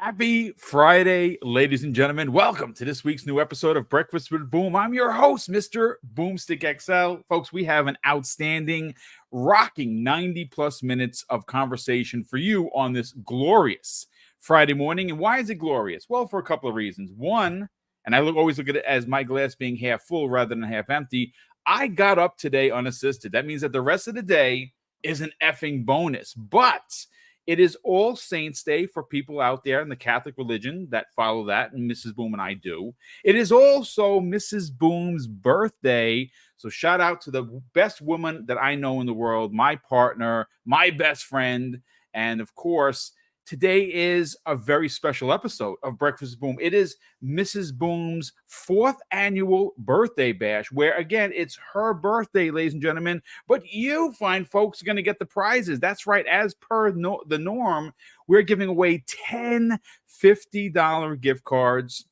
Happy Friday, ladies and gentlemen. Welcome to this week's new episode of Breakfast with Boom. I'm your host, Mr. BoomStick XL. Folks, we have an outstanding, rocking 90 plus minutes of conversation for you on this glorious Friday morning. And why is it glorious? Well, for a couple of reasons. One, and I always look at it as my glass being half full rather than half empty. I got up today unassisted. That means that the rest of the day is an effing bonus. But it is All Saints Day for people out there in the Catholic religion that follow that, and Mrs. Boom and I do. It is also Mrs. Boom's birthday, so shout out to the best woman that I know in the world, my partner, my best friend, and of course, today is a very special episode of Breakfast with Boom. It is Mrs. Boom's 4th annual birthday bash, where again, it's her birthday, ladies and gentlemen, but you fine folks are going to get the prizes. That's right. As per the norm, we're giving away 10 $50 gift cards.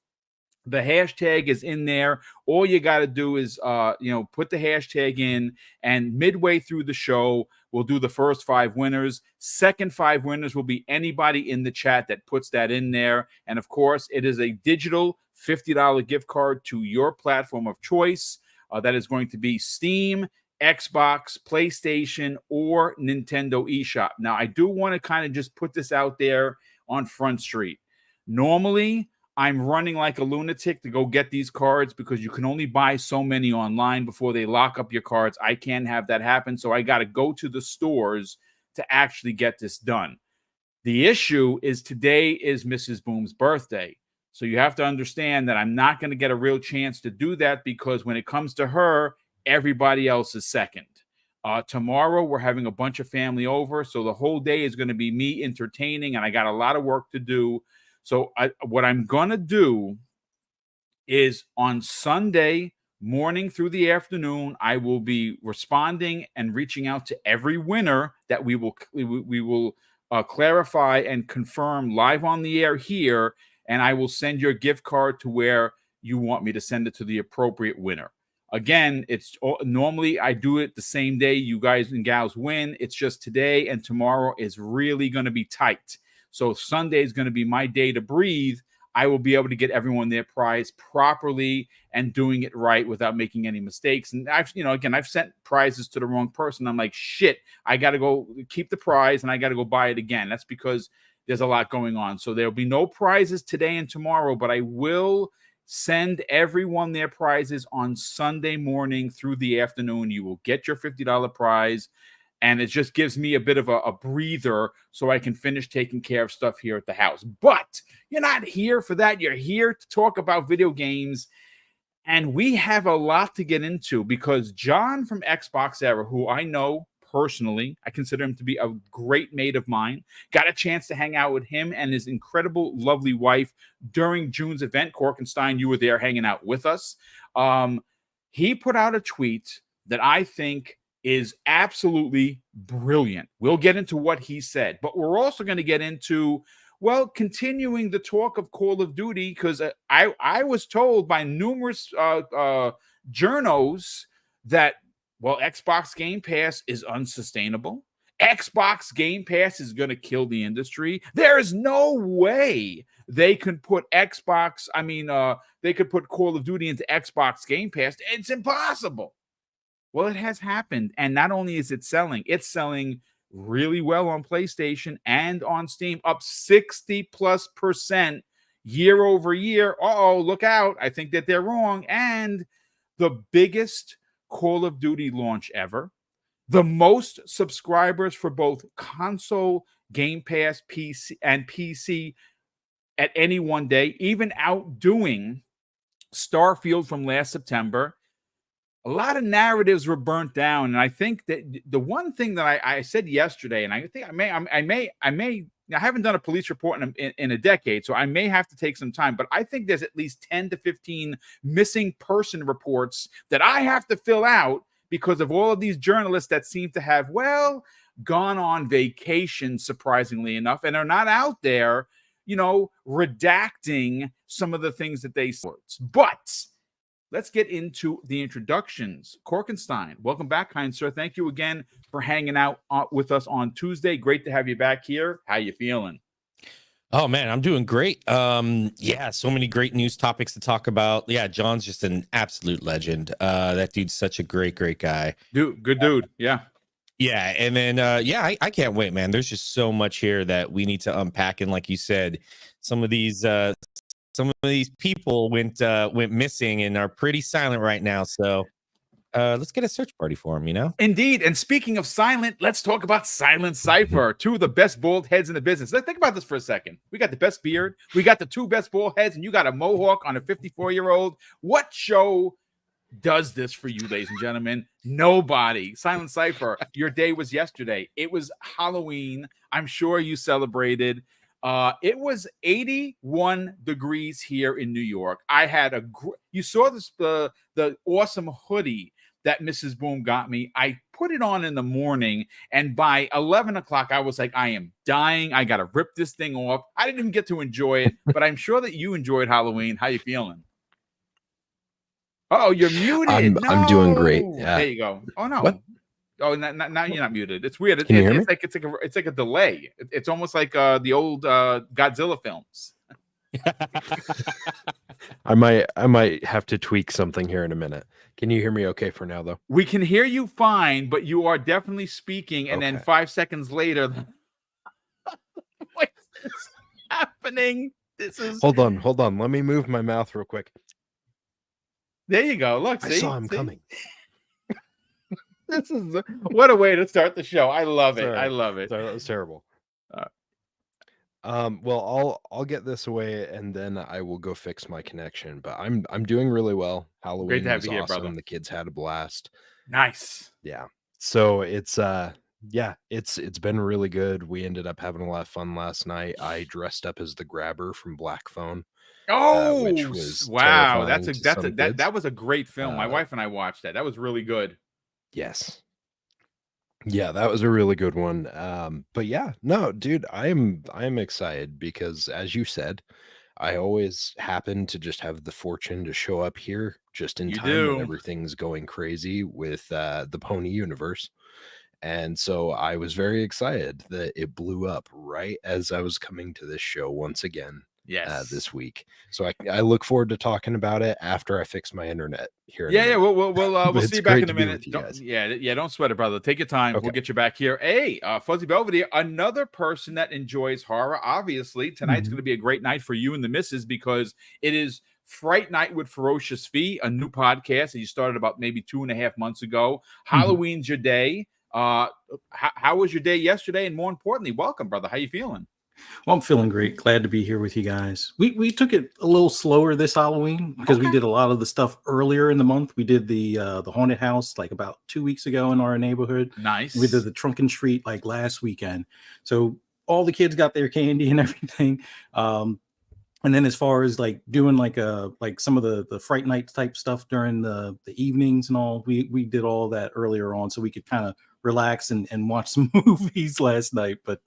The hashtag is in there. All you got to do is, put the hashtag in, and midway through the show, we'll do the first 5 winners. Second 5 winners will be anybody in the chat that puts that in there. And of course, it is a digital $50 gift card to your platform of choice. That is going to be Steam, Xbox, PlayStation, or Nintendo eShop. Now, I do want to kind of just put this out there on Front Street. Normally, I'm running like a lunatic to go get these cards because you can only buy so many online before they lock up your cards. I can't have that happen, so I got to go to the stores to actually get this done. The issue is today is Mrs. Boom's birthday, so you have to understand that I'm not going to get a real chance to do that because when it comes to her, everybody else is second. Tomorrow, we're having a bunch of family over, so the whole day is going to be me entertaining, and I got a lot of work to do. So what I'm going to do is on Sunday morning through the afternoon, I will be responding and reaching out to every winner that we will clarify and confirm live on the air here, and I will send your gift card to where you want me to send it to the appropriate winner. Again, it's normally I do it the same day you guys and gals win. It's just today and tomorrow is really going to be tight. So Sunday is going to be my day to breathe. I will be able to get everyone their prize properly and doing it right without making any mistakes. And I've sent prizes to the wrong person. I'm like, shit, I got to go keep the prize and I got to go buy it again. That's because there's a lot going on. So there'll be no prizes today and tomorrow, but I will send everyone their prizes on Sunday morning through the afternoon. You will get your $50 prize. And it just gives me a bit of a breather so I can finish taking care of stuff here at the house. But you're not here for that. You're here to talk about video games. And we have a lot to get into because John from Xbox Era, who I know personally, I consider him to be a great mate of mine, got a chance to hang out with him and his incredible, lovely wife during June's event. Korkenstein, you were there hanging out with us. He put out a tweet that I think is absolutely brilliant. We'll get into what he said, but we're also going to get into, well, continuing the talk of Call of Duty, because I was told by numerous journos that, well, Xbox Game Pass is unsustainable. Xbox Game Pass is going to kill the industry. There is no way they can put they could put Call of Duty into Xbox Game Pass. It's impossible. Well, it has happened, and not only is it selling, it's selling really well on PlayStation and on Steam, up 60+% year over year. Uh-oh, look out. I think that they're wrong. And the biggest Call of Duty launch ever, the most subscribers for both console, Game Pass, PC at any one day, even outdoing Starfield from last September. A lot of narratives were burnt down, and I think that the one thing that I said yesterday, and I think I haven't done a police report in a decade, so I may have to take some time, but I think there's at least 10 to 15 missing person reports that I have to fill out because of all of these journalists that seem to have, well, gone on vacation, surprisingly enough, and are not out there, redacting some of the things that they said. But let's get into the introductions. Korkenstein, welcome back, kind sir. Thank you again for hanging out with us on Tuesday. Great to have you back here. How you feeling? Oh man, I'm doing great. Yeah, so many great news topics to talk about. Yeah, John's just an absolute legend. That dude's such a great guy. Dude, good dude. Yeah. Yeah, and then yeah, I can't wait, man. There's just so much here that we need to unpack. And like you said, some of these people went missing and are pretty silent right now. So let's get a search party for them, you know? Indeed. And speaking of silent, let's talk about Silent Cypher, two of the best bald heads in the business. Let's think about this for a second. We got the best beard, we got the two best bald heads, and you got a mohawk on a 54-year-old. What show does this for you, ladies and gentlemen? Nobody. Silent Cypher, your day was yesterday. It was Halloween. I'm sure you celebrated. It was 81 degrees here in New York. I had you saw this the awesome hoodie that Mrs. Boom got me. I put it on in the morning, and by 11 o'clock, I was like, I am dying. I got to rip this thing off. I didn't even get to enjoy it, but I'm sure that you enjoyed Halloween. How you feeling? Oh, you're muted. I'm doing great. Yeah. There you go. Oh no. What? Oh, now you're not muted. It's weird. Can you hear me? It's like a delay. It's almost like the old Godzilla films. I might have to tweak something here in a minute. Can you hear me okay for now, though? We can hear you fine, but you are definitely speaking, and then 5 seconds later, what is happening? This is hold on. Let me move my mouth real quick. There you go. Look, I saw him coming. This is what a way to start the show. I love it. I love it. Sorry, that was terrible. Well, I'll get this away and then I will go fix my connection. But I'm doing really well. Halloween Great to have was you here, awesome. brother. The kids had a blast. Nice. Yeah. So it's been really good. We ended up having a lot of fun last night. I dressed up as the Grabber from Black Phone. Oh, which was wow! terrifying That was a great film. My wife and I watched that. That was really good. Yes. Yeah, that was a really good one. But yeah, no, dude, I'm excited because as you said, I always happen to just have the fortune to show up here just in time when everything's going crazy with the Pony universe. And so I was very excited that it blew up right as I was coming to this show once again. Yes. This week. So I look forward to talking about it after I fix my internet here. Yeah, we'll see you back in a minute. Don't sweat it, brother. Take your time. Okay. We'll get you back here. Hey, Fuzzy Belvedere, another person that enjoys horror. Obviously, tonight's going to be a great night for you and the missus because it is Fright Night with Ferocious Fee, a new podcast that you started about maybe 2.5 months ago. Halloween's your day. How was your day yesterday? And more importantly, welcome, brother. How you feeling? Well, I'm feeling great. Glad to be here with you guys. We took it a little slower this Halloween because we did a lot of the stuff earlier in the month. We did the haunted house like about 2 weeks ago in our neighborhood. Nice. We did the Trunk and Treat like last weekend. So all the kids got their candy and everything. And then as far as like doing like some of the Fright Night type stuff during the evenings and all, we did all that earlier on so we could kind of relax and watch some movies last night. But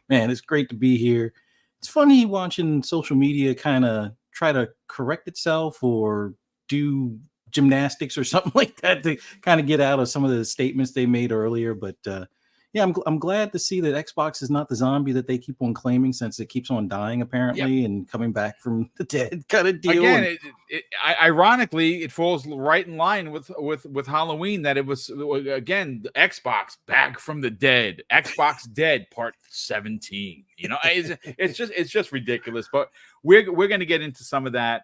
man, it's great to be here. It's funny watching social media kind of try to correct itself or do gymnastics or something like that to kind of get out of some of the statements they made earlier. But yeah, I'm glad to see that Xbox is not the zombie that they keep on claiming, since it keeps on dying apparently and coming back from the dead kind of deal. Again, ironically, it falls right in line with Halloween that it was again Xbox back from the dead, Xbox Dead Part 17. You know, it's just ridiculous. But we're going to get into some of that.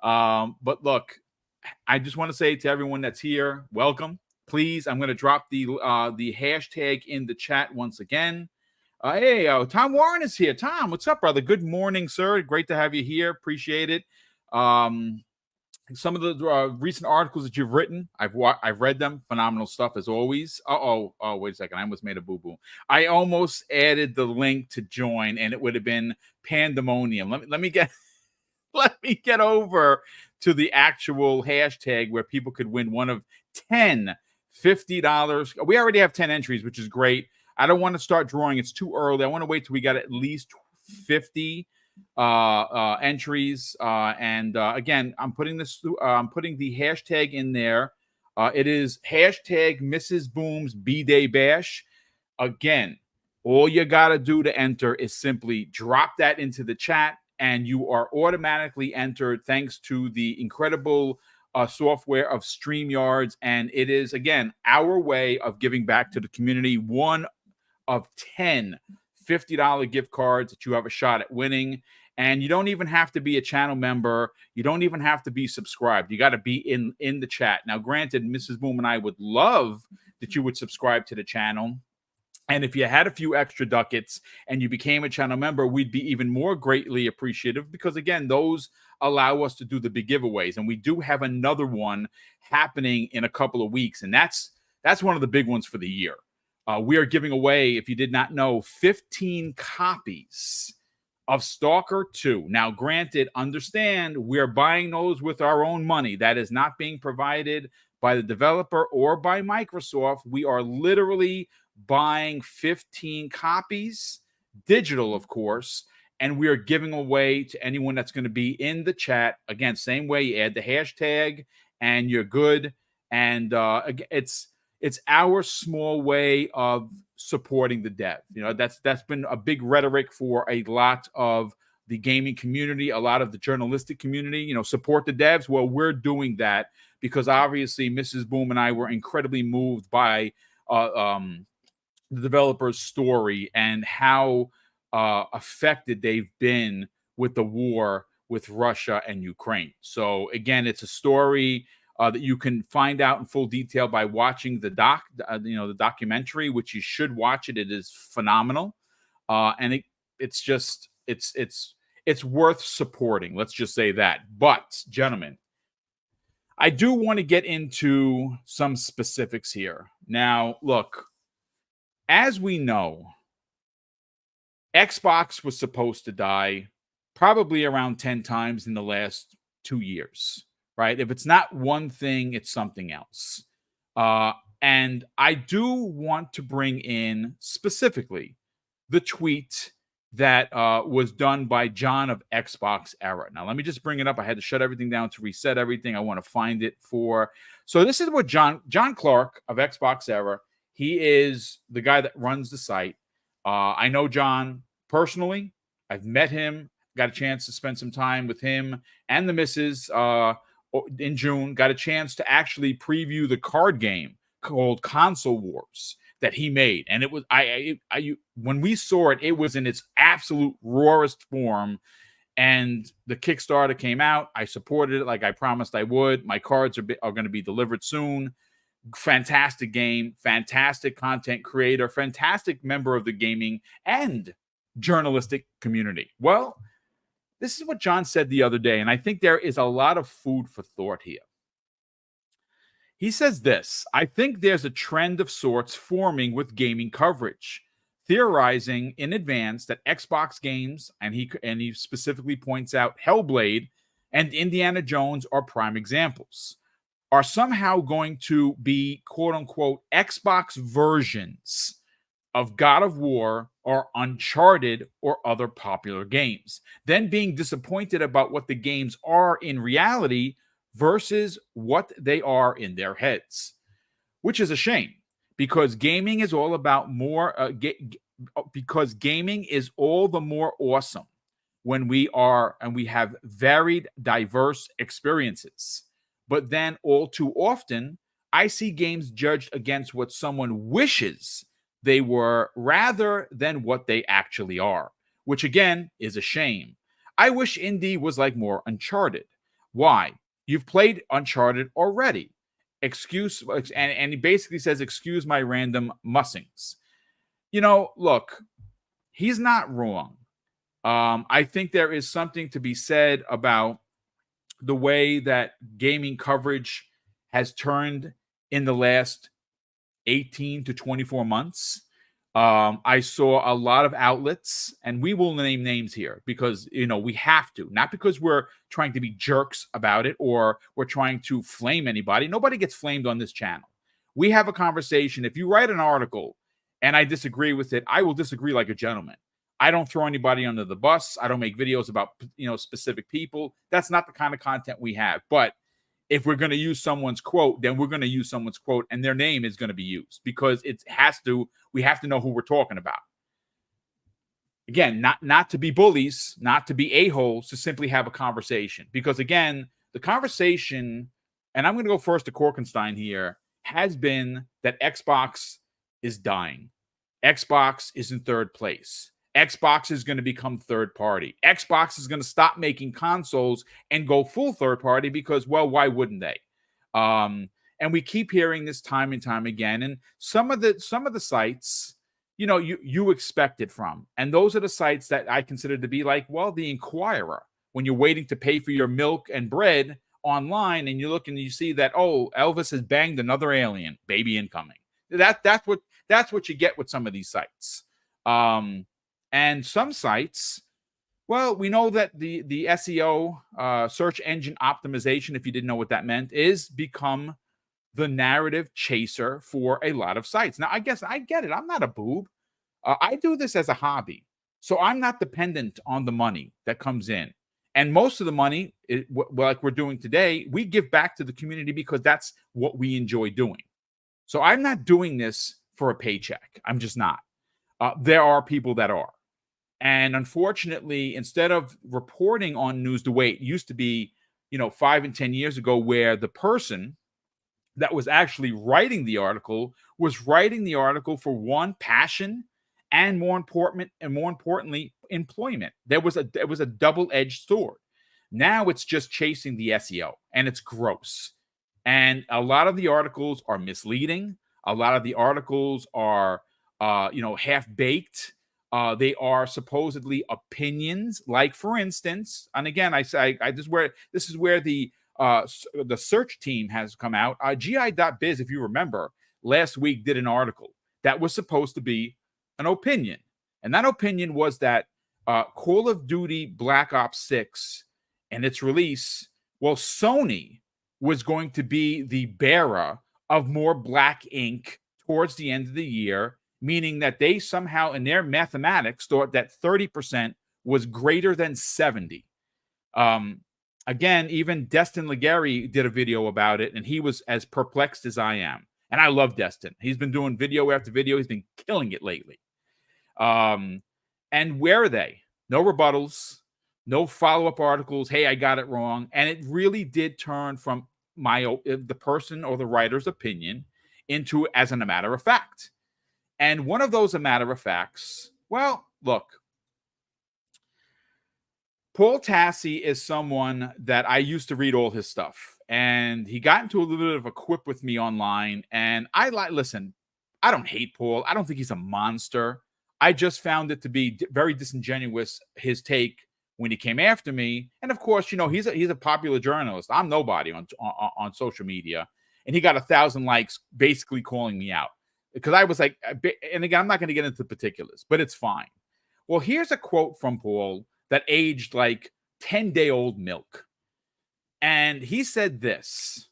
But look, I just want to say to everyone that's here, welcome. Please, I'm going to drop the hashtag in the chat once again. Hey, Tom Warren is here. Tom, what's up, brother? Good morning, sir. Great to have you here. Appreciate it. Some of the recent articles that you've written, I've read them. Phenomenal stuff as always. Wait a second. I almost made a boo-boo. I almost added the link to join, and it would have been pandemonium. Let me get over to the actual hashtag where people could win one of 10 $50. We already have 10 entries, which is great. I don't want to start drawing. It's too early. I want to wait till we got at least 50 entries. Again, I'm putting the hashtag in there. It is hashtag Mrs. Boom's B-Day Bash. Again, All you got to do to enter is simply drop that into the chat, and you are automatically entered thanks to the incredible software of StreamYards. And it is, again, our way of giving back to the community. One of 10 $50 gift cards that you have a shot at winning. And you don't even have to be a channel member. You don't even have to be subscribed. You got to be in the chat. Now, granted, Mrs. Boom and I would love that you would subscribe to the channel. And if you had a few extra ducats and you became a channel member, we'd be even more greatly appreciative because, again, those allow us to do the big giveaways. And we do have another one happening in a couple of weeks. And that's one of the big ones for the year. We are giving away, if you did not know, 15 copies of Stalker 2. Now, granted, understand, we're buying those with our own money. That is not being provided by the developer or by Microsoft. We are literally buying 15 copies, digital, of course, and we are giving away to anyone that's going to be in the chat. Again, same way, you add the hashtag and you're good. And it's our small way of supporting the dev. You know, that's been a big rhetoric for a lot of the gaming community, a lot of the journalistic community. You know, support the devs. Well, we're doing that because obviously Mrs. Boom and I were incredibly moved by the developer's story and how affected they've been with the war with Russia and Ukraine. So again, it's a story that you can find out in full detail by watching the the documentary, which you should watch it. It is phenomenal, and it's worth supporting. Let's just say that. But gentlemen, I do want to get into some specifics here. Now, look, as we know, Xbox was supposed to die probably around 10 times in the last 2 years. Right? If it's not one thing, it's something else. And I do want to bring in specifically the tweet that was done by John of Xbox Era. Now, let me just bring it up. I had to shut everything down to reset everything. I want to find it for. So this is what John Clark of Xbox Era, he is the guy that runs the site. I know John personally. I've met him, got a chance to spend some time with him and the missus in June, got a chance to actually preview the card game called Console Wars that he made. And it was, when we saw it, it was in its absolute rawest form. And the Kickstarter came out. I supported it like I promised I would. My cards are going to be delivered soon. Fantastic game, fantastic content creator, fantastic member of the gaming and journalistic community. Well, this is what John said the other day, and I think there is a lot of food for thought here. He says this: I think there's a trend of sorts forming with gaming coverage, theorizing in advance that Xbox games, and he specifically points out Hellblade and Indiana Jones are prime examples, are somehow going to be quote-unquote Xbox versions of God of War or Uncharted or other popular games, then being disappointed about what the games are in reality versus what they are in their heads, which is a shame because gaming is all about more, because gaming is all the more awesome when we have varied, diverse experiences. But then all too often, I see games judged against what someone wishes they were rather than what they actually are, which again is a shame. I wish indie was like more Uncharted. Why? You've played Uncharted already. And he basically says, excuse my random mussings. You know, look, he's not wrong. I think there is something to be said about the way that gaming coverage has turned in the last 18 to 24 months. I saw a lot of outlets, and we will name names here because, you know, we have to, not because we're trying to be jerks about it or we're trying to flame anybody. Nobody gets flamed on this channel. We have a conversation. If you write an article and I disagree with it, I will disagree like a gentleman. I don't throw anybody under the bus. I don't make videos about, specific people. That's not the kind of content we have. But if we're going to use someone's quote, then we're going to use someone's quote and their name is going to be used because we have to know who we're talking about. again, not to be bullies, not to be a-holes, to simply have a conversation. Because again, the conversation, and I'm going to go first to Korkenstein here, has been that Xbox is dying. Xbox is in third place. Xbox is going to become third party. Xbox is going to stop making consoles and go full third party because, well, why wouldn't they? And we keep hearing this time and time again. And some of the sites, you expect it from. And those are the sites that I consider to be like, well, the Inquirer. When you're waiting to pay for your milk and bread online, and you look and you see that, oh, Elvis has banged another alien, baby incoming. That's what you get with some of these sites. And some sites, well, we know that the SEO, search engine optimization, if you didn't know what that meant, is become the narrative chaser for a lot of sites. Now, I guess I get it. I'm not a boob. I do this as a hobby. So I'm not dependent on the money that comes in. And most of the money, like we're doing today, we give back to the community because that's what we enjoy doing. So I'm not doing this for a paycheck. I'm just not. There are people that are. And unfortunately, instead of reporting on news the way it used to be, 5 and 10 years ago, where the person that was actually writing the article was writing the article for one, passion, and more importantly, employment. There was a double-edged sword. Now it's just chasing the SEO, and it's gross. And a lot of the articles are misleading. A lot of the articles are, half-baked. They are supposedly opinions. Like, for instance, and again, this is where the search team has come out. GI.biz, if you remember, last week did an article that was supposed to be an opinion. And that opinion was that Call of Duty Black Ops 6 and its release, well, Sony was going to be the bearer of more black ink towards the end of the year, meaning that they somehow in their mathematics thought that 30% was greater than 70. Again, even Destin Legary did a video about it, and he was as perplexed as I am. And I love Destin. He's been doing video after video. He's been killing it lately. And where are they? No rebuttals, no follow-up articles. Hey, I got it wrong. And it really did turn from the person or the writer's opinion into as a matter of fact. And one of those a matter of facts, well, look, Paul Tassi is someone that I used to read all his stuff, and he got into a little bit of a quip with me online. And listen, I don't hate Paul. I don't think he's a monster. I just found it to be very disingenuous, his take when he came after me. And of course, he's a popular journalist. I'm nobody on social media, and he got 1,000 likes basically calling me out because I was like, and again, I'm not going to get into particulars, but it's fine. Well, here's a quote from Paul that aged like 10-day-old milk. And he said this: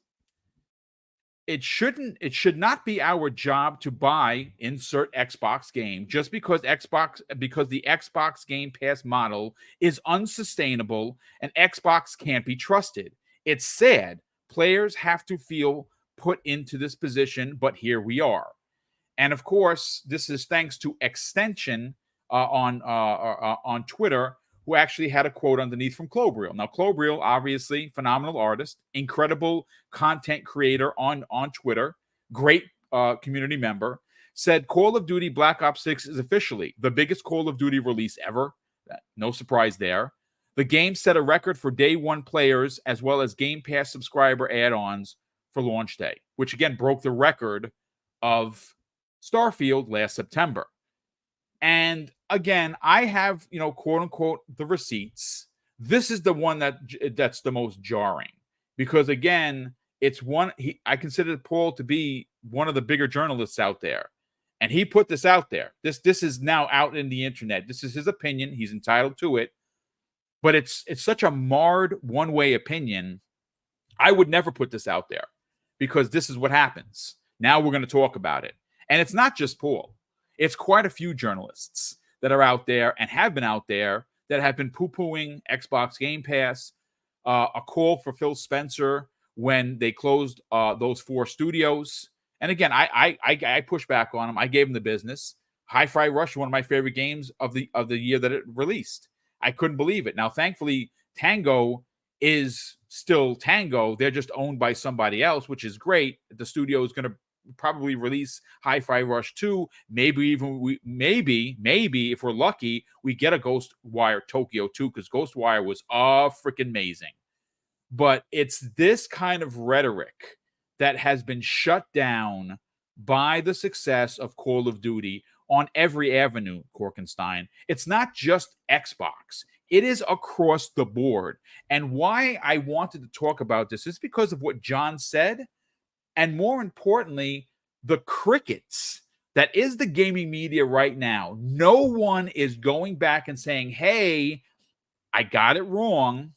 It should not be our job to buy insert Xbox game just because the Xbox Game Pass model is unsustainable and Xbox can't be trusted. It's sad. Players have to feel put into this position, but here we are. And of course, this is thanks to Extension on Twitter, who actually had a quote underneath from Clobriel. Now, Clobriel, obviously, phenomenal artist, incredible content creator on Twitter, great community member, said Call of Duty Black Ops 6 is officially the biggest Call of Duty release ever. No surprise there. The game set a record for day one players as well as Game Pass subscriber add-ons for launch day, which again broke the record of Starfield last September. And again, I have, quote unquote, the receipts. This is the one that's the most jarring because again, it's one I consider Paul to be one of the bigger journalists out there. And he put this out there. This is now out in the internet. This is his opinion. He's entitled to it. But it's such a marred one-way opinion. I would never put this out there because this is what happens. Now we're going to talk about it. And it's not just Paul. It's quite a few journalists that are out there and have been out there that have been poo-pooing Xbox Game Pass, a call for Phil Spencer when they closed those 4 studios. And again, I pushed back on him. I gave him the business. Hi-Fi Rush, one of my favorite games of the year that it released. I couldn't believe it. Now, thankfully, Tango is still Tango. They're just owned by somebody else, which is great. The studio is going to probably release Hi-Fi Rush 2. Maybe if we're lucky, we get a Ghostwire Tokyo 2, because Ghostwire was freaking amazing. But it's this kind of rhetoric that has been shut down by the success of Call of Duty on every avenue, Korkenstein. It's not just Xbox. It is across the board. And why I wanted to talk about this is because of what John said, and more importantly, the crickets that is the gaming media right now. No one is going back and saying, hey, I got it wrong.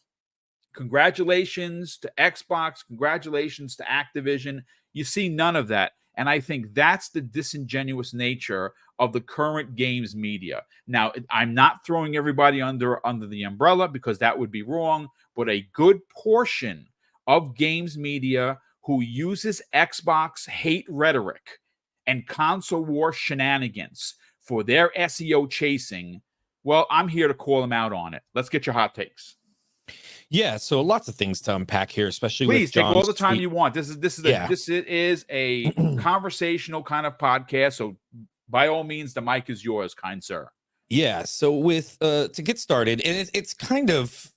Congratulations to Xbox. Congratulations to Activision. You see none of that. And I think that's the disingenuous nature of the current games media. Now, I'm not throwing everybody under the umbrella, because that would be wrong, but a good portion of games media who uses Xbox hate rhetoric and console war shenanigans for their SEO chasing, well, I'm here to call them out on it. Let's get your hot takes. Yeah, so lots of things to unpack here, especially Please with take John's all the time tweet. you want. This is a conversational kind of podcast. So by all means, the mic is yours, kind sir. Yeah, so with to get started, and it's kind of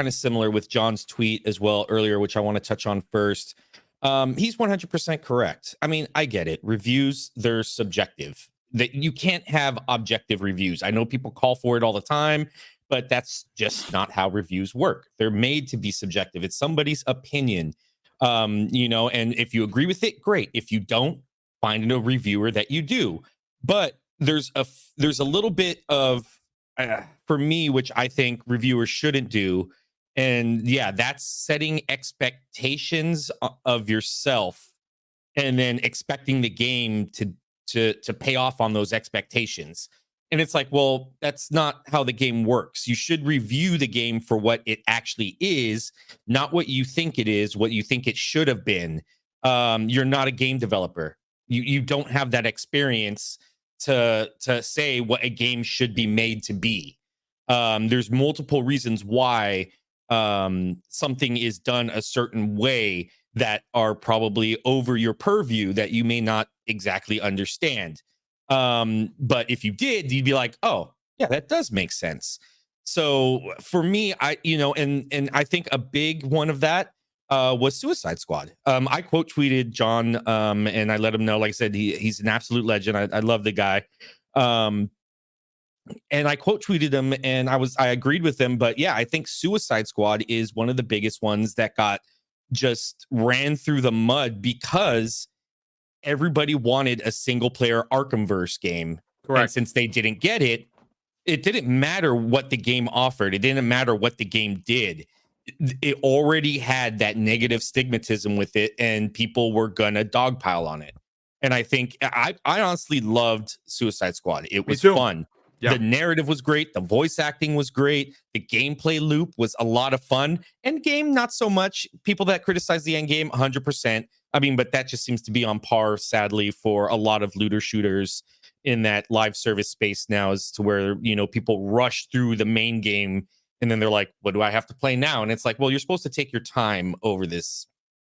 similar with John's tweet as well earlier, which I want to touch on first. He's 100% correct. I mean, I get it. Reviews, they're subjective. That you can't have objective reviews. I know people call for it all the time, but that's just not how reviews work. They're made to be subjective. It's somebody's opinion. And if you agree with it, great. If you don't, find a reviewer that you do. But there's a little bit of for me, which I think reviewers shouldn't do. And yeah, that's setting expectations of yourself and then expecting the game to pay off on those expectations. And it's like, well, that's not how the game works. You should review the game for what it actually is, not what you think it is, what you think it should have been. You're not a game developer. You don't have that experience to say what a game should be made to be. There's multiple reasons why something is done a certain way that are probably over your purview that you may not exactly understand. But if you did, you'd be like, oh, yeah, that does make sense. So for me, and I think a big one of that was Suicide Squad. I quote tweeted John, and I let him know, like I said, he's an absolute legend. I love the guy. And I quote tweeted him, and I agreed with him. But yeah, I think Suicide Squad is one of the biggest ones that got just ran through the mud because everybody wanted a single player Arkhamverse game. Correct. And since they didn't get it, it didn't matter what the game offered. It didn't matter what the game did. It already had that negative stigmatism with it, and people were gonna dogpile on it. And I think I honestly loved Suicide Squad. It was fun. Yeah. The narrative was great. The voice acting was great. The gameplay loop was a lot of fun. End game, not so much. People that criticize the end game, 100%. I mean, but that just seems to be on par, sadly, for a lot of looter shooters in that live service space now, as to where, people rush through the main game and then they're like, what do I have to play now? And it's like, well, you're supposed to take your time over this.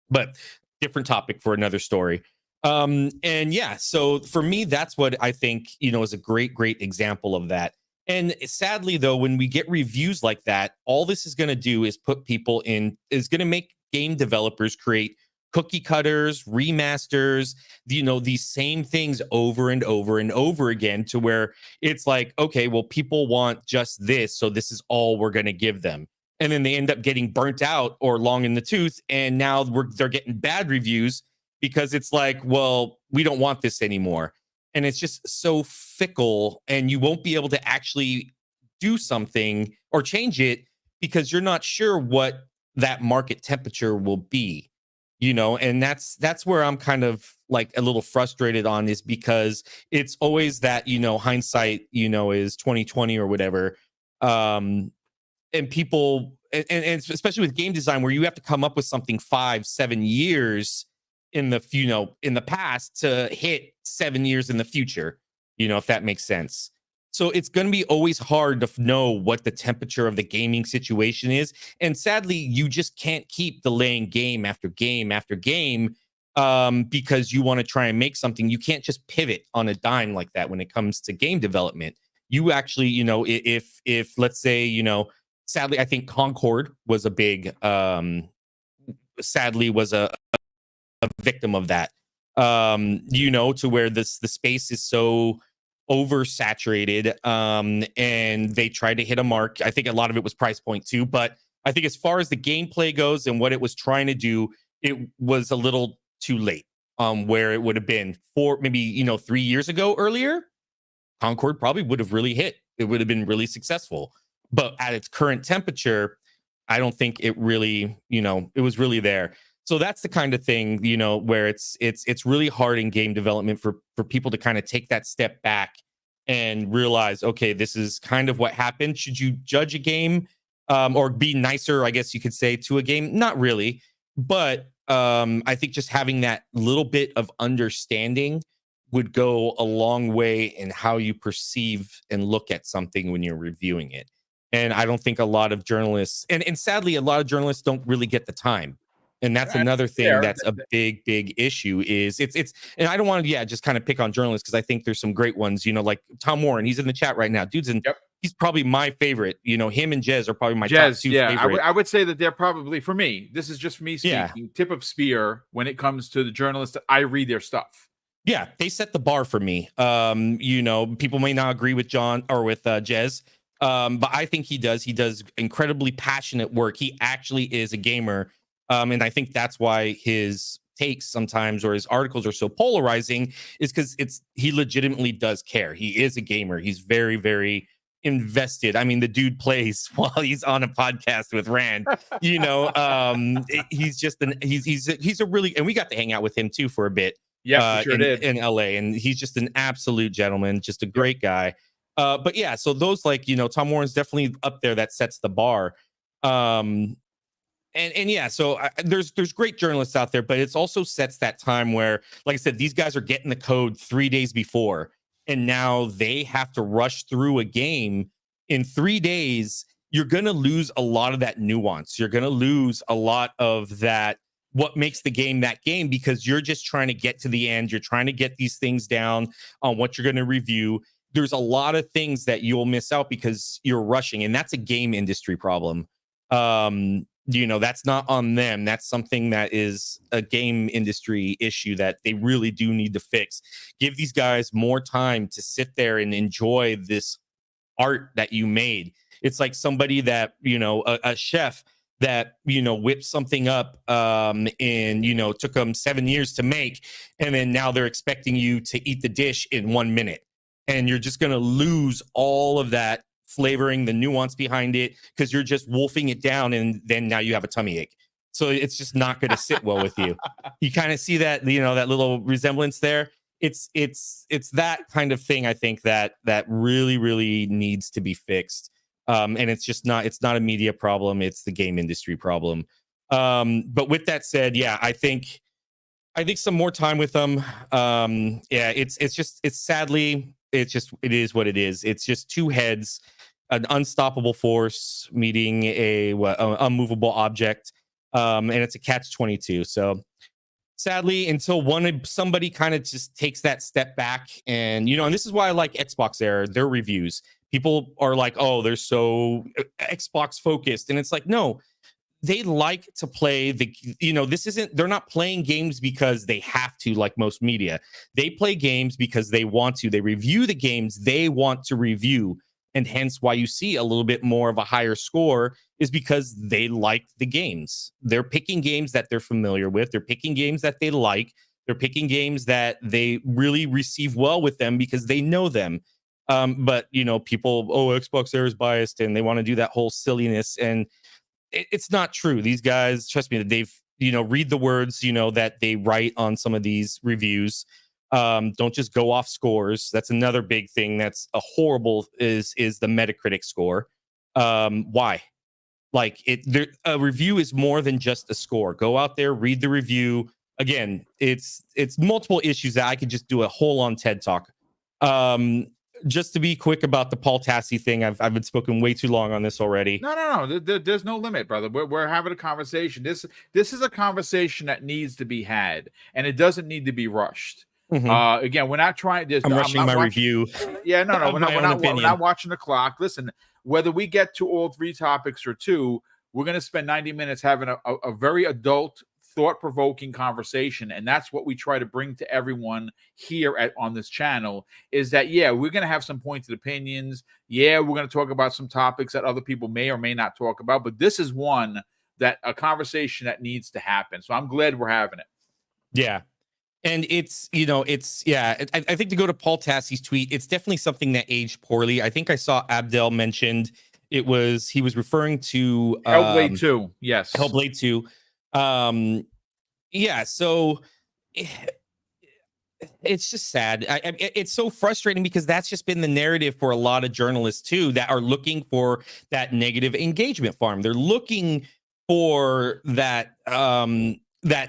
But different topic for another story. And yeah, so for me, that's what I think, is a great example of that. And sadly, though, when we get reviews like that, all this is going to do is is going to make game developers create cookie cutters, remasters, these same things over and over and over again, to where it's like, okay, well, people want just this, so this is all we're going to give them. And then they end up getting burnt out or long in the tooth. And now they're getting bad reviews because it's like, well, we don't want this anymore. And it's just so fickle, and you won't be able to actually do something or change it because you're not sure what that market temperature will be, and that's where I'm kind of like a little frustrated on, is because it's always that, hindsight, is 2020 or whatever. And people, and especially with game design, where you have to come up with something 5-7 years in the past to hit 7 years in the future. if that makes sense. So it's going to be always hard to know what the temperature of the gaming situation is. And sadly, you just can't keep delaying game after game after game because you want to try and make something. You can't just pivot on a dime like that when it comes to game development. You actually, if let's say, sadly, I think Concord was a big, sadly was a victim of that. To where the space is so oversaturated, and they tried to hit a mark. I think a lot of it was price point too, but I think as far as the gameplay goes and what it was trying to do, it was a little too late. Where it would have been for maybe 3 years ago earlier, Concord probably would have really hit. It would have been really successful. But at its current temperature, I don't think it really, it was really there. So that's the kind of thing, where it's really hard in game development for people to kind of take that step back and realize, okay, this is kind of what happened. Should you judge a game or be nicer, I guess you could say, to a game? Not really. But I think just having that little bit of understanding would go a long way in how you perceive and look at something when you're reviewing it. And I don't think a lot of journalists, and sadly, a lot of journalists don't really get the time. And that's another thing that's a big issue is it's and I don't want to just kind of pick on journalists because I think there's some great ones, like Tom Warren. He's in the chat right now. He's probably my favorite. Him and Jez are probably my top two favorite. I would say that they're probably, for me, this is just me speaking, tip of spear when it comes to the journalists. I read their stuff. Yeah, they set the bar for me. People may not agree with John or with Jez, but I think he does. He does incredibly passionate work. He actually is a gamer. And I think that's why his takes sometimes or his articles are so polarizing is because he legitimately does care. He is a gamer. He's very, very invested. I mean, the dude plays while he's on a podcast with Rand. He's a really, and we got to hang out with him too for a bit. Yeah, sure did in LA, and he's just an absolute gentleman, just a great guy. But yeah, so those Tom Warren's definitely up there that sets the bar. So there's great journalists out there, but it's also sets that time where, like I said, these guys are getting the code 3 days before, and now they have to rush through a game in 3 days. You're going to lose a lot of that nuance. You're going to lose a lot of that, what makes the game that game, because you're just trying to get to the end. You're trying to get these things down on what you're going to review. There's a lot of things that you'll miss out because you're rushing, and that's a game industry problem. That's not on them. That's something that is a game industry issue that they really do need to fix. Give these guys more time to sit there and enjoy this art that you made. It's like somebody that, a chef that, whipped something up and, took them 7 years to make. And then now they're expecting you to eat the dish in 1 minute. And you're just going to lose all of that flavoring, the nuance behind it, because you're just wolfing it down, and then now you have a tummy ache. So it's just not going to sit well with you. You kind of see that, that little resemblance there. It's that kind of thing, I think, that really, really needs to be fixed. And it's not a media problem. It's the game industry problem. But with that said, I think some more time with them. It is what it is. It's just two heads, an unstoppable force meeting a unmovable object, and it's a catch-22. So sadly, until somebody kind of just takes that step back, and and this is why I like Xbox their reviews. People are like, oh, they're so Xbox focused, and it's like, no, they like to play they're not playing games because they have to, like most media. They play games because they want to. They review the games they want to review. And hence why you see a little bit more of a higher score is because they like the games. They're picking games that they're familiar with. They're picking games that they like. They're picking games that they really receive well with them because they know them. But people, Xbox there is biased, and they want to do that whole silliness. And it's not true. These guys, trust me, they've, read the words, that they write on some of these reviews. Don't just go off scores. That's another big thing that's a horrible is the Metacritic score. Why? A review is more than just a score. Go out there, read the review. Again, it's multiple issues that I could just do a whole on TED Talk Just to be quick about the Paul Tassi thing, I've been spoken way too long on this already. No. There's no limit, brother. We're having a conversation. This is a conversation that needs to be had, and it doesn't need to be rushed. Again, we're not trying. I'm rushing my review. Yeah, no. Of my own We're opinion. not watching the clock. Listen, whether we get to all 3 topics or 2, we're going to spend 90 minutes having a very adult, thought-provoking conversation, and that's what we try to bring to everyone here on this channel. Is that we're going to have some pointed opinions. We're going to talk about some topics that other people may or may not talk about, but this is a conversation that needs to happen. So I'm glad we're having it. Yeah. And I think to go to Paul Tassi's tweet, it's definitely something that aged poorly. I think I saw Abdel mentioned he was referring to Hellblade 2. Yes. Hellblade 2. So it's just sad. It's so frustrating because that's just been the narrative for a lot of journalists too, that are looking for that negative engagement farm. They're looking for that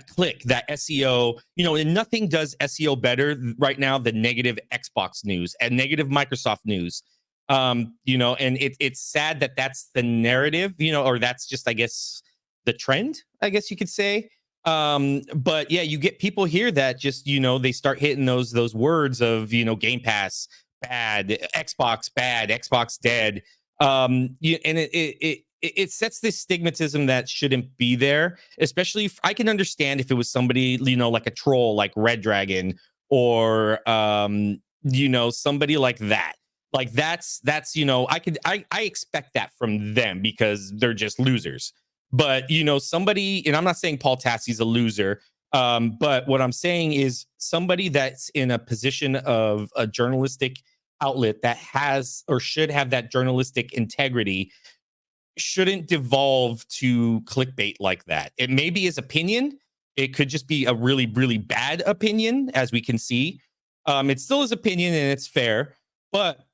click, that SEO, and nothing does SEO better right now than negative Xbox news and negative Microsoft news. And it's sad that that's the narrative, or that's just, I guess, the trend, I guess you could say. But yeah, you get people here that just, they start hitting those words of, Game Pass bad, Xbox dead. And it sets this stigmatism that shouldn't be there. Especially if I can understand if it was somebody, like a troll, like Red Dragon, or somebody like that. Like that's I expect that from them because they're just losers. But, somebody, and I'm not saying Paul Tassi's a loser, but what I'm saying is somebody that's in a position of a journalistic outlet that has or should have that journalistic integrity shouldn't devolve to clickbait like that. It may be his opinion. It could just be a really, really bad opinion, as we can see. It's still his opinion and it's fair, but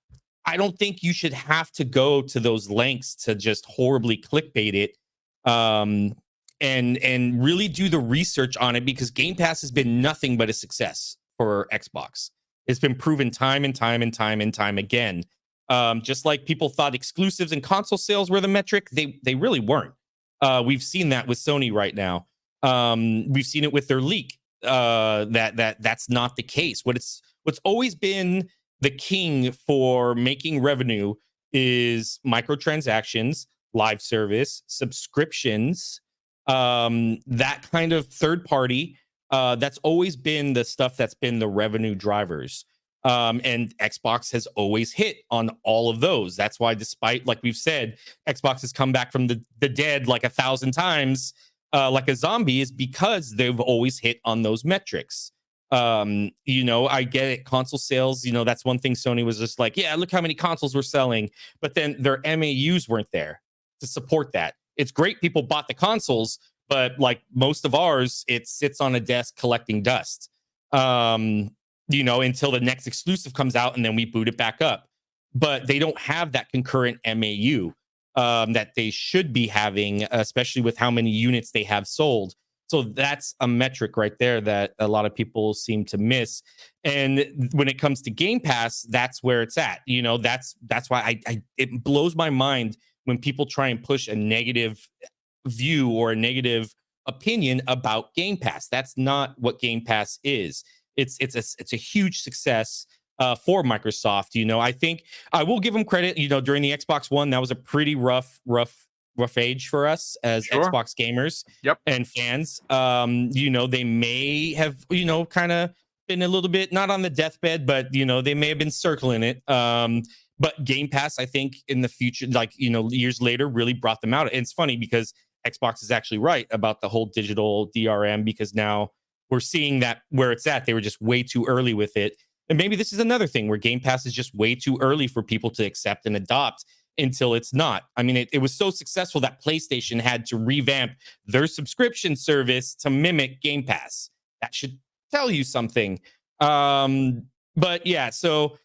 I don't think you should have to go to those lengths to just horribly clickbait it. And really do the research on it, because Game Pass has been nothing but a success for Xbox. It's been proven time and time again. Just like people thought exclusives and console sales were the metric, they really weren't. We've seen that with Sony right now. We've seen it with their leak. That's not the case. What's always been the king for making revenue is microtransactions, live service, subscriptions, that kind of third party. That's always been the stuff that's been the revenue drivers. And Xbox has always hit on all of those. That's why, despite, like we've said, Xbox has come back from the dead like 1,000 times, like a zombie, is because they've always hit on those metrics. I get it. Console sales, that's one thing Sony was just like, yeah, look how many consoles we're selling. But then their MAUs weren't there to support that. It's great people bought the consoles, but like most of ours, it sits on a desk collecting dust, until the next exclusive comes out, and then we boot it back up. But they don't have that concurrent MAU that they should be having, especially with how many units they have sold. So that's a metric right there that a lot of people seem to miss. And when it comes to Game Pass, that's where it's at. That's why it blows my mind when people try and push a negative view or a negative opinion about Game Pass. That's not what Game Pass is. It's a huge success for Microsoft. I think I will give them credit. During the Xbox One, that was a pretty rough age for us as Xbox gamers and fans. They may have kind of been a little bit not on the deathbed, but they may have been circling it. But Game Pass, I think, in the future, years later, really brought them out. And it's funny because Xbox is actually right about the whole digital DRM, because now we're seeing that where it's at. They were just way too early with it. And maybe this is another thing where Game Pass is just way too early for people to accept and adopt until it's not. I mean, it was so successful that PlayStation had to revamp their subscription service to mimic Game Pass. That should tell you something. But yeah, so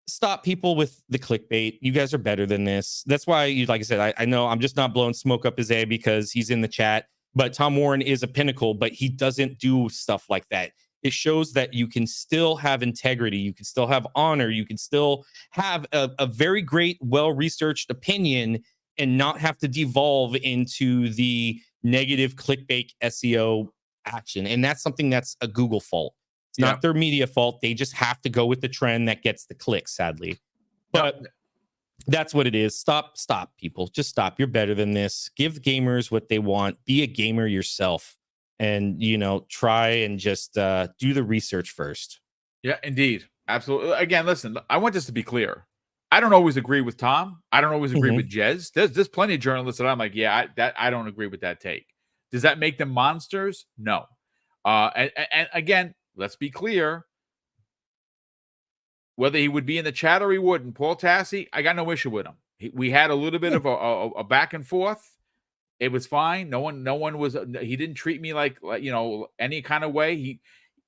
stop people with the clickbait. You guys are better than this. That's why, like I said, I know I'm just not blowing smoke up his A because he's in the chat, but Tom Warren is a pinnacle, but he doesn't do stuff like that. It shows that you can still have integrity, you can still have honor, you can still have a very great, well-researched opinion and not have to devolve into the negative clickbait SEO action. And that's something that's a Google fault. It's not their media fault. They just have to go with the trend that gets the clicks, sadly. But that's what it is. Stop, people. Just stop. You're better than this. Give gamers what they want. Be a gamer yourself. And, try and just do the research first. Yeah, indeed. Absolutely. Again, listen, I want this to be clear. I don't always agree with Tom. I don't always agree with Jez. There's plenty of journalists that I'm like, I don't agree with that take. Does that make them monsters? No. And again, let's be clear. Whether he would be in the chat or he wouldn't, Paul Tassi, I got no issue with him. We had a little bit of a back and forth. It was fine. No one was. He didn't treat me like any kind of way.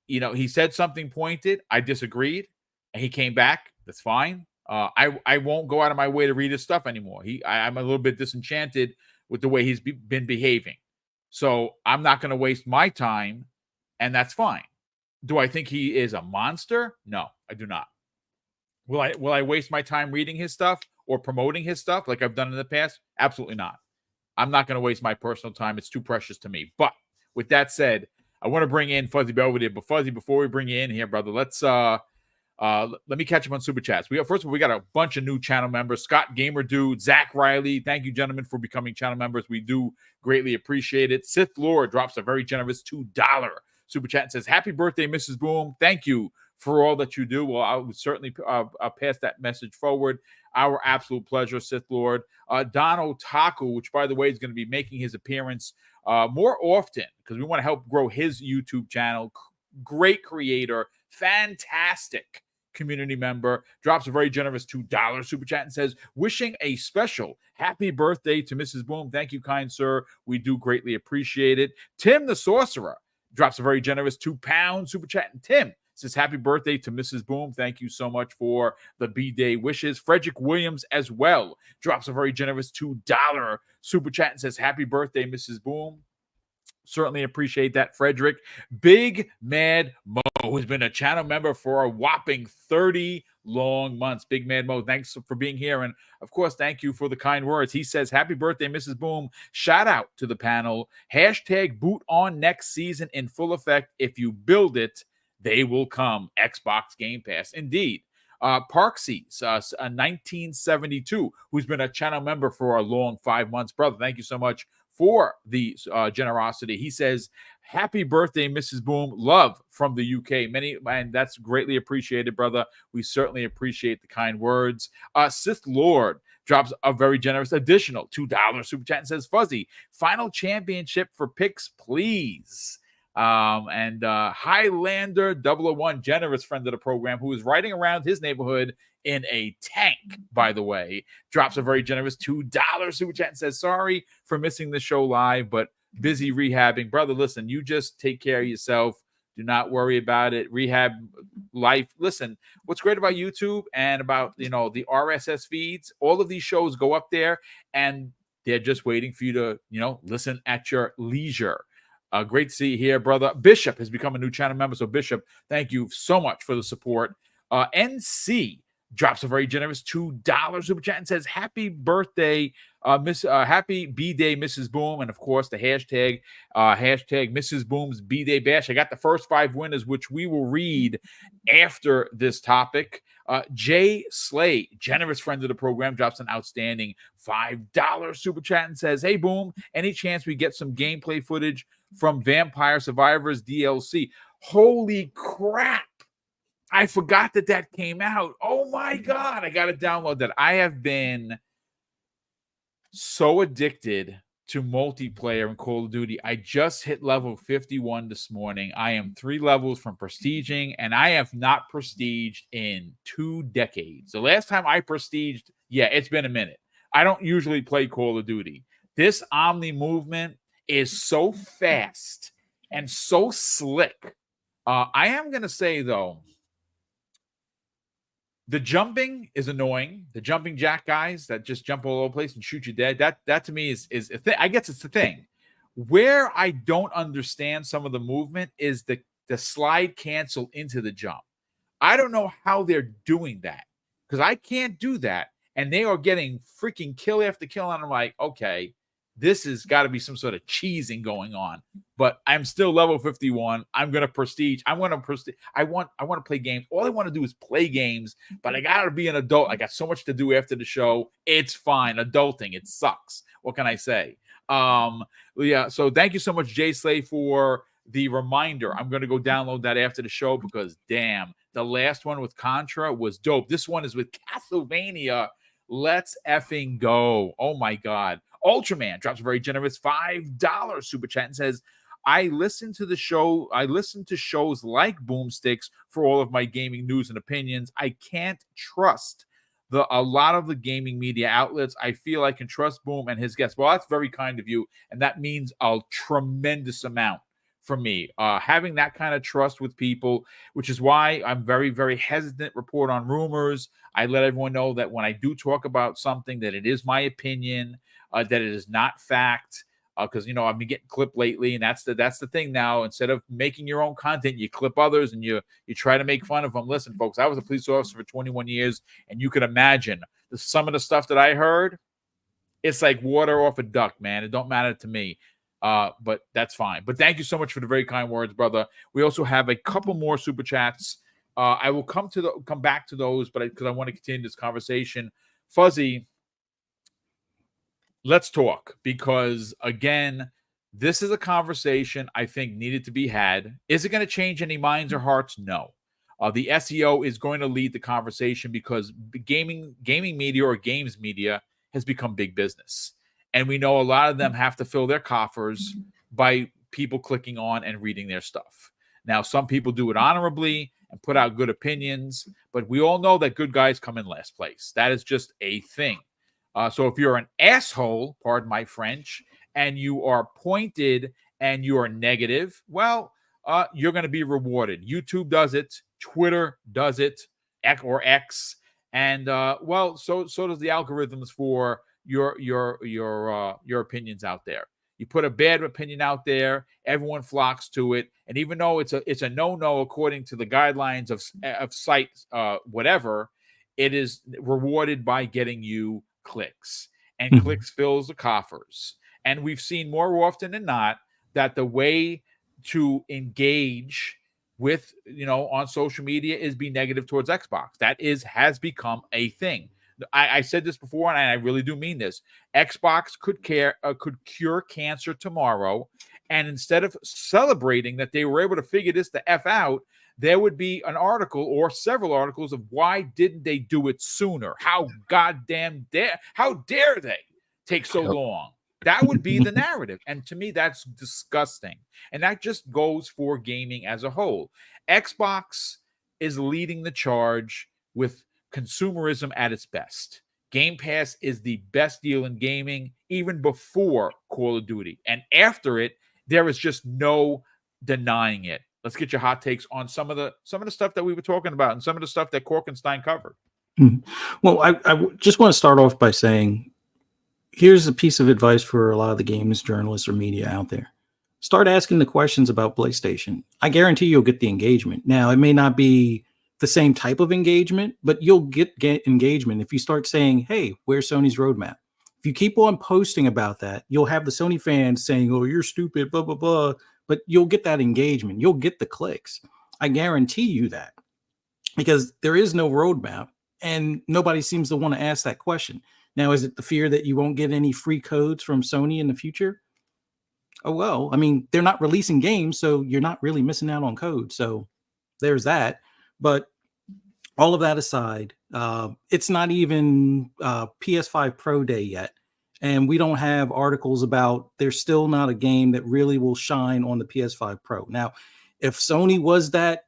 He said something pointed. I disagreed, and he came back. That's fine. I won't go out of my way to read his stuff anymore. I'm a little bit disenchanted with the way he's been behaving. So I'm not going to waste my time, and that's fine. Do I think he is a monster? No, I do not. Will I waste my time reading his stuff or promoting his stuff like I've done in the past? Absolutely not. I'm not going to waste my personal time. It's too precious to me. But with that said, I want to bring in Fuzzy Belvedere. But Fuzzy, before we bring you in here, brother, let's let me catch him on Super Chats. First of all, we got a bunch of new channel members. Scott Gamer Dude, Zach Riley. Thank you, gentlemen, for becoming channel members. We do greatly appreciate it. Sith Lord drops a very generous $2 Super Chat and says, "Happy birthday, Mrs. Boom. Thank you for all that you do." Well, I would certainly pass that message forward. Our absolute pleasure, Sith Lord. Don Otaku, which, by the way, is going to be making his appearance more often because we want to help grow his YouTube channel. Great creator, fantastic community member, drops a very generous $2 Super Chat and says, "Wishing a special happy birthday to Mrs. Boom." Thank you, kind sir. We do greatly appreciate it. Tim the Sorcerer drops a very generous £2 Super Chat. And Tim says, "Happy birthday to Mrs. Boom." Thank you so much for the B-Day wishes. Frederick Williams as well drops a very generous $2 Super Chat and says, "Happy birthday, Mrs. Boom." Certainly appreciate that, Frederick. Big Mad Mo, who's been a channel member for a whopping 30 long months. Big Mad Mo, thanks for being here. And, of course, thank you for the kind words. He says, "Happy birthday, Mrs. Boom. Shout out to the panel. Hashtag boot on next season in full effect. If you build it, they will come. Xbox Game Pass." Indeed. Parksies, 1972, who's been a channel member for a long 5 months. Brother, thank you so much for the generosity. He says, "Happy birthday, Mrs. Boom. Love from the UK." And that's greatly appreciated, brother. We certainly appreciate the kind words. Sith Lord drops a very generous additional $2 Super Chat and says, "Fuzzy, final championship for picks, please." And Highlander 001, generous friend of the program, who is riding around his neighborhood in a tank, by the way, drops a very generous $2 Super Chat and says, "Sorry for missing the show live, but busy rehabbing." Brother, listen, you just take care of yourself. Do not worry about it. Rehab life. Listen, what's great about YouTube and about, the RSS feeds, all of these shows go up there and they're just waiting for you to, listen at your leisure. Great to see you here, brother. Bishop has become a new channel member. So, Bishop, thank you so much for the support. NC drops a very generous $2 Super Chat and says, "Happy birthday, happy B-Day, Mrs. Boom." And, of course, the hashtag Mrs. Boom's B-Day Bash. I got the first 5 winners, which we will read after this topic. Jay Slay, generous friend of the program, drops an outstanding $5 Super Chat and says, "Hey, Boom, any chance we get some gameplay footage from Vampire Survivors DLC?" Holy crap. I forgot that came out. Oh my God. I got to download that. I have been so addicted to multiplayer in Call of Duty. I just hit level 51 this morning. I am 3 levels from prestiging, and I have not prestiged in 2 decades. The last time I prestiged, it's been a minute. I don't usually play Call of Duty. This Omni movement is so fast and so slick. I am going to say, though, the jumping is annoying. The jumping jack guys that just jump all over the place and shoot you dead. That to me is a thing. I guess it's the thing. Where I don't understand some of the movement is the the slide cancel into the jump. I don't know how they're doing that because I can't do that. And they are getting freaking kill after kill. And I'm like, okay, this has got to be some sort of cheesing going on. But I'm still level 51. I'm going to prestige. I want to play games. All I want to do is play games, but I got to be an adult. I got so much to do after the show. It's fine. Adulting, it sucks. What can I say? Yeah. So thank you so much, Jay Slay, for the reminder. I'm going to go download that after the show because damn, the last one with Contra was dope. This one is with Castlevania. Let's effing go. Oh my God. Ultraman drops a very generous $5 super chat and says, I listen to shows like Boomsticks for all of my gaming news and opinions. I can't trust a lot of the gaming media outlets. I feel I can trust Boom and his guests. Well, that's very kind of you. And that means a tremendous amount for me. Having that kind of trust with people, which is why I'm very, very hesitant to report on rumors. I let everyone know that when I do talk about something, that it is my opinion, that it is not fact. Because I've been getting clipped lately, and that's the thing now. Instead of making your own content, you clip others and you try to make fun of them. Listen, folks, I was a police officer for 21 years, and you can imagine some of the stuff that I heard. It's like water off a duck, man. It don't matter to me. But that's fine. But thank you so much for the very kind words, brother. We also have a couple more super chats. I will come back to those, but because I want to continue this conversation. Fuzzy, let's talk, because again, this is a conversation I think needed to be had. Is it going to change any minds or hearts? No. The SEO is going to lead the conversation because gaming media or games media has become big business. And we know a lot of them have to fill their coffers by people clicking on and reading their stuff. Now, some people do it honorably and put out good opinions, but we all know that good guys come in last place. That is just a thing. So if you're an asshole, pardon my French, and you are pointed and you are negative, well, you're going to be rewarded. YouTube does it. Twitter does it, or X. And, well, so does the algorithms for your opinions out there. You put a bad opinion out there, everyone flocks to it, and even though it's a no according to the guidelines of site whatever, it is rewarded by getting you clicks, and clicks fills the coffers. And we've seen more often than not that the way to engage with on social media is be negative towards Xbox. That has become a thing. I said this before, and I really do mean this. Xbox could cure cancer tomorrow, and instead of celebrating that they were able to figure this the F out, there would be an article or several articles of why didn't they do it sooner? How dare they take so long? That would be the narrative. And to me, that's disgusting. And that just goes for gaming as a whole. Xbox is leading the charge with consumerism at its best. Game Pass is the best deal in gaming, even before Call of Duty. And after it, there is just no denying it. Let's get your hot takes on some of the stuff that we were talking about and some of the stuff that Korkenstein covered. Well, I just want to start off by saying, here's a piece of advice for a lot of the games journalists or media out there. Start asking the questions about PlayStation. I guarantee you'll get the engagement. Now, it may not be the same type of engagement, but you'll get engagement if you start saying, hey, where's Sony's roadmap? If you keep on posting about that, you'll have the Sony fans saying, oh, you're stupid, blah, blah, blah. But you'll get that engagement. You'll get the clicks. I guarantee you that, because there is no roadmap and nobody seems to want to ask that question. Now, is it the fear that you won't get any free codes from Sony in the future? Oh, well, I mean, they're not releasing games, so you're not really missing out on code. So there's that. But all of that aside, it's not even PS5 Pro Day yet. And we don't have articles about there's still not a game that really will shine on the PS5 Pro. Now, if Sony was that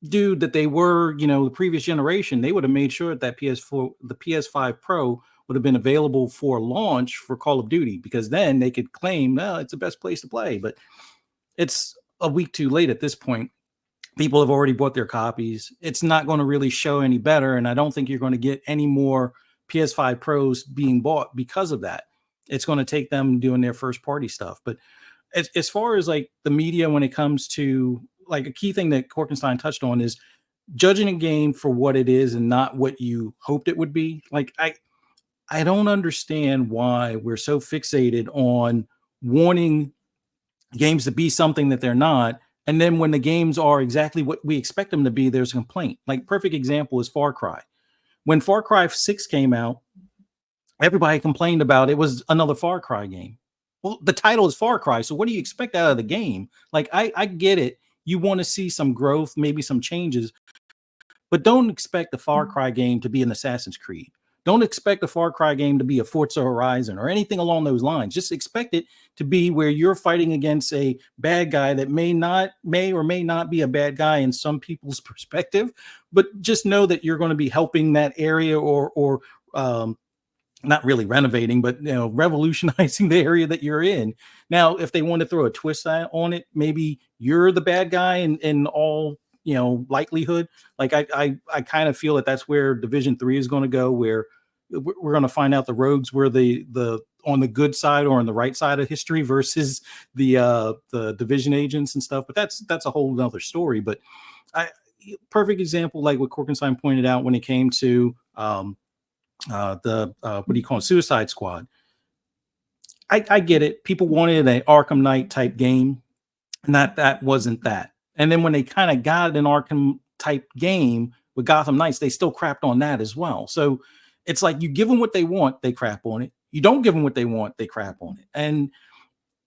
dude that they were, the previous generation, they would have made sure that the PS5 Pro would have been available for launch for Call of Duty, because then they could claim, no, it's the best place to play. But it's a week too late at this point. People have already bought their copies. It's not going to really show any better. And I don't think you're going to get any more PS5 Pros being bought because of that. It's going to take them doing their first party stuff. But as far as like the media, when it comes to like a key thing that Korkenstein touched on is judging a game for what it is and not what you hoped it would be. Like I don't understand why we're so fixated on wanting games to be something that they're not. And then when the games are exactly what we expect them to be, there's a complaint. Like perfect example is Far Cry. When Far Cry 6 came out, everybody complained about it was another Far Cry game. Well, the title is Far Cry. So what do you expect out of the game? Like I get it. You want to see some growth, maybe some changes, but don't expect the Far Cry game to be an Assassin's Creed. Don't expect the Far Cry game to be a Forza Horizon or anything along those lines. Just expect it to be where you're fighting against a bad guy that may or may not be a bad guy in some people's perspective, but just know that you're going to be helping that area or not really renovating, but revolutionizing the area that you're in. Now, if they want to throw a twist on it, maybe you're the bad guy in all likelihood. Like I kind of feel that that's where Division 3 is going to go, where we're going to find out the rogues were the on the good side or on the right side of history versus the Division agents and stuff. But that's a whole other story. But perfect example, like what Korkenstein pointed out when it came to what do you call it, Suicide Squad. I get it. People wanted an Arkham Knight type game, and that wasn't that. And then when they kind of got an Arkham type game with Gotham Knights, they still crapped on that as well. So it's like you give them what they want, they crap on it. You don't give them what they want, they crap on it. And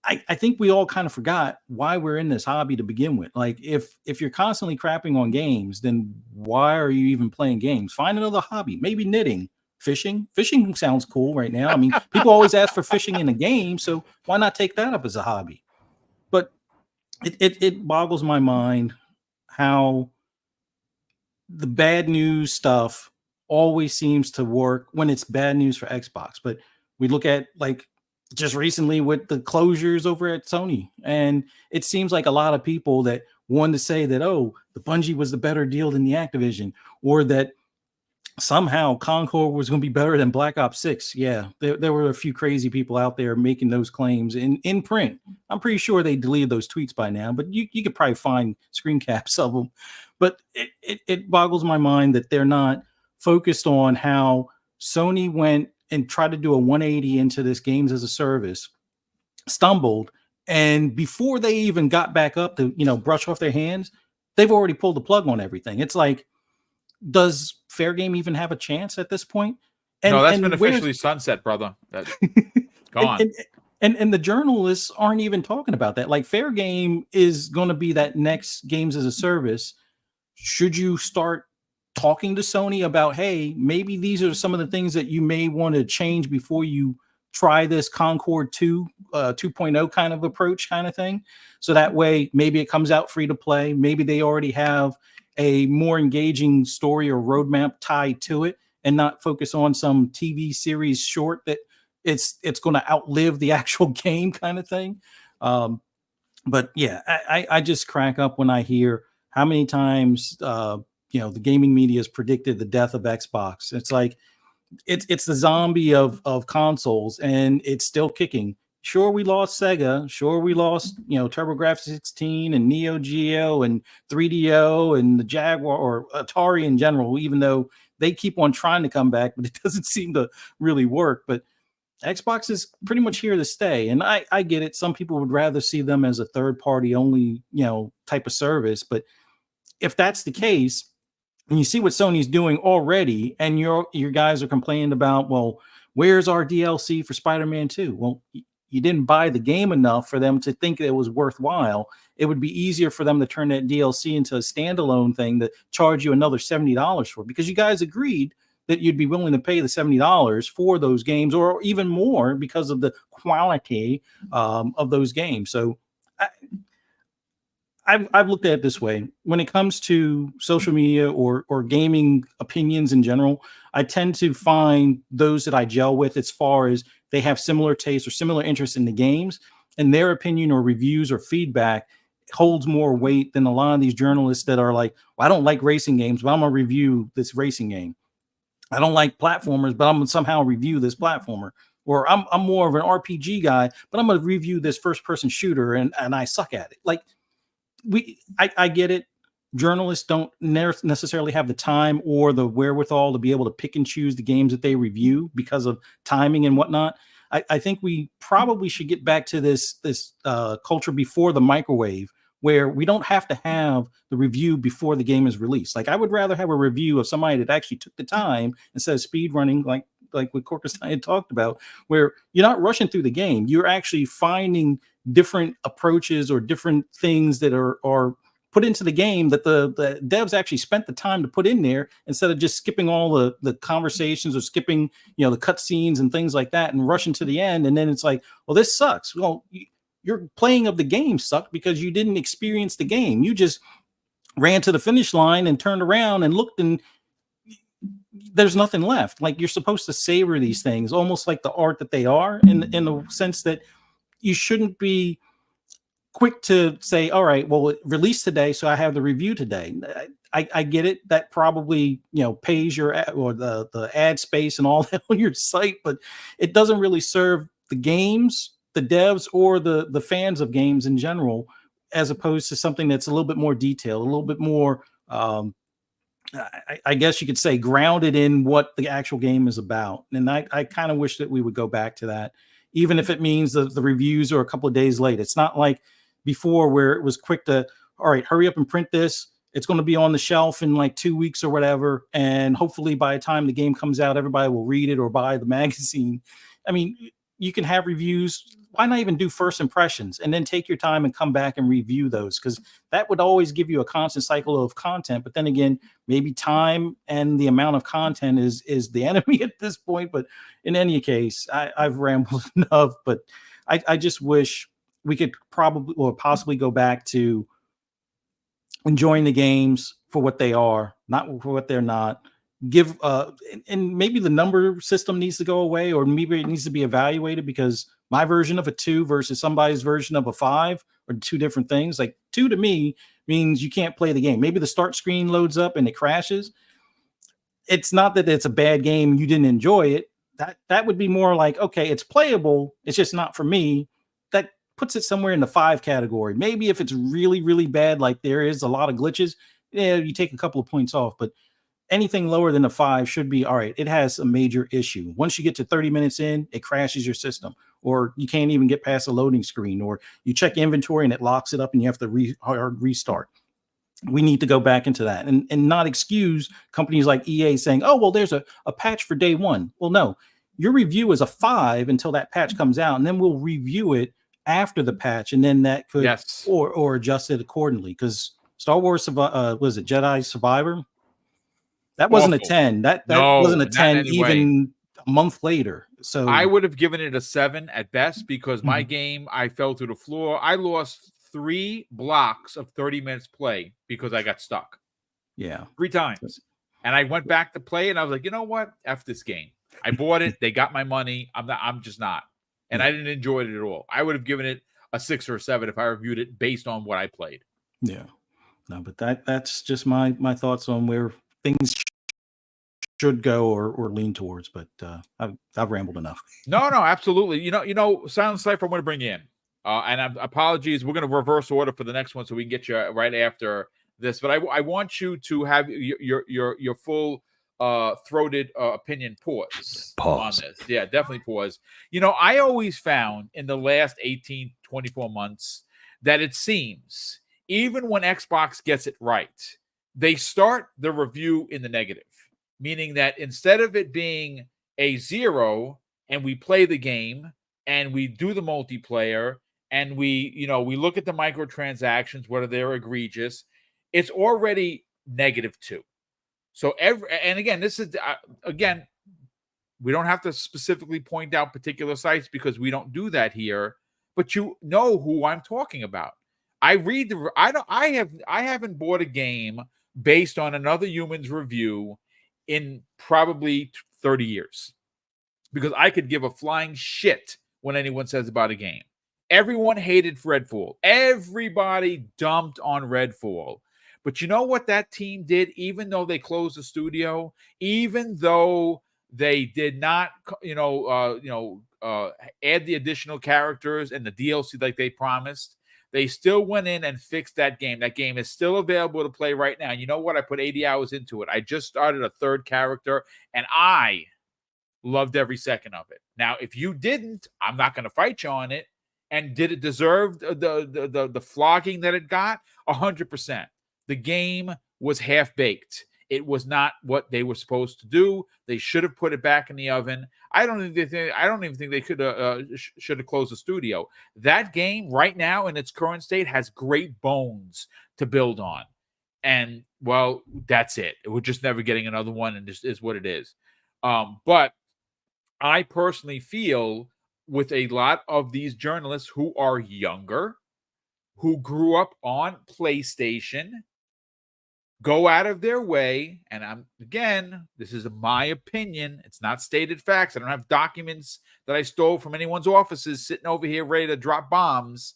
I think we all kind of forgot why we're in this hobby to begin with. Like if you're constantly crapping on games, then why are you even playing games? Find another hobby, maybe knitting. Fishing sounds cool right now. I mean, people always ask for fishing in a game, so why not take that up as a hobby? But it boggles my mind how the bad news stuff always seems to work when it's bad news for Xbox. But we look at like just recently with the closures over at Sony, and it seems like a lot of people that wanted to say that, oh, the Bungie was the better deal than the Activision, or that somehow Concord was going to be better than Black Ops 6. Yeah, there were a few crazy people out there making those claims in print. I'm pretty sure they deleted those tweets by now, but you could probably find screen caps of them. But it boggles my mind that they're not focused on how Sony went and tried to do a 180 into this games as a service, stumbled, and before they even got back up to brush off their hands, they've already pulled the plug on everything. It's like, does Fair Game even have a chance at this point? No, that's been officially sunset, brother. That's gone. And the journalists aren't even talking about that. Like Fair Game is going to be that next games as a service. Should you start talking to Sony about, hey, maybe these are some of the things that you may want to change before you try this Concord 2 2.0 kind of approach kind of thing? So that way, maybe it comes out free to play. Maybe they already have a more engaging story or roadmap tied to it, and not focus on some TV series short that it's going to outlive the actual game kind of thing. But yeah, I just crack up when I hear how many times the gaming media has predicted the death of Xbox. It's like it's the zombie of consoles, and it's still kicking. Sure, we lost Sega. Sure, we lost, TurboGrafx 16 and Neo Geo and 3DO and the Jaguar or Atari in general, even though they keep on trying to come back, but it doesn't seem to really work. But Xbox is pretty much here to stay. And I get it. Some people would rather see them as a third party only, type of service. But if that's the case, and you see what Sony's doing already, and your guys are complaining about, well, where's our DLC for Spider-Man 2? Well, you didn't buy the game enough for them to think it was worthwhile. It would be easier for them to turn that DLC into a standalone thing to charge you another $70 for, because you guys agreed that you'd be willing to pay the $70 for those games, or even more because of the quality of those games. So I've looked at it this way. When it comes to social media or gaming opinions in general, I tend to find those that I gel with as far as they have similar tastes or similar interests in the games, and their opinion or reviews or feedback holds more weight than a lot of these journalists that are like, well, I don't like racing games, but I'm going to review this racing game. I don't like platformers, but I'm going to somehow review this platformer. Or I'm more of an RPG guy, but I'm going to review this first person shooter and I suck at it. Like, I get it. Journalists don't necessarily have the time or the wherewithal to be able to pick and choose the games that they review because of timing and whatnot. I think we probably should get back to this culture before the microwave, where we don't have to have the review before the game is released. Like, I would rather have a review of somebody that actually took the time instead of speed running, like what Corcus and I had talked about, where you're not rushing through the game. You're actually finding different approaches or different things that are put into the game that the devs actually spent the time to put in there, instead of just skipping all the conversations or skipping, the cutscenes and things like that and rushing to the end. And then it's like, well, this sucks. Well, your playing of the game sucked because you didn't experience the game. You just ran to the finish line and turned around and looked, and there's nothing left. Like, you're supposed to savor these things almost like the art that they are, in the sense that you shouldn't be quick to say, all right, well, it released today, so I have the review today. I get it. That probably, pays your ad, or the ad space and all that on your site, but it doesn't really serve the games, the devs, or the fans of games in general, as opposed to something that's a little bit more detailed, a little bit more, I guess you could say, grounded in what the actual game is about. And I kind of wish that we would go back to that, even if it means the reviews are a couple of days late. It's not like before, where it was quick to, all right, hurry up and print this. It's going to be on the shelf in like 2 weeks or whatever. And hopefully by the time the game comes out, everybody will read it or buy the magazine. I mean, you can have reviews. Why not even do first impressions and then take your time and come back and review those? Because that would always give you a constant cycle of content. But then again, maybe time and the amount of content is the enemy at this point. But in any case, I've rambled enough, but I just wish we could probably or possibly go back to enjoying the games for what they are, not for what they're not. Give and maybe the number system needs to go away, or maybe it needs to be evaluated, because my version of a 2 versus somebody's version of a 5 are two different things. Like, 2 to me means you can't play the game. Maybe the start screen loads up and it crashes. It's not that it's a bad game, you didn't enjoy it. That would be more like, okay, it's playable, it's just not for me. That puts it somewhere in the 5 category. Maybe if it's really, really bad, like there is a lot of glitches, yeah, you take a couple of points off. But anything lower than a 5 should be, all right, it has a major issue. Once you get to 30 minutes in, it crashes your system, or you can't even get past a loading screen, or you check inventory and it locks it up and you have to restart. We need to go back into that and not excuse companies like EA saying, oh, well, there's a patch for day one. Well, no, your review is a 5 until that patch comes out, and then we'll review it after the patch, and then that could or adjust it accordingly. Because Star Wars was it Jedi Survivor? That wasn't Awful. A 10. That No, wasn't a not 10 anyway. even a month later. So I would have given it a 7 at best, because my game, I fell through the floor. I lost 3 blocks of 30 minutes play because I got stuck. Yeah. 3 times. And I went back to play, and I was like, you know what? F this game. I bought it. They got my money. I'm just not. And I didn't enjoy it at all. I would have given it a 6 or a 7 if I reviewed it based on what I played. Yeah. No, but that's just my thoughts on where things should go or lean towards. But I've rambled enough. No, absolutely. Silent Cypher, I'm going to bring you in. And apologies, we're going to reverse order for the next one so we can get you right after this. But I want you to have your full throated opinion pause on this. Yeah, definitely pause. I always found in the last 18, 24 months that it seems, even when Xbox gets it right, they start the review in the negative, meaning that instead of it being a 0 and we play the game and we do the multiplayer and we look at the microtransactions, whether they're egregious, it's already -2. So and again, this is again, we don't have to specifically point out particular sites because we don't do that here, but you know who I'm talking about. I haven't bought a game based on another human's review in probably 30 years, because I could give a flying shit when anyone says about a game. Everyone hated Redfall. Everybody dumped on Redfall. But you know what that team did? Even though they closed the studio, even though they did not, add the additional characters and the DLC like they promised, They still went in and fixed that game. That game is still available to play right now. And you know what? I put 80 hours into it. I just started a third character, and I loved every second of it. Now, if you didn't, I'm not going to fight you on it. And did it deserve the flogging that it got? 100%. The game was half-baked. It was not what they were supposed to do. They should have put it back in the oven. I don't even think they should have closed the studio. That game right now in its current state has great bones to build on. And well, that's it. We're just never getting another one, and this is what it is. But I personally feel with a lot of these journalists who are younger, who grew up on PlayStation, go out of their way, and this is my opinion. It's not stated facts. I don't have documents that I stole from anyone's offices sitting over here ready to drop bombs.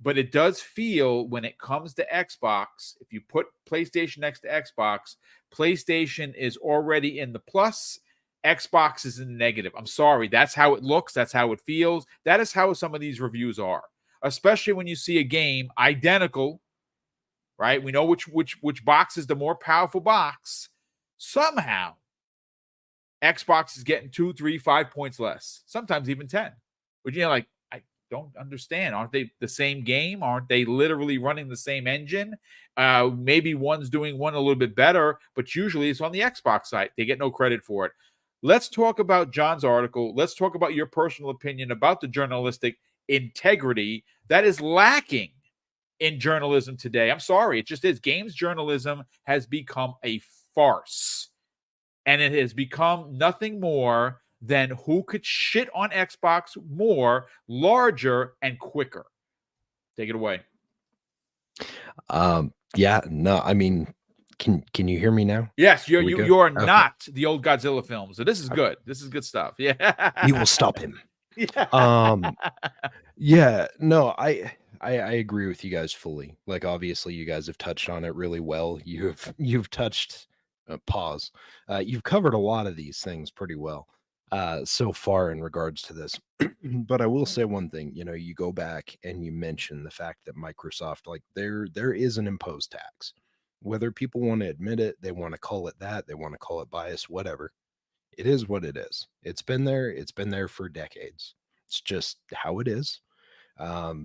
But it does feel when it comes to Xbox, if you put PlayStation next to Xbox, PlayStation is already in the plus. Xbox is in the negative. I'm sorry. That's how it looks. That's how it feels. That is how some of these reviews are, especially when you see a game identical, right? We know which box is the more powerful box. Somehow, Xbox is getting 2, 3, 5 points less, sometimes even 10. But like, I don't understand. Aren't they the same game? Aren't they literally running the same engine? Maybe one's doing one a little bit better, but usually it's on the Xbox side. They get no credit for it. Let's talk about John's article. Let's talk about your personal opinion about the journalistic integrity that is lacking in journalism today. I'm sorry, it just is. Games journalism has become a farce, and it has become nothing more than who could shit on Xbox more, larger, and quicker. Take it away. Yeah, no, I mean, can you hear me now? Yes, you're Okay. not the old Godzilla films. So this is good. This is good stuff. Yeah. We will stop him. Yeah. Yeah, no, I agree with you guys fully. Like, obviously, you guys have touched on it really well. You've touched pause. You've covered a lot of these things pretty well so far in regards to this. But I will say one thing. You go back and you mention the fact that Microsoft, like, there is an imposed tax. Whether people want to admit it, they want to call it that, they want to call it bias, whatever. It is what it is. It's been there. It's been there for decades. It's just how it is. A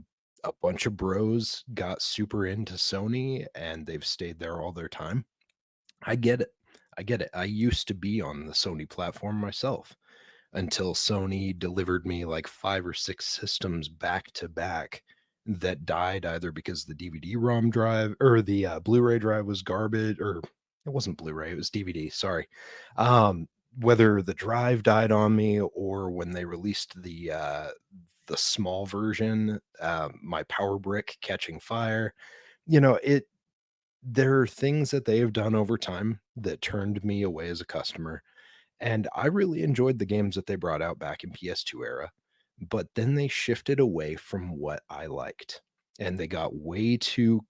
bunch of bros got super into Sony and they've stayed there all their time. I get it. I used to be on the Sony platform myself until Sony delivered me like 5 or 6 systems back to back that died either because the DVD-ROM drive or the Blu-ray drive was garbage, or it wasn't Blu-ray, it was DVD. Sorry. Whether the drive died on me or when they released the small version, my power brick catching fire, there are things that they have done over time that turned me away as a customer. And I really enjoyed the games that they brought out back in PS2 era, but then they shifted away from what I liked. And they got way too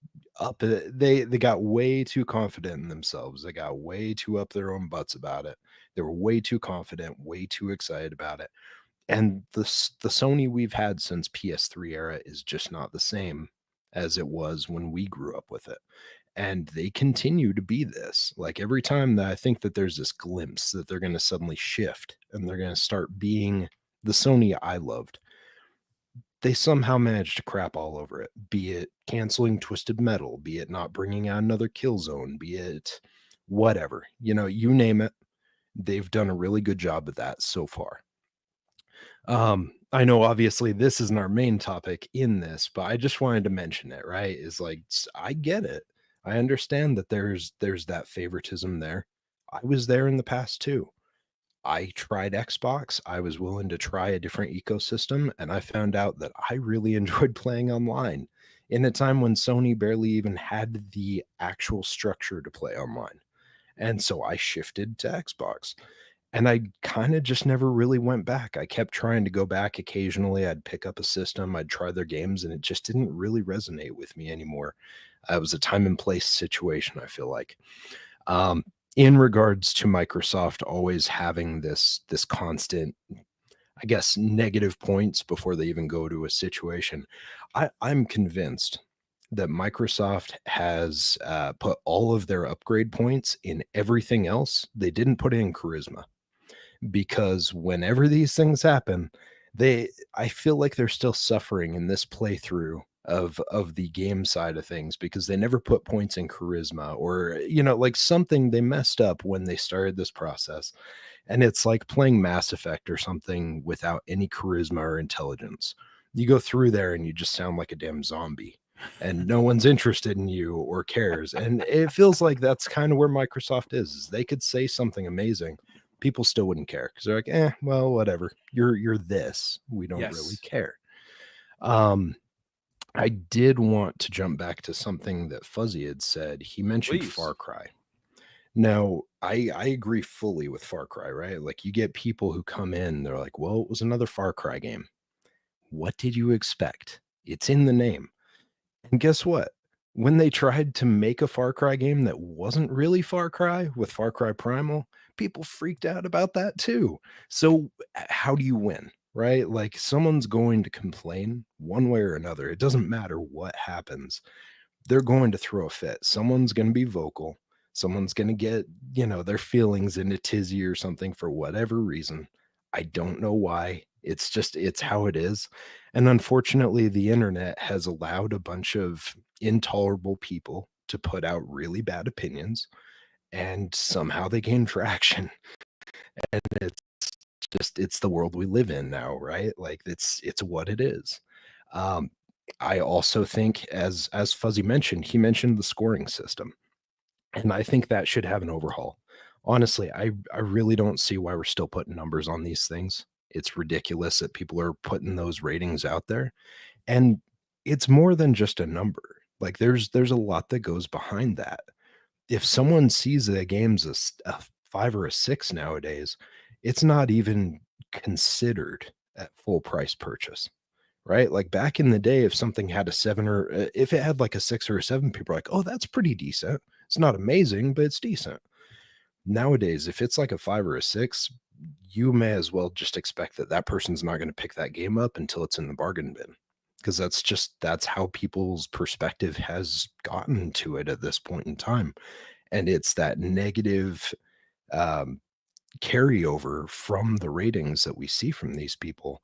they got way too confident in themselves. They got way too up their own butts about it. They were way too confident, way too excited about it. And the Sony we've had since PS3 era is just not the same as it was when we grew up with it. And they continue to be this. Like, every time that I think that there's this glimpse that they're going to suddenly shift and they're going to start being the Sony I loved, they somehow manage to crap all over it. Be it canceling Twisted Metal, be it not bringing out another Killzone, be it whatever, you name it. They've done a really good job of that so far. I know obviously this isn't our main topic in this, but I just wanted to mention it, right? Is like, I get it. I understand that there's that favoritism there. I was there in the past too. I tried Xbox. I was willing to try a different ecosystem, and I found out that I really enjoyed playing online in a time when Sony barely even had the actual structure to play online. And so I shifted to Xbox. And I kind of just never really went back. I kept trying to go back occasionally. I'd pick up a system, I'd try their games, and it just didn't really resonate with me anymore. It was a time and place situation, I feel like. In regards to Microsoft always having this constant I guess, negative points before they even go to a situation. I'm convinced that Microsoft has put all of their upgrade points in everything else. They didn't put in charisma, because whenever these things happen, I feel like they're still suffering in this playthrough of the game side of things, because they never put points in charisma, or like something they messed up when they started this process. And it's like playing Mass Effect or something without any charisma or intelligence. You go through there and you just sound like a damn zombie, and no one's interested in you or cares. And it feels like that's kind of where Microsoft is they could say something amazing, people still wouldn't care, because they're like, well, whatever. You're this. We don't really Yes. care. I did want to jump back to something that Fuzzy had said. He mentioned Please. Far Cry. Now, I agree fully with Far Cry, right? Like, you get people who come in, they're like, well, it was another Far Cry game. What did you expect? It's in the name. And guess what? When they tried to make a Far Cry game that wasn't really Far Cry with Far Cry Primal, people freaked out about that too. So how do you win, right? Like, someone's going to complain one way or another. It doesn't matter what happens. They're going to throw a fit. Someone's going to be vocal. Someone's going to get, their feelings in a tizzy or something for whatever reason. I don't know why. It's how it is. And unfortunately, the internet has allowed a bunch of intolerable people to put out really bad opinions, and somehow they gain traction. And it's the world we live in now, right? Like, it's what it is. I also think, as Fuzzy mentioned, he mentioned the scoring system, and I think that should have an overhaul. Honestly, I really don't see why we're still putting numbers on these things. It's ridiculous that people are putting those ratings out there, and it's more than just a number. Like, there's a lot that goes behind that. If someone sees the game's a 5 or a 6 nowadays, it's not even considered at full price purchase. Right? Like, back in the day, if something had a 7, or if it had like a 6 or a 7, people are like, oh, that's pretty decent. It's not amazing, but it's decent. Nowadays, if it's like a 5 or a 6, you may as well just expect that that person's not going to pick that game up until it's in the bargain bin, because that's how people's perspective has gotten to it at this point in time. And it's that negative um, carryover from the ratings that we see from these people.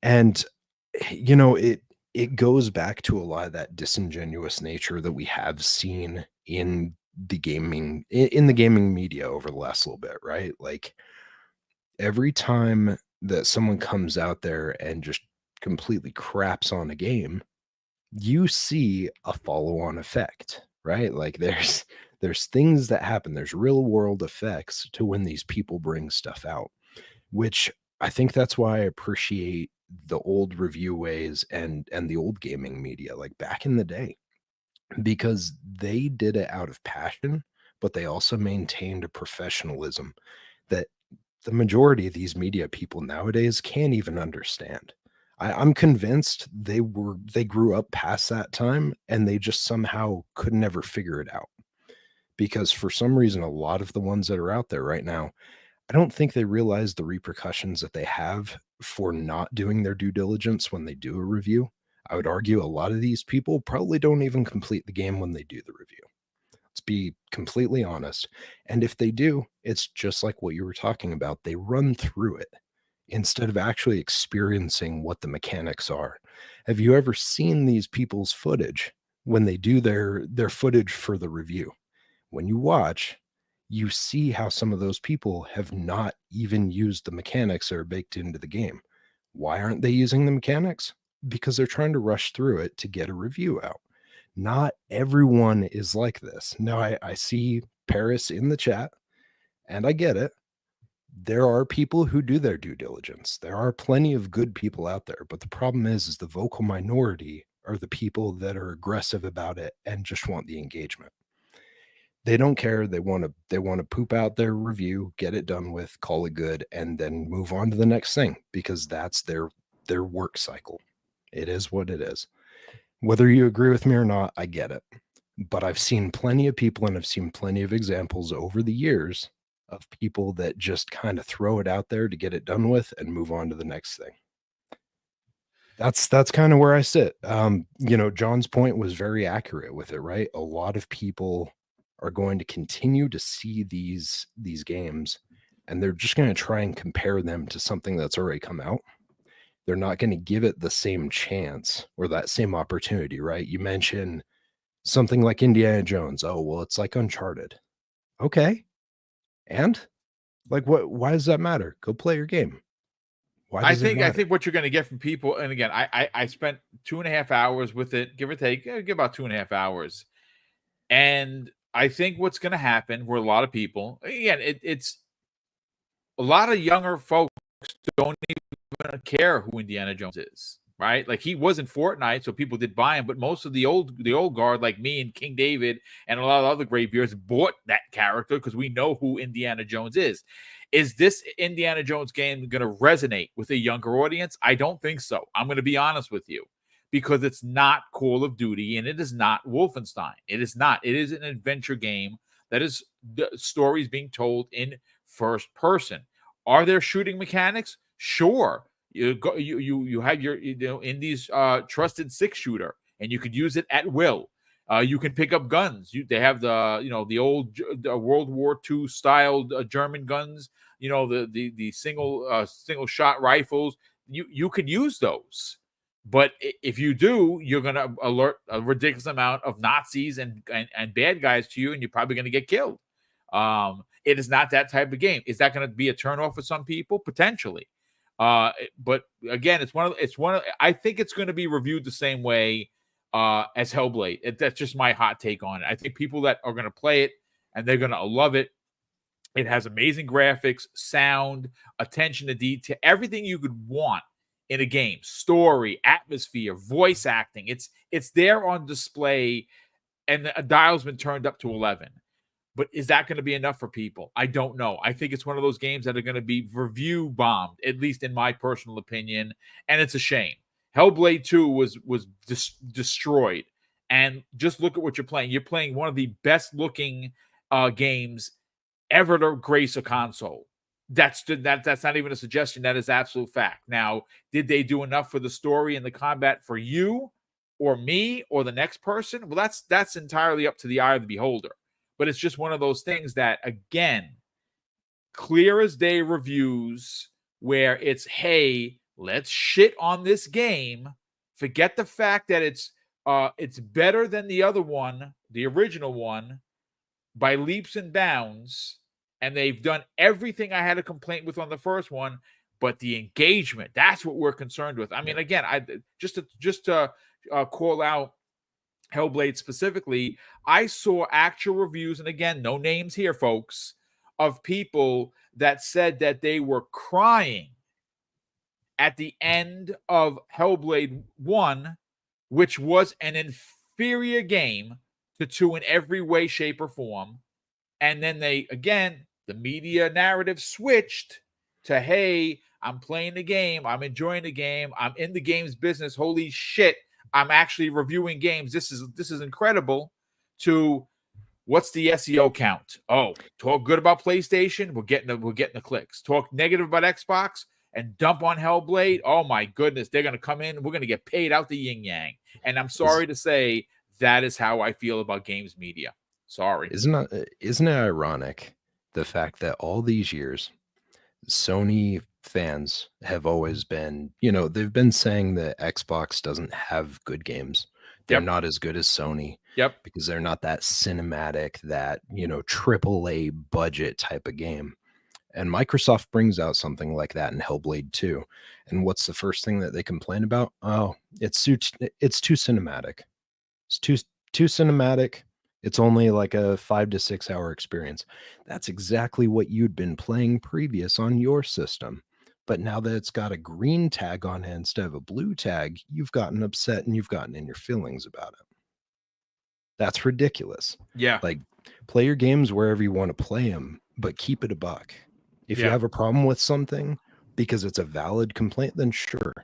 And it goes back to a lot of that disingenuous nature that we have seen in the gaming media over the last little bit, right? Like, every time that someone comes out there and just completely craps on a game, you see a follow-on effect, right? Like, there's things that happen, there's real world effects to when these people bring stuff out, which I think that's why I appreciate the old review ways and the old gaming media, like back in the day, because they did it out of passion, but they also maintained a professionalism that the majority of these media people nowadays can't even understand. I'm convinced they grew up past that time, and they just somehow could never figure it out, because for some reason, a lot of the ones that are out there right now, I don't think they realize the repercussions that they have for not doing their due diligence when they do a review. I would argue a lot of these people probably don't even complete the game when they do the review. Let's be completely honest. And if they do, it's just like what you were talking about. They run through it instead of actually experiencing what the mechanics are. Have you ever seen these people's footage when they do their footage for the review? When you watch, you see how some of those people have not even used the mechanics that are baked into the game. Why aren't they using the mechanics? Because they're trying to rush through it to get a review out. Not everyone is like this. Now, I see Paris in the chat, and I get it. There are people who do their due diligence. There are plenty of good people out there, but the problem is the vocal minority are the people that are aggressive about it and just want the engagement. They don't care. They want to poop out their review, get it done with, call it good, and then move on to the next thing, because that's their work cycle. It is what it is. Whether you agree with me or not, I get it. But I've seen plenty of people, and I've seen plenty of examples over the years of people that just kind of throw it out there to get it done with and move on to the next thing. That's kind of where I sit. John's point was very accurate with it, right? A lot of people are going to continue to see these games, and they're just going to try and compare them to something that's already come out. They're not going to give it the same chance or that same opportunity, right? You mentioned something like Indiana Jones. Oh, well, it's like Uncharted. Okay. And like, why does that matter? Go play your game. Why does it matter? I think what you're going to get from people, and again, I spent 2.5 hours with it, give or take, give about 2.5 hours. And I think what's going to happen where a lot of people, again, it's a lot of younger folks don't even care who Indiana Jones is, right? Like, he was in Fortnite, so people did buy him, but most of the old guard, like me and King David and a lot of other graybeards, bought that character because we know who Indiana Jones is. Is this Indiana Jones game going to resonate with a younger audience? I don't think so. I'm going to be honest with you, because it's not Call of Duty and it is not Wolfenstein. It is not. It is an adventure game that is the stories being told in first person. Are there shooting mechanics? Sure. You have your in these trusted 6-shooter, and you could use it at will. You can pick up guns. They have the old World War II styled German guns. The single shot rifles. You could use those, but if you do, you're gonna alert a ridiculous amount of Nazis and bad guys to you, and you're probably gonna get killed. It is not that type of game. Is that going to be a turnoff for some people? Potentially. But again, it's one of. I think it's going to be reviewed the same way as Hellblade. That's just my hot take on it. I think people that are going to play it and they're going to love it. It has amazing graphics, sound, attention to detail, everything you could want in a game. Story, atmosphere, voice acting. It's there on display, and the dial's been turned up to 11. But is that going to be enough for people? I don't know. I think it's one of those games that are going to be review bombed, at least in my personal opinion, and it's a shame. Hellblade 2 was destroyed, and just look at what you're playing. You're playing one of the best looking games ever to grace a console. That's not even a suggestion. That is absolute fact. Now, did they do enough for the story and the combat for you or me or the next person? Well, that's entirely up to the eye of the beholder. But it's just one of those things that, again, clear as day reviews where it's, hey, let's shit on this game. Forget the fact that it's better than the other one, the original one, by leaps and bounds. And they've done everything I had a complaint with on the first one, but the engagement, that's what we're concerned with. I mean, again, just to call out Hellblade specifically, I saw actual reviews, and again, no names here, folks, of people that said that they were crying at the end of Hellblade 1, which was an inferior game to 2 in every way, shape, or form. And then the media narrative switched to, hey, I'm playing the game, I'm enjoying the game, I'm in the game's business, holy shit, I'm actually reviewing games. This is incredible. To what's the SEO count? Oh, talk good about PlayStation, we're getting the clicks. Talk negative about Xbox and dump on Hellblade. Oh my goodness, they're gonna come in. We're gonna get paid out the yin yang. And I'm sorry to say that is how I feel about games media. Sorry. Isn't it ironic the fact that all these years Sony fans have always been, they've been saying that Xbox doesn't have good games. They're not as good as Sony. Yep. Because they're not that cinematic, that, AAA budget type of game. And Microsoft brings out something like that in Hellblade 2. And what's the first thing that they complain about? Oh, it's too cinematic. It's too cinematic. It's only like a 5 to 6 hour experience. That's exactly what you'd been playing previous on your system. But now that it's got a green tag on it instead of a blue tag, you've gotten upset and you've gotten in your feelings about it. That's ridiculous. Yeah. Like, play your games wherever you want to play them, but keep it a buck. If you have a problem with something because it's a valid complaint, then sure.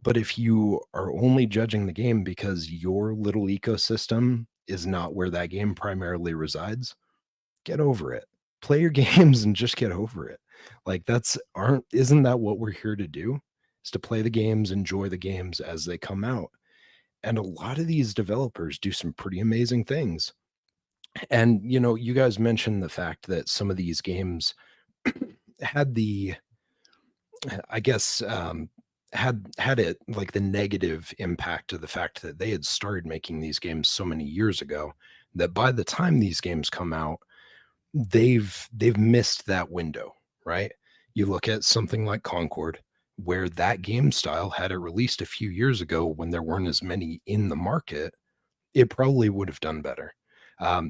But if you are only judging the game because your little ecosystem is not where that game primarily resides, get over it. play your games and just get over it. Like isn't that what we're here to do? Is to play the games, enjoy the games as they come out. And a lot of these developers do some pretty amazing things. And you guys mentioned the fact that some of these games had the, I guess, had it like the negative impact of the fact that they had started making these games so many years ago that by the time these games come out, they've missed that window, right? You look at something like Concord, where that game style, had it released a few years ago when there weren't as many in the market, it probably would have done better.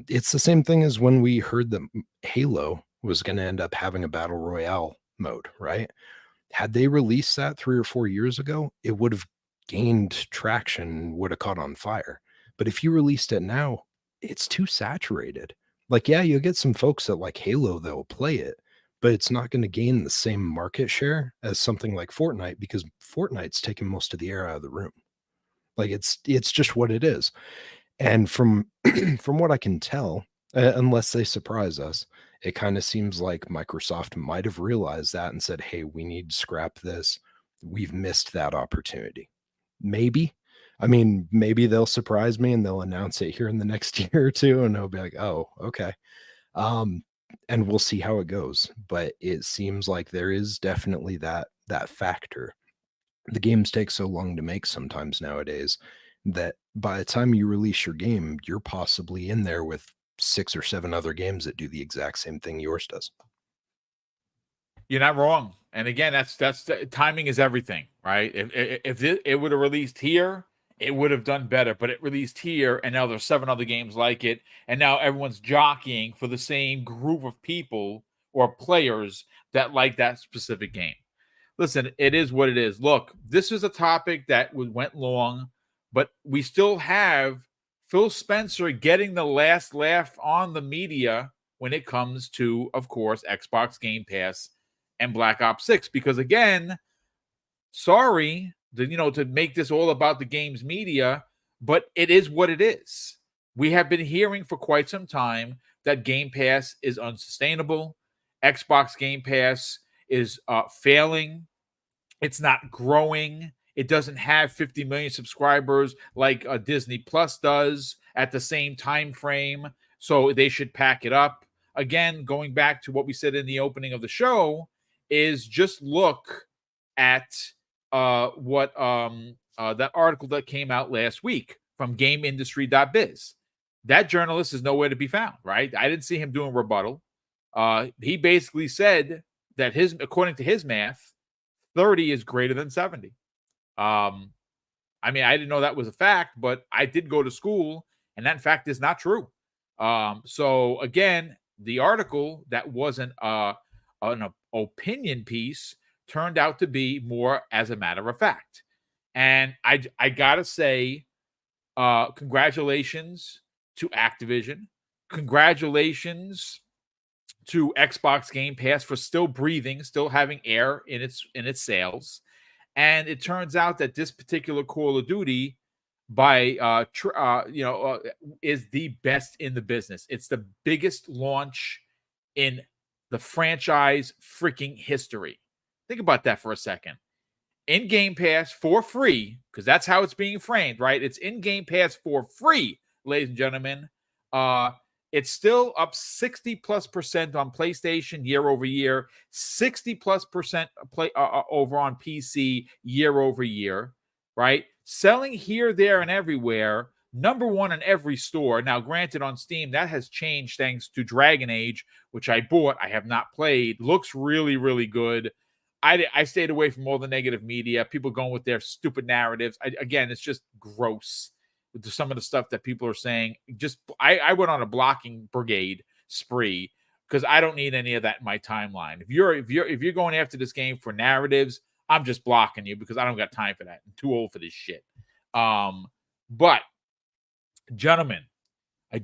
It's the same thing as when we heard that Halo was going to end up having a battle royale mode, right? Had they released that 3 or 4 years ago, it would have gained traction, would have caught on fire. But if you released it now, it's too saturated. Like, yeah, you'll get some folks that like Halo that will play it, but it's not going to gain the same market share as something like Fortnite, because Fortnite's taking most of the air out of the room. Like, it's just what it is. And from from what I can tell, unless they surprise us, it kind of seems like Microsoft might have realized that and said, hey, we need to scrap this. We've missed that opportunity. Maybe. I mean, maybe they'll surprise me and they'll announce it here in the next year or two, and I'll be like, oh, okay. And we'll see how it goes. But it seems like there is definitely that factor. The games take so long to make sometimes nowadays that by the time you release your game, you're possibly in there with 6 or 7 other games that do the exact same thing yours does. You're not wrong. And again, that's timing is everything, right? If it would have released here, it would have done better. But it released here, and now there's 7 other games like it, and now everyone's jockeying for the same group of people or players that like that specific game. Listen, it is what it is. Look, this is a topic that went long, but we still have Phil Spencer getting the last laugh on the media when it comes to, of course, Xbox Game Pass and Black Ops 6. Because again, sorry, to make this all about the games media, but it is what it is. We have been hearing for quite some time that Game Pass is unsustainable. Xbox Game Pass is failing. It's not growing. It doesn't have 50 million subscribers like Disney Plus does at the same time frame. So they should pack it up. Again, going back to what we said in the opening of the show, is just look at what that article that came out last week from GameIndustry.biz. That journalist is nowhere to be found, right? I didn't see him doing rebuttal. He basically said that according to his math, 30 is greater than 70. I mean, I didn't know that was a fact, but I did go to school, and that fact is not true. So again, the article that wasn't an opinion piece turned out to be more as a matter of fact. And I gotta say, congratulations to Activision. Congratulations to Xbox Game Pass for still breathing, still having air in its sails. And it turns out that this particular Call of Duty is the best in the business. It's the biggest launch in the franchise freaking history. Think about that for a second. In Game Pass for free, because that's how it's being framed, right? It's in Game Pass for free, ladies and gentlemen. It's still up 60+% on PlayStation year over year, 60+% over on PC year over year, right? Selling here, there, and everywhere. Number 1 in every store. Now, granted, on Steam, that has changed thanks to Dragon Age, which I bought. I have not played. Looks really, really good. I stayed away from all the negative media. People going with their stupid narratives. Again, it's just gross. With some of the stuff that people are saying. I went on a blocking brigade spree because I don't need any of that in my timeline. If you're going after this game for narratives, I'm just blocking you because I don't got time for that. I'm too old for this shit. But gentlemen, I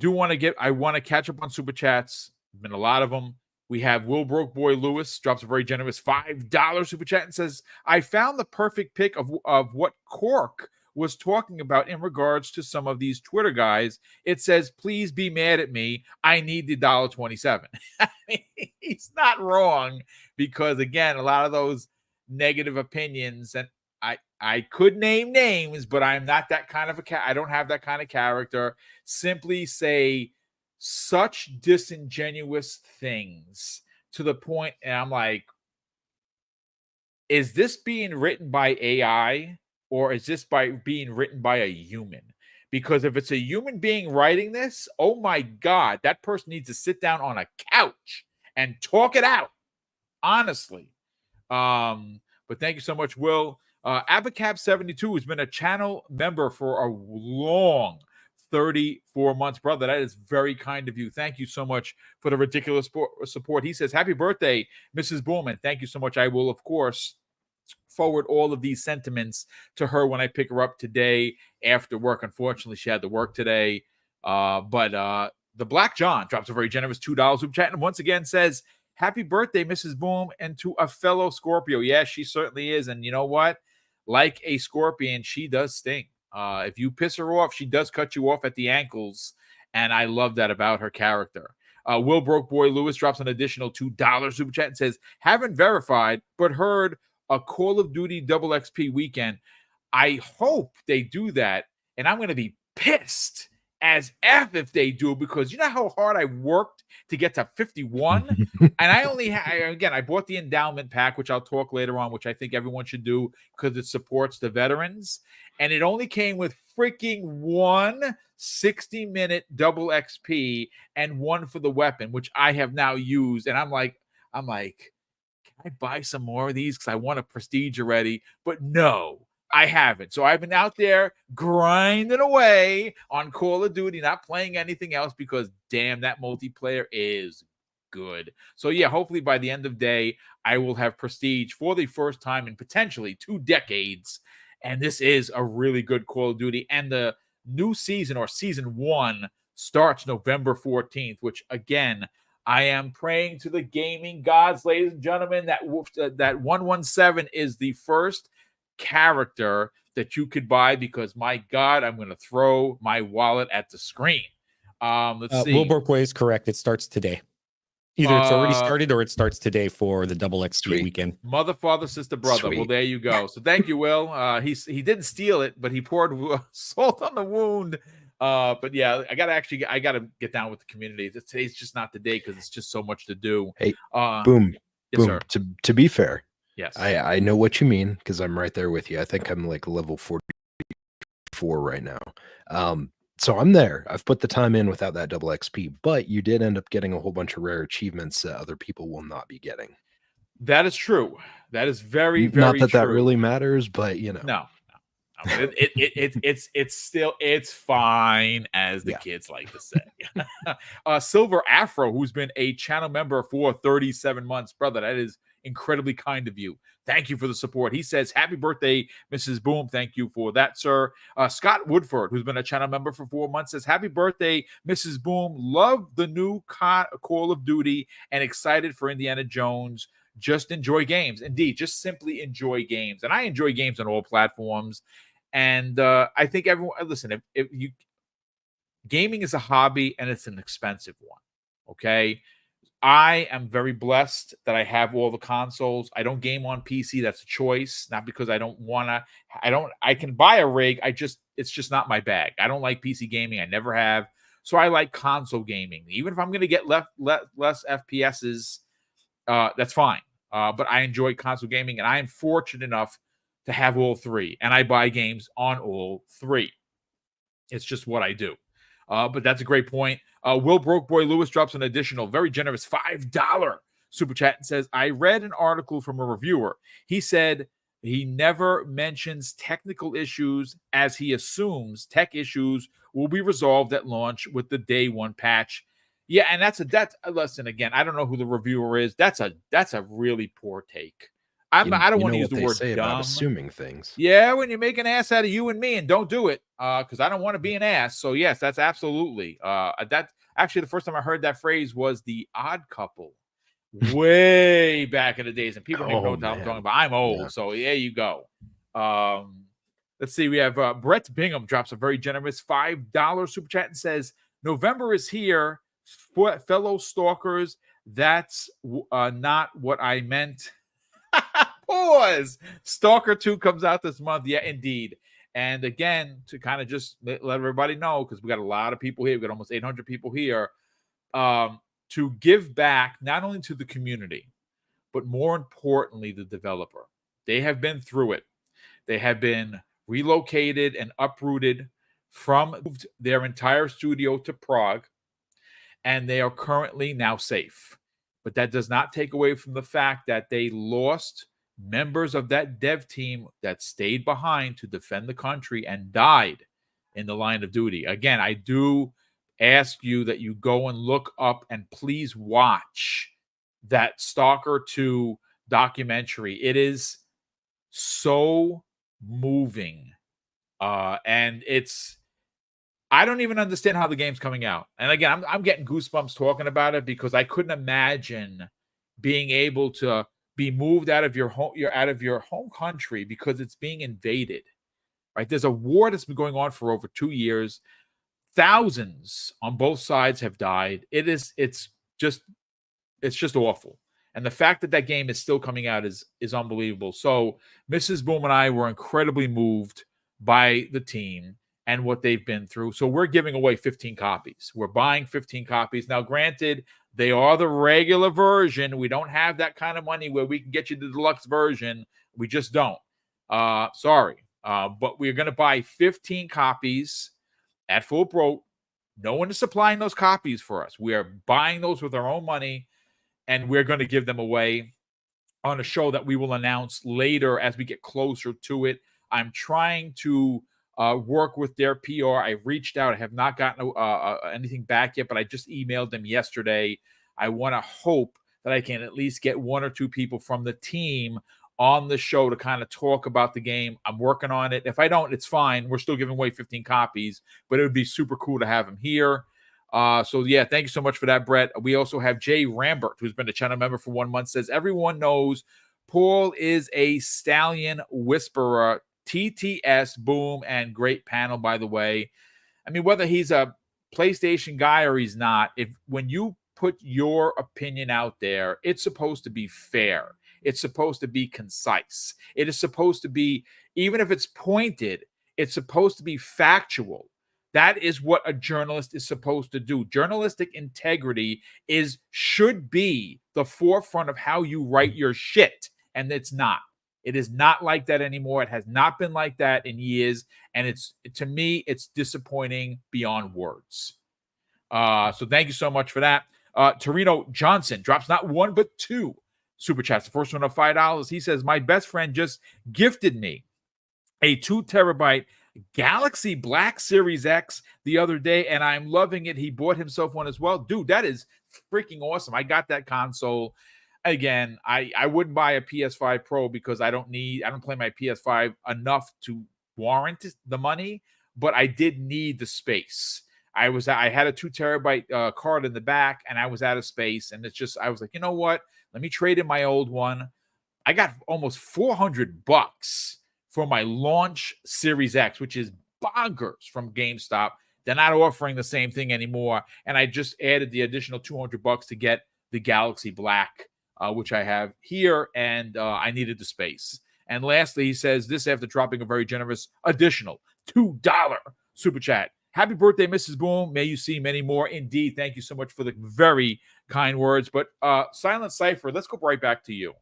want to catch up on super chats. There's been a lot of them. We have Will Broke Boy Lewis drops a very generous $5 super chat and says, I found the perfect pick of what Cork was talking about in regards to some of these Twitter guys. It says, please be mad at me. I need the $1.27. I mean, he's not wrong, because again, a lot of those negative opinions, and I could name names, but I'm not that kind of I don't have that kind of character. Simply say such disingenuous things to the point, and I'm like, is this being written by AI, or is this being written by a human? Because if it's a human being writing this, oh my God, that person needs to sit down on a couch and talk it out, honestly. But thank you so much, Will. Abacab72 has been a channel member for a long 34 months, brother. That is very kind of you. Thank you so much for the ridiculous support. He says, happy birthday, Mrs. Boom. Thank you so much. I will, of course, forward all of these sentiments to her when I pick her up today after work. Unfortunately, she had to work today. But the Black John drops a very generous $2 super chat and once again says, happy birthday, Mrs. Boom, and to a fellow Scorpio. Yes, she certainly is. And you know what? Like a scorpion, she does sting. If you piss her off, she does cut you off at the ankles. And I love that about her character. Will Broke Boy Lewis drops an additional $2 super chat and says, haven't verified, but heard a Call of Duty double XP weekend. I hope they do that. And I'm going to be pissed as F if they do, because you know how hard I worked to get to 51. And I only again, I bought the endowment pack, which I'll talk later on, which I think everyone should do because it supports the veterans. And it only came with freaking one 60-minute double XP and one for the weapon, which I have now used. And I'm like, can I buy some more of these? Because I want a prestige already. But no, I haven't. So I've been out there grinding away on Call of Duty, not playing anything else, because damn, that multiplayer is good. So yeah, hopefully by the end of the day, I will have prestige for the first time in potentially 2 decades. And this is a really good Call of Duty. And the new season, or season 1, starts November 14th, which again, I am praying to the gaming gods, ladies and gentlemen, that 117 is the first character that you could buy, because my God, I'm going to throw my wallet at the screen. Let's see. Will Brookway is correct. It starts today. Either it's already started or it starts today for the double XP weekend. Mother, father, sister, brother. Sweet. Well, there you go. So thank you, Will. He didn't steal it, but he poured salt on the wound. But yeah, I gotta get down with the community. Today's just not the day because it's just so much to do. Hey, Yes, boom. sir. To be fair, Yes, I know what you mean, because I'm right there with you. I think I'm like level 44 right now. So I'm there. I've put the time in without that double XP, but you did end up getting a whole bunch of rare achievements that other people will not be getting. that is true. That is very, very not that true. that really matters, but you know. No. It's fine, as the kids like to say. Silver Afro, who's been a channel member for 37 months, brother, that is incredibly kind of you. Thank you for the support. He says, happy birthday, Mrs. Boom. Thank you for that, sir. Scott Woodford, who's been a channel member for 4 months, says, happy birthday, Mrs. Boom. Love the new Call of Duty and excited for Indiana Jones. Just enjoy games. Indeed, just simply enjoy games. And I enjoy games on all platforms. And I think everyone, listen, if you, gaming is a hobby and it's an expensive one. Okay. I am very blessed that I have all the consoles. I don't game on PC. That's a choice, not because I don't want to. I can buy a rig. It's just not my bag. I don't like PC gaming. I never have. So I like console gaming. Even if I'm going to get less FPSs, that's fine. But I enjoy console gaming, and I am fortunate enough to have all 3, and I buy games on all 3. It's just what I do. But that's a great point. Will Broke Boy Lewis drops an additional very generous $5 super chat and says, I read an article from a reviewer. He said he never mentions technical issues, as he assumes tech issues will be resolved at launch with the day 1 patch. Yeah, and that's listen, again, I don't know who the reviewer is. That's a really poor take. I don't want to use the word dumb. About assuming things. Yeah, when you make an ass out of you and me, and don't do it, because I don't want to be an ass. So yes, that's absolutely that. Actually, the first time I heard that phrase was The Odd Couple, way back in the days, and people don't even know what I'm talking about. I'm old, so there you go. Let's see. We have Brett Bingham drops a very generous $5 super chat and says, November is here. Fellow stalkers, that's not what I meant. Pause. Stalker 2 comes out this month. Yeah, indeed. And again, to kind of just let everybody know, because we got a lot of people here. We got almost 800 people here. To give back not only to the community, but more importantly, the developer. They have been through it. They have been relocated and uprooted from their entire studio to Prague, and they are currently now safe. But that does not take away from the fact that they lost members of that dev team that stayed behind to defend the country and died in the line of duty. Again, I do ask you that you go and look up and please watch that Stalker 2 documentary. It is so moving. And I don't even understand how the game's coming out. And again, I'm getting goosebumps talking about it because I couldn't imagine being able to be moved out of your home country because it's being invaded. Right? There's a war that's been going on for over 2 years. Thousands on both sides have died. It's just awful. And the fact that game is still coming out is unbelievable. So Mrs. Boom and I were incredibly moved by the team and what they've been through. So we're giving away 15 copies. We're buying 15 copies. Now, granted, they are the regular version. We don't have that kind of money where we can get you the deluxe version. We just don't. Sorry. But we're going to buy 15 copies at full pro. No one is supplying those copies for us. We are buying those with our own money, and we're going to give them away on a show that we will announce later as we get closer to it. I'm trying to work with their PR. I reached out. I have not gotten anything back yet, but I just emailed them yesterday. I want to hope that I can at least get one or two people from the team on the show to kind of talk about the game. I'm working on it. If I don't, it's fine. We're still giving away 15 copies, but it would be super cool to have them here. So yeah, thank you so much for that, Brett. We also have Jay Rambert, who's been a channel member for 1 month, says everyone knows Paul is a stallion whisperer. TTS, boom, and great panel, by the way. I mean, whether he's a PlayStation guy or he's not, when you put your opinion out there, it's supposed to be fair. It's supposed to be concise. It is supposed to be, even if it's pointed, it's supposed to be factual. That is what a journalist is supposed to do. Journalistic integrity should be the forefront of how you write your shit, and it's not. It is not like that anymore. It has not been like that in years, and to me, it's disappointing beyond words. So thank you so much for that. Torino Johnson drops not one but two super chats. The first one of $5. He says, my best friend just gifted me a 2 terabyte Galaxy Black Series X the other day, and I'm loving it. He bought himself one as well. Dude, that is freaking awesome. I got that console. Again, I wouldn't buy a PS5 Pro because I don't play my PS5 enough to warrant the money, but I did need the space. I had a 2 terabyte card in the back, and I was out of space, and I was like, you know what? Let me trade in my old one. I got almost $400 for my launch Series X, which is bonkers from GameStop. They're not offering the same thing anymore, and I just added the additional $200 to get the Galaxy Black, which I have here, and I needed the space. And lastly, he says this after dropping a very generous additional $2 super chat. Happy birthday, Mrs. Boom. May you see many more. Indeed. Thank you so much for the very kind words. But Silent Cypher, let's go right back to you.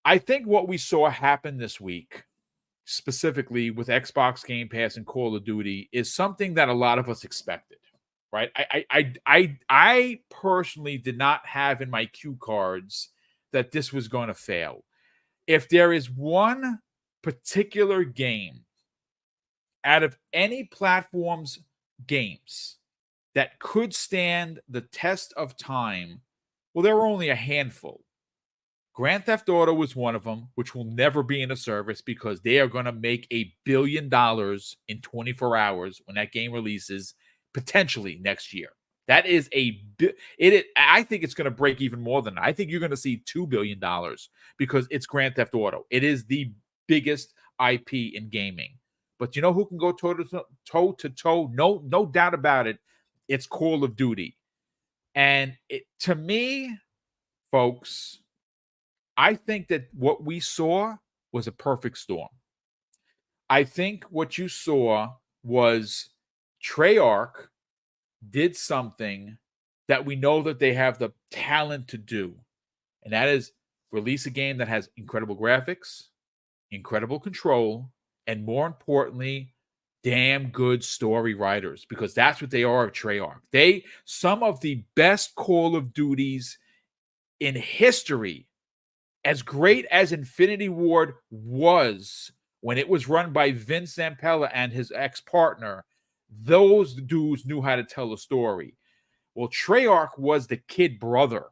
I think what we saw happen this week, specifically with Xbox Game Pass and Call of Duty, is something that a lot of us expected. Right? I personally did not have in my cue cards that this was going to fail. If there is one particular game out of any platform's games that could stand the test of time, well, there were only a handful. Grand Theft Auto was one of them, which will never be in a service because they are going to make $1 billion in 24 hours when that game releases, potentially next year. That is I think it's going to break even more than that. I think you're going to see $2 billion because it's Grand Theft Auto. It is the biggest, IP in gaming. But you know who can go toe to toe? No doubt about it. It's Call of Duty. And to me, folks, I think that what we saw was a perfect storm. I think what you saw was Treyarch did something that we know that they have the talent to do, and that is release a game that has incredible graphics, incredible control, and more importantly, damn good story writers, because that's what they are at Treyarch. Some of the best Call of Duties in history, as great as Infinity Ward was when it was run by Vince Zampella and his ex-partner, those dudes knew how to tell a story. Well, Treyarch was the kid brother,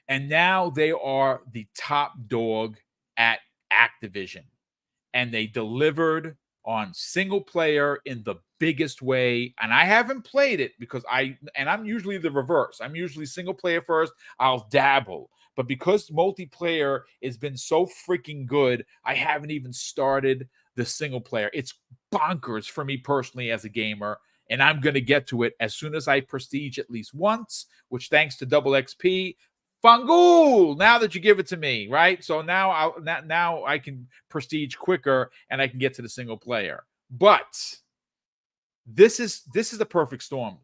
and now they are the top dog at Activision, and they delivered on single player in the biggest way. And I haven't played it because I'm usually the reverse. I'm usually single player first. I'll dabble. But because multiplayer has been so freaking good, I haven't even started the single player. It's bonkers for me personally as a gamer. And I'm going to get to it as soon as I prestige at least once, which thanks to Double XP, Fangul, now that you give it to me, right? So now I can prestige quicker and I can get to the single player. But this is the perfect storm,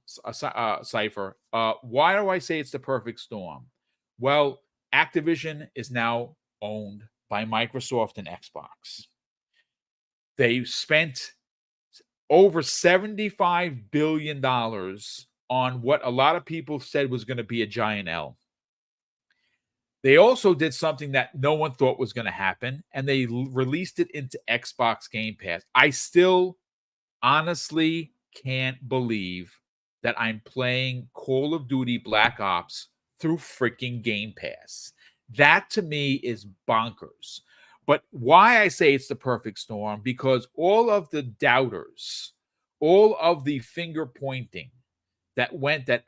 Cypher. Why do I say it's the perfect storm? Well, Activision is now owned by Microsoft and Xbox. They spent over $75 billion on what a lot of people said was going to be a giant L. They also did something that no one thought was going to happen, and they released it into Xbox Game Pass. I still honestly can't believe that I'm playing Call of Duty Black Ops through freaking Game Pass. That to me is bonkers. But why I say it's the perfect storm, because all of the doubters, all of the finger pointing that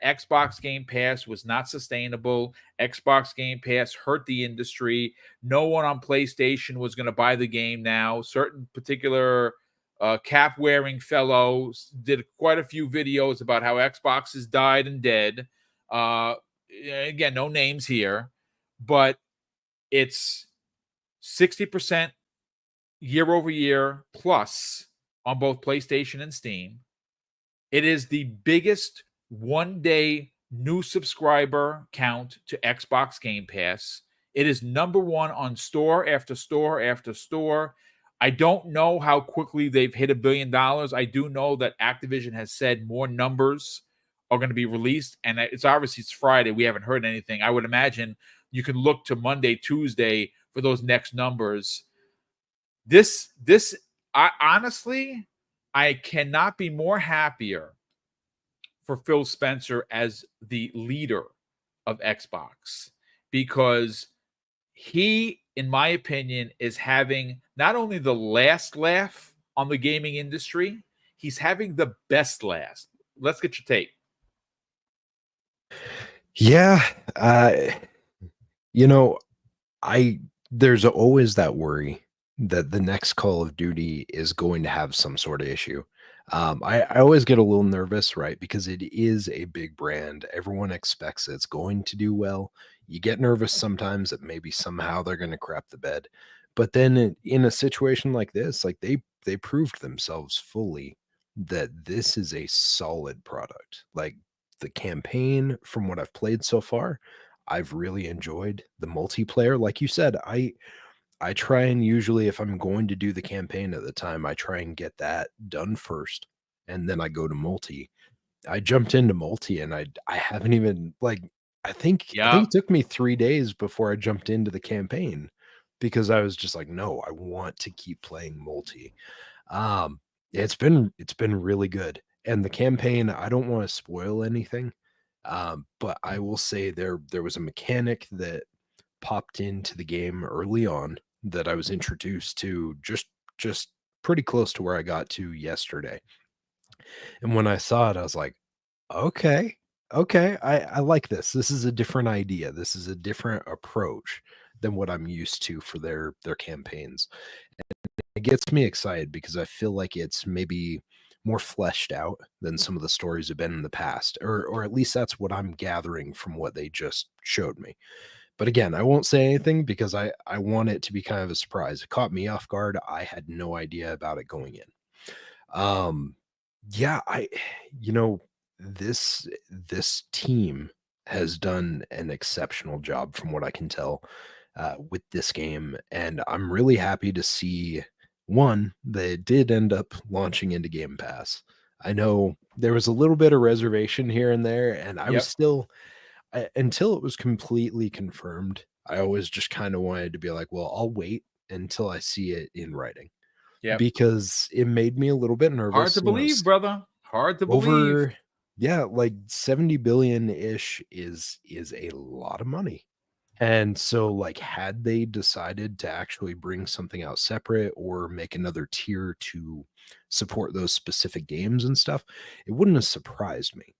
Xbox Game Pass was not sustainable, Xbox Game Pass hurt the industry, no one on PlayStation was going to buy the game now. Certain particular cap-wearing fellows did quite a few videos about how Xbox has died and dead. Again, no names here, but it's 60% year over year plus on both PlayStation and Steam. It is the biggest one-day new subscriber count to Xbox Game Pass. It is number one on store after store after store. I don't know how quickly they've hit $1 billion. I do know that Activision has said more numbers are going to be released, and it's Friday. We haven't heard anything. I would imagine you can look to Monday, Tuesday for those next numbers. Honestly, I cannot be more happier for Phil Spencer as the leader of Xbox, because he, in my opinion, is having not only the last laugh on the gaming industry, he's having the best last. Let's get your take. Yeah. There's always that worry that the next Call of Duty is going to have some sort of issue. I always get a little nervous, right? Because it is a big brand. Everyone expects it's going to do well. You get nervous sometimes that maybe somehow they're going to crap the bed. But then in a situation like this, like they proved themselves fully that this is a solid product. Like the campaign, from what I've played so far, I've really enjoyed the multiplayer. Like you said, I try and usually, if I'm going to do the campaign at the time, I try and get that done first, and then I go to multi. I jumped into multi, and I haven't even I think it took me 3 days before I jumped into the campaign, because I was just like, no, I want to keep playing multi. It's been really good, and the campaign, I don't want to spoil anything, but I will say there was a mechanic that popped into the game early on that I was introduced to just pretty close to where I got to yesterday. And when I saw it, I was like, okay, I like this. This is a different idea. This is a different approach than what I'm used to for their campaigns. it gets me excited because I feel like it's maybe more fleshed out than some of the stories have been in the past, or at least that's what I'm gathering from what they just showed me. But again, I won't say anything because I want it to be kind of a surprise. It caught me off guard. I had no idea about it going in. Um, yeah, you know, this team has done an exceptional job from what I can tell with this game, and I'm really happy to see one they did end up launching into Game Pass. I know there was a little bit of reservation here and there, and I was Yep. still until it was completely confirmed. I always just kind of wanted to be like, well, I'll wait until I see it in writing Yep. because it made me a little bit Hard nervous. to believe, brother. Hard to believe. Over, yeah, like 70 billion ish is a lot of money. And so, like, had they decided to actually bring something out separate or make another tier to support those specific games and stuff, it wouldn't have surprised me.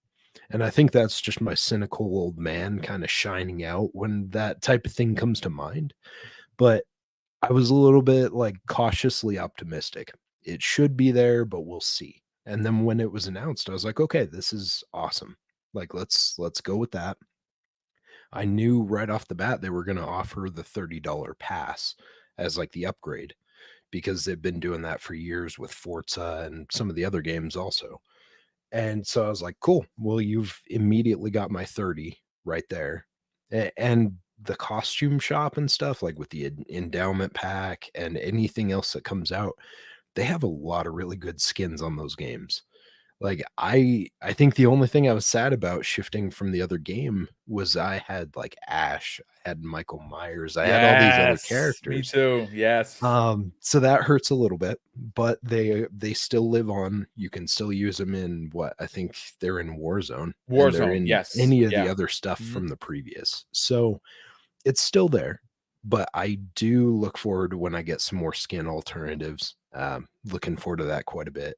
And I think that's just my cynical old man kind of shining out when that type of thing comes to mind. But I was a little bit like cautiously optimistic. It should be there, but we'll see. And then when it was announced, I was like, okay, this is awesome. Like let's go with that. I knew right off the bat they were going to offer the $30 pass as like the upgrade because they've been doing that for years with Forza and some of the other games also. And so I was like, cool. Well, you've immediately got my 30 right there. And the costume shop and stuff, like with the endowment pack and anything else that comes out, they have a lot of really good skins on those games. Like I think the only thing I was sad about shifting from the other game was I had like Ash, I had Michael Myers, I had all these other Yes, me characters. too. Yes. So that hurts a little bit, but they still live on. You can still use them in what I think they're in Warzone, and they're Warzone. in Yes. any of the Yeah. other stuff Mhm. from the previous. So it's still there, but I do look forward to when I get some more skin alternatives. Looking forward to that quite a bit.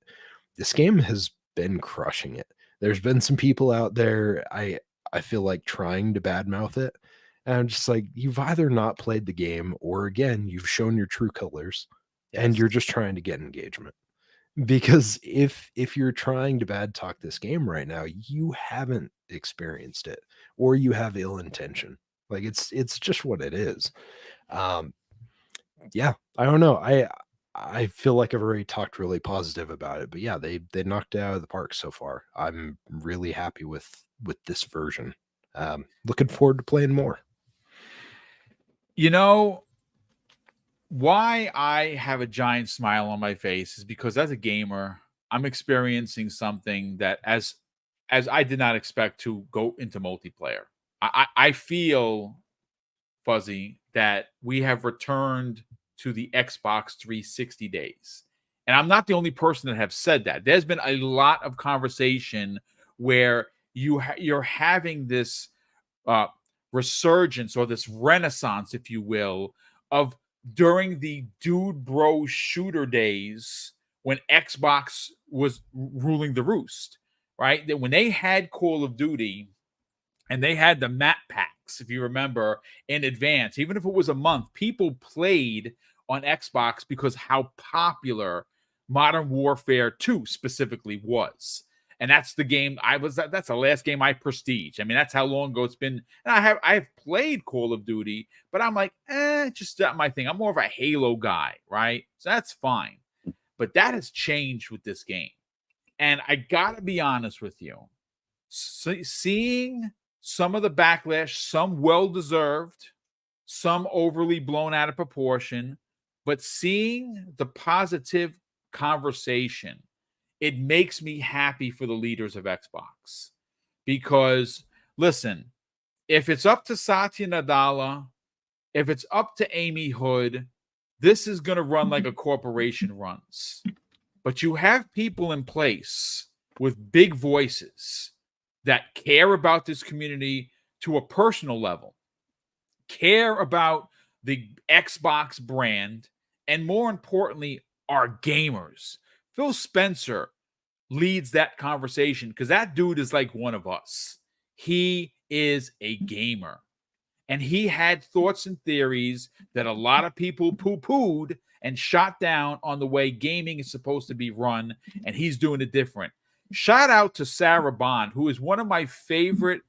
This game has been crushing it. There's been some people out there I feel like trying to badmouth it. And I'm just like, you've either not played the game or again, you've shown your true colors and Yes. you're just trying to get engagement. Because if you're trying to bad talk this game right now, you haven't experienced it or you have ill intention. Like it's just what it is. Um yeah, I don't know. I feel like I've already talked really positive about it, but yeah, they knocked it out of the park so far. I'm really happy with this version. Looking forward to playing more. You know, why I have a giant smile on my face is because as a gamer, I'm experiencing something that as I did not expect to go into multiplayer. I feel, Fuzzy, that we have returned to the Xbox 360 days. And I'm not the only person that have said that. There's been a lot of conversation where you're having this uh, resurgence or this renaissance, if you will, of during the dude bro shooter days when Xbox was ruling the roost, right? That when they had Call of Duty and they had the map packs, if you remember, in advance, even if it was a month, people played on Xbox because how popular Modern Warfare 2 specifically was. And that's the game that's the last game I prestige. I mean, that's how long ago it's been. And I've played Call of Duty, but I'm like, just not my thing. I'm more of a Halo guy, right? So that's fine. But that has changed with this game. And I gotta be honest with you. Seeing some of the backlash, some well deserved, some overly blown out of proportion, but seeing the positive conversation, it makes me happy for the leaders of Xbox. Because listen, if it's up to Satya Nadella, if it's up to Amy Hood, this is going to run like a corporation runs. But you have people in place with big voices that care about this community to a personal level, care about the Xbox brand, and more importantly, are gamers. Phil Spencer leads that conversation because that dude is like one of us. He is a gamer. And he had thoughts and theories that a lot of people poo pooed, and shot down on the way gaming is supposed to be run, and he's doing it different. Shout out to Sarah Bond, who is one of my favorite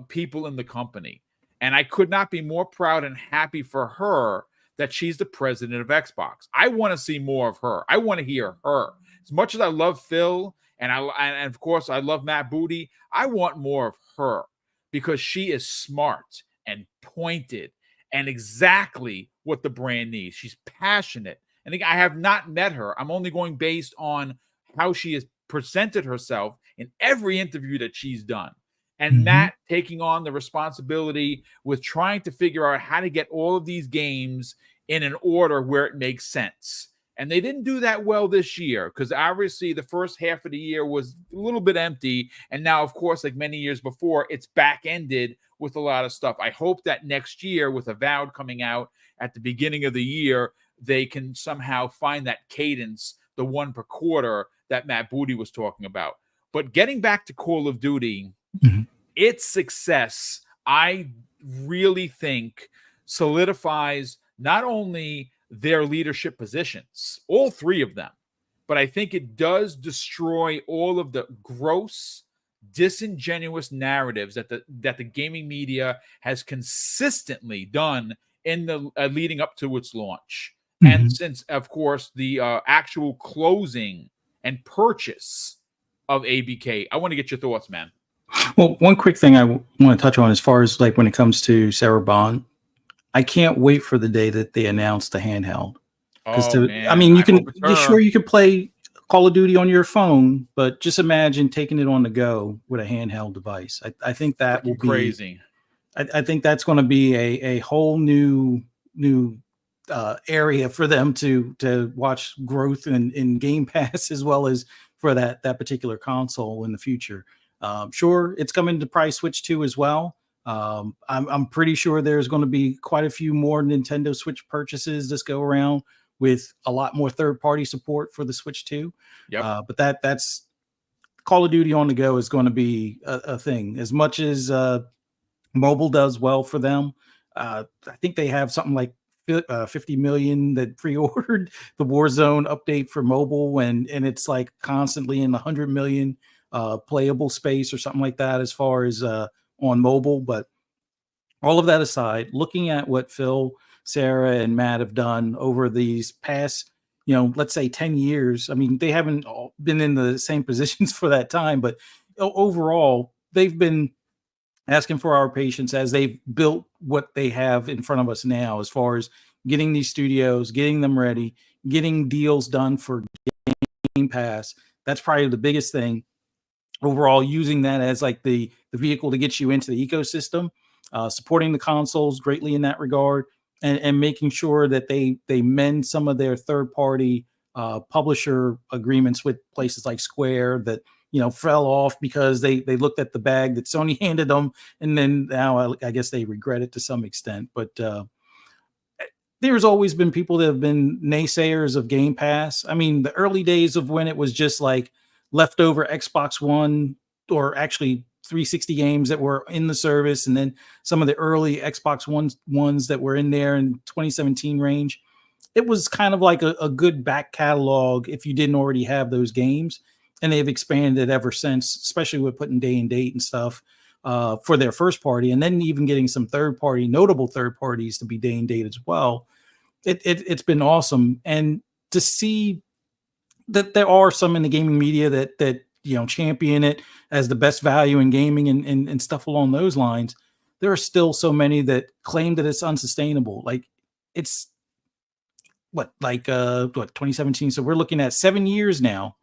people in the company. And I could not be more proud and happy for her that she's the president of Xbox. I want to see more of her. I want to hear her. As much as I love Phil and of course I love Matt Booty, I want more of her because she is smart and pointed and exactly what the brand needs. She's passionate. And I have not met her. I'm only going based on how she has presented herself in every interview that she's done. And Matt taking on the responsibility with trying to figure out how to get all of these games in an order where it makes sense. And they didn't do that well this year because obviously the first half of the year was a little bit empty. And now, of course, like many years before, it's back-ended with a lot of stuff. I hope that next year with Avowed coming out at the beginning of the year, they can somehow find that cadence, the one per quarter that Matt Booty was talking about. But getting back to Call of Duty, its success, I really think, solidifies not only their leadership positions, all three of them, but I think it does destroy all of the gross, disingenuous narratives that the gaming media has consistently done in the leading up to its launch. And since, of course, the actual closing and purchase of ABK, I want to get your thoughts, man. Well, one quick thing I want to touch on as far as like when it comes to Sarah Bond, I can't wait for the day that they announce the handheld. I mean, you can play Call of Duty on your phone, but just imagine taking it on the go with a handheld device. I think that will be crazy. I think that's going to be a whole new area for them to watch growth in Game Pass as well as for that particular console in the future. Sure, it's coming to probably Switch 2 as well. I'm pretty sure there's going to be quite a few more Nintendo Switch purchases this go around with a lot more third-party support for the Switch 2. Yep. But that's Call of Duty on the go is going to be a thing. As much as mobile does well for them, I think they have something like 50 million that pre-ordered the Warzone update for mobile, and it's like constantly in the 100 million playable space or something like that as far as on mobile. But all of that aside, looking at what Phil, Sarah, and Matt have done over these past, let's say 10 years. I mean, they haven't all been in the same positions for that time, but overall, they've been asking for our patience as they've built what they have in front of us now, as far as getting these studios, getting them ready, getting deals done for Game Pass. That's probably the biggest thing. Overall, using that as like the vehicle to get you into the ecosystem, supporting the consoles greatly in that regard, and making sure that they mend some of their third-party publisher agreements with places like Square that fell off because they looked at the bag that Sony handed them, and then now I guess they regret it to some extent. But there's always been people that have been naysayers of Game Pass. I mean, the early days of when it was just like leftover Xbox One or actually 360 games that were in the service, and then some of the early Xbox ones that were in there in 2017 range. It was kind of like a good back catalog if you didn't already have those games, and they've expanded ever since, especially with putting day and date and stuff for their first party, and then even getting some notable third parties to be day and date as well. It's been awesome, and to see that there are some in the gaming media that champion it as the best value in gaming and stuff along those lines. There are still so many that claim that it's unsustainable. Like it's 2017. So we're looking at 7 years now.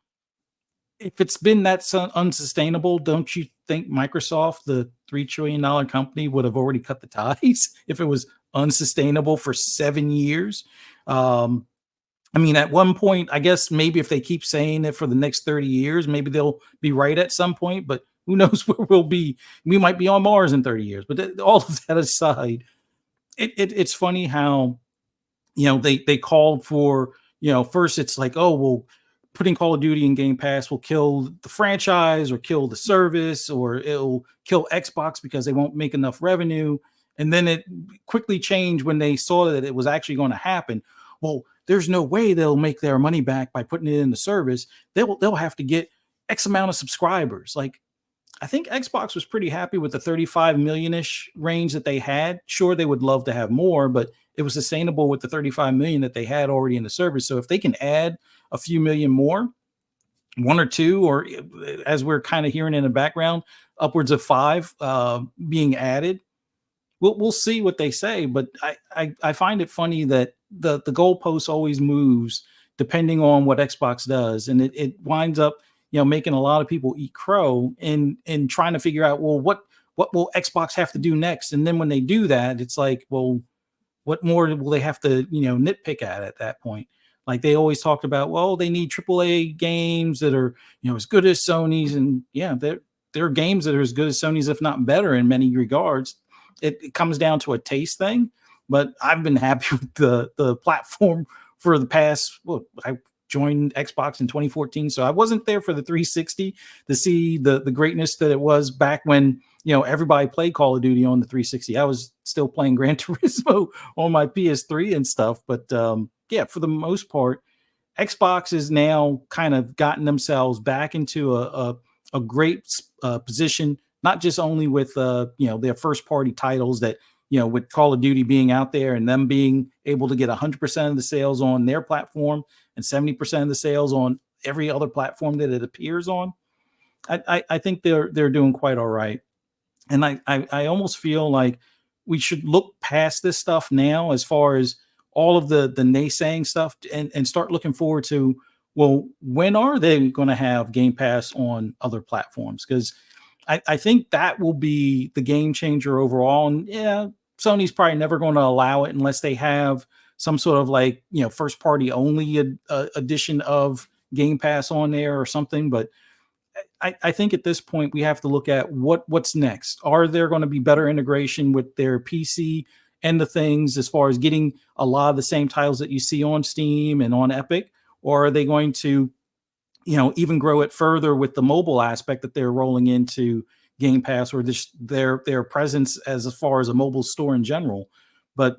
If it's been that unsustainable, don't you think Microsoft, the $3 trillion company, would have already cut the ties if it was unsustainable for 7 years? I mean, at one point, I guess maybe if they keep saying it for the next 30 years, maybe they'll be right at some point, but who knows where we'll be. We might be on Mars in 30 years, but all of that aside, it's funny how, they called for, first it's like, oh, well, putting Call of Duty in Game Pass will kill the franchise or kill the service, or it'll kill Xbox because they won't make enough revenue. And then it quickly changed when they saw that it was actually going to happen. Well, there's no way they'll make their money back by putting it in the service. They'll have to get X amount of subscribers. Like, I think Xbox was pretty happy with the 35 million-ish range that they had. Sure, they would love to have more, but it was sustainable with the 35 million that they had already in the service. So if they can add a few million more, one or two, or as we're kind of hearing in the background, upwards of 5 being added, we'll see what they say. But I find it funny that the goalpost always moves depending on what Xbox does, and it winds up, making a lot of people eat crow in trying to figure out, well, what will Xbox have to do next? And then when they do that, it's like, well, what more will they have to nitpick at that point? Like, they always talked about, well, they need AAA games that are as good as Sony's, and yeah, there are games that are as good as Sony's, if not better, in many regards. It comes down to a taste thing, but I've been happy with the platform for the past. Well, I joined Xbox in 2014, so I wasn't there for the 360 to see the greatness that it was back when everybody played Call of Duty on the 360. I was still playing Gran Turismo on my PS3 and stuff, but yeah, for the most part, Xbox has now kind of gotten themselves back into a great position, not just only with their first party titles that with Call of Duty being out there and them being able to get 100% of the sales on their platform and 70% of the sales on every other platform that it appears on. I think they're doing quite all right. And I almost feel like we should look past this stuff now, as far as all of the naysaying stuff, and start looking forward to, well, when are they going to have Game Pass on other platforms? Because I think that will be the game changer overall. And yeah, Sony's probably never going to allow it unless they have some sort of like, first party only edition of Game Pass on there or something. But I think at this point we have to look at what's next. Are there going to be better integration with their PC and the things, as far as getting a lot of the same titles that you see on Steam and on Epic? Or are they going to, even grow it further with the mobile aspect that they're rolling into Game Pass, or just their presence as far as a mobile store in general? But,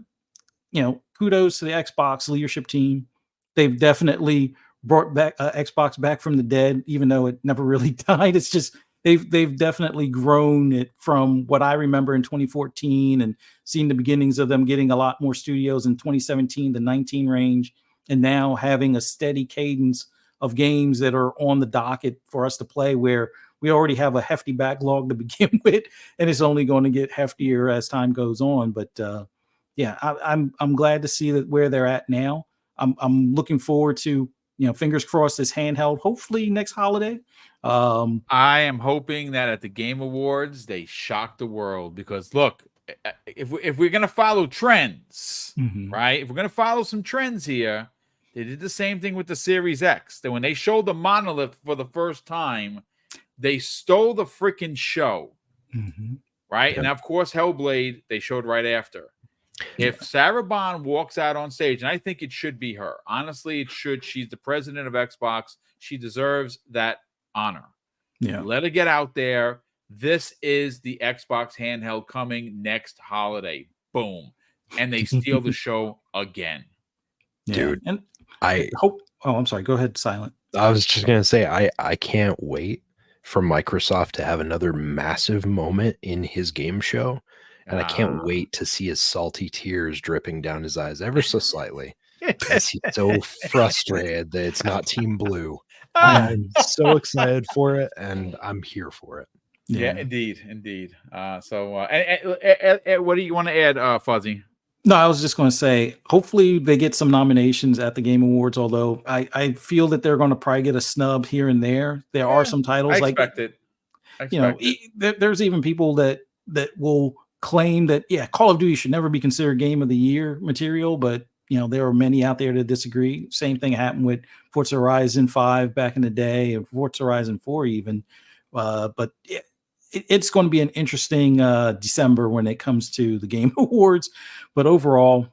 kudos to the Xbox leadership team. They've definitely brought back Xbox back from the dead, even though it never really died. It's just, they've definitely grown it from what I remember in 2014, and seeing the beginnings of them getting a lot more studios in 2017 to 19 range, and now having a steady cadence of games that are on the docket for us to play, where we already have a hefty backlog to begin with, and it's only going to get heftier as time goes on. But yeah, I'm glad to see that where they're at now. I'm looking forward to, fingers crossed, this handheld, hopefully next holiday. I am hoping that at the Game Awards they shock the world, because look, if we're gonna follow trends, right? If we're gonna follow some trends here, they did the same thing with the Series X. That when they showed the monolith for the first time, they stole the freaking show, right? And of course, Hellblade they showed right after. If Sarah Bond walks out on stage, and I think it should be her, honestly, it should. She's the president of Xbox. She deserves that honor. Yeah, let her get out there. This is the Xbox handheld coming next holiday. Boom. And they steal the show again. yeah. Dude, And I hope. Oh, I'm sorry. Go ahead, Silent. I was just gonna say, I can't wait for Microsoft to have another massive moment in his game show, and I can't wait to see his salty tears dripping down his eyes ever so slightly, because he's so frustrated that it's not Team Blue. I'm so excited for it, and I'm here for it. Yeah, indeed. So what do you want to add, Fuzzy? No, I was just going to say, hopefully they get some nominations at the Game Awards, although I feel that they're going to probably get a snub here and there. There are some titles I expect it. There's even people that will claim that, yeah, Call of Duty should never be considered Game of the Year material, but there are many out there that disagree. Same thing happened with Forza Horizon 5 back in the day, and Forza Horizon 4 even. But it's going to be an interesting December when it comes to the Game Awards. But overall,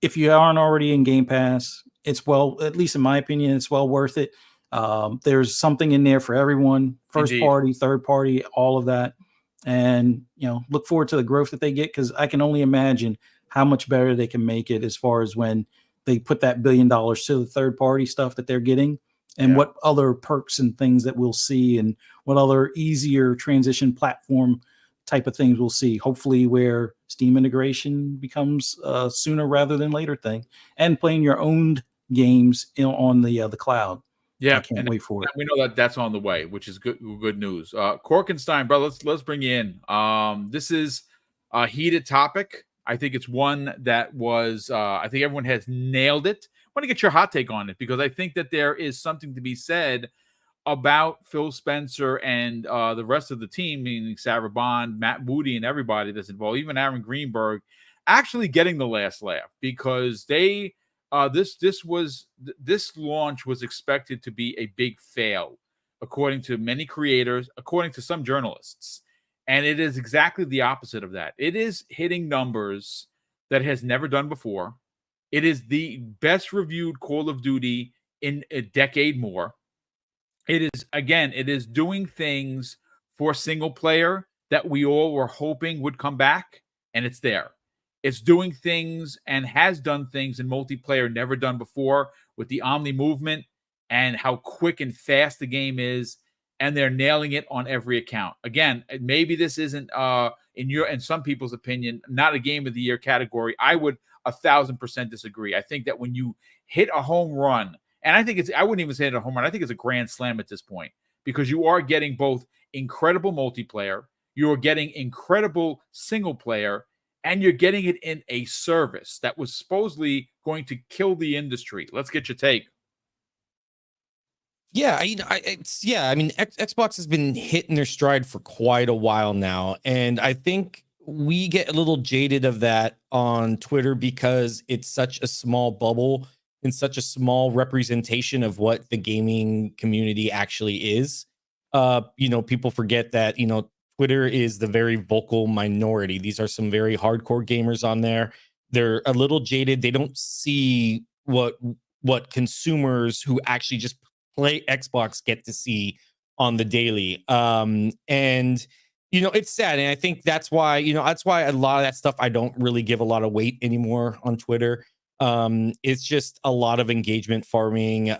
if you aren't already in Game Pass, it's at least in my opinion, it's well worth it. There's something in there for everyone, first party, third party, all of that. And, look forward to the growth that they get, because I can only imagine how much better they can make it as far as when they put that $1 billion to the third party stuff that they're getting, and what other perks and things that we'll see, and what other easier transition platform type of things we'll see. Hopefully where Steam integration becomes a sooner rather than later thing, and playing your own games on the cloud. Yeah, I can't wait for it. We know that that's on the way, which is good news. Korkenstein, bro, let's bring you in. This is a heated topic. I think it's one that was I think everyone has nailed it. I want to get your hot take on it, because I think that there is something to be said about Phil Spencer and the rest of the team, meaning Sarah Bond, Matt Moody, and everybody that's involved, even Aaron Greenberg, actually getting the last laugh, because they this launch was expected to be a big fail, according to many creators, according to some journalists, and it is exactly the opposite of that. It is hitting numbers that it has never done before. It is the best reviewed Call of Duty in a decade more. It is doing things for single player that we all were hoping would come back, and it's there. It's doing things and has done things in multiplayer never done before, with the Omni movement and how quick and fast the game is, and they're nailing it on every account. Again, maybe this isn't in some people's opinion not a game of the year category. I would 1,000% disagree. I think that when you hit a home run, and I wouldn't even say it a home run, I think it's a grand slam at this point, because you are getting both incredible multiplayer, you are getting incredible single player, and you're getting it in a service that was supposedly going to kill the industry. Let's get your take. Yeah, I mean, Xbox has been hitting their stride for quite a while now, and I think we get a little jaded of that on Twitter because it's such a small bubble and such a small representation of what the gaming community actually is. People forget that, Twitter is the very vocal minority. These are some very hardcore gamers on there. They're a little jaded. They don't see what consumers who actually just play Xbox get to see on the daily. And it's sad. And I think that's why a lot of that stuff I don't really give a lot of weight anymore on Twitter. It's just a lot of engagement farming.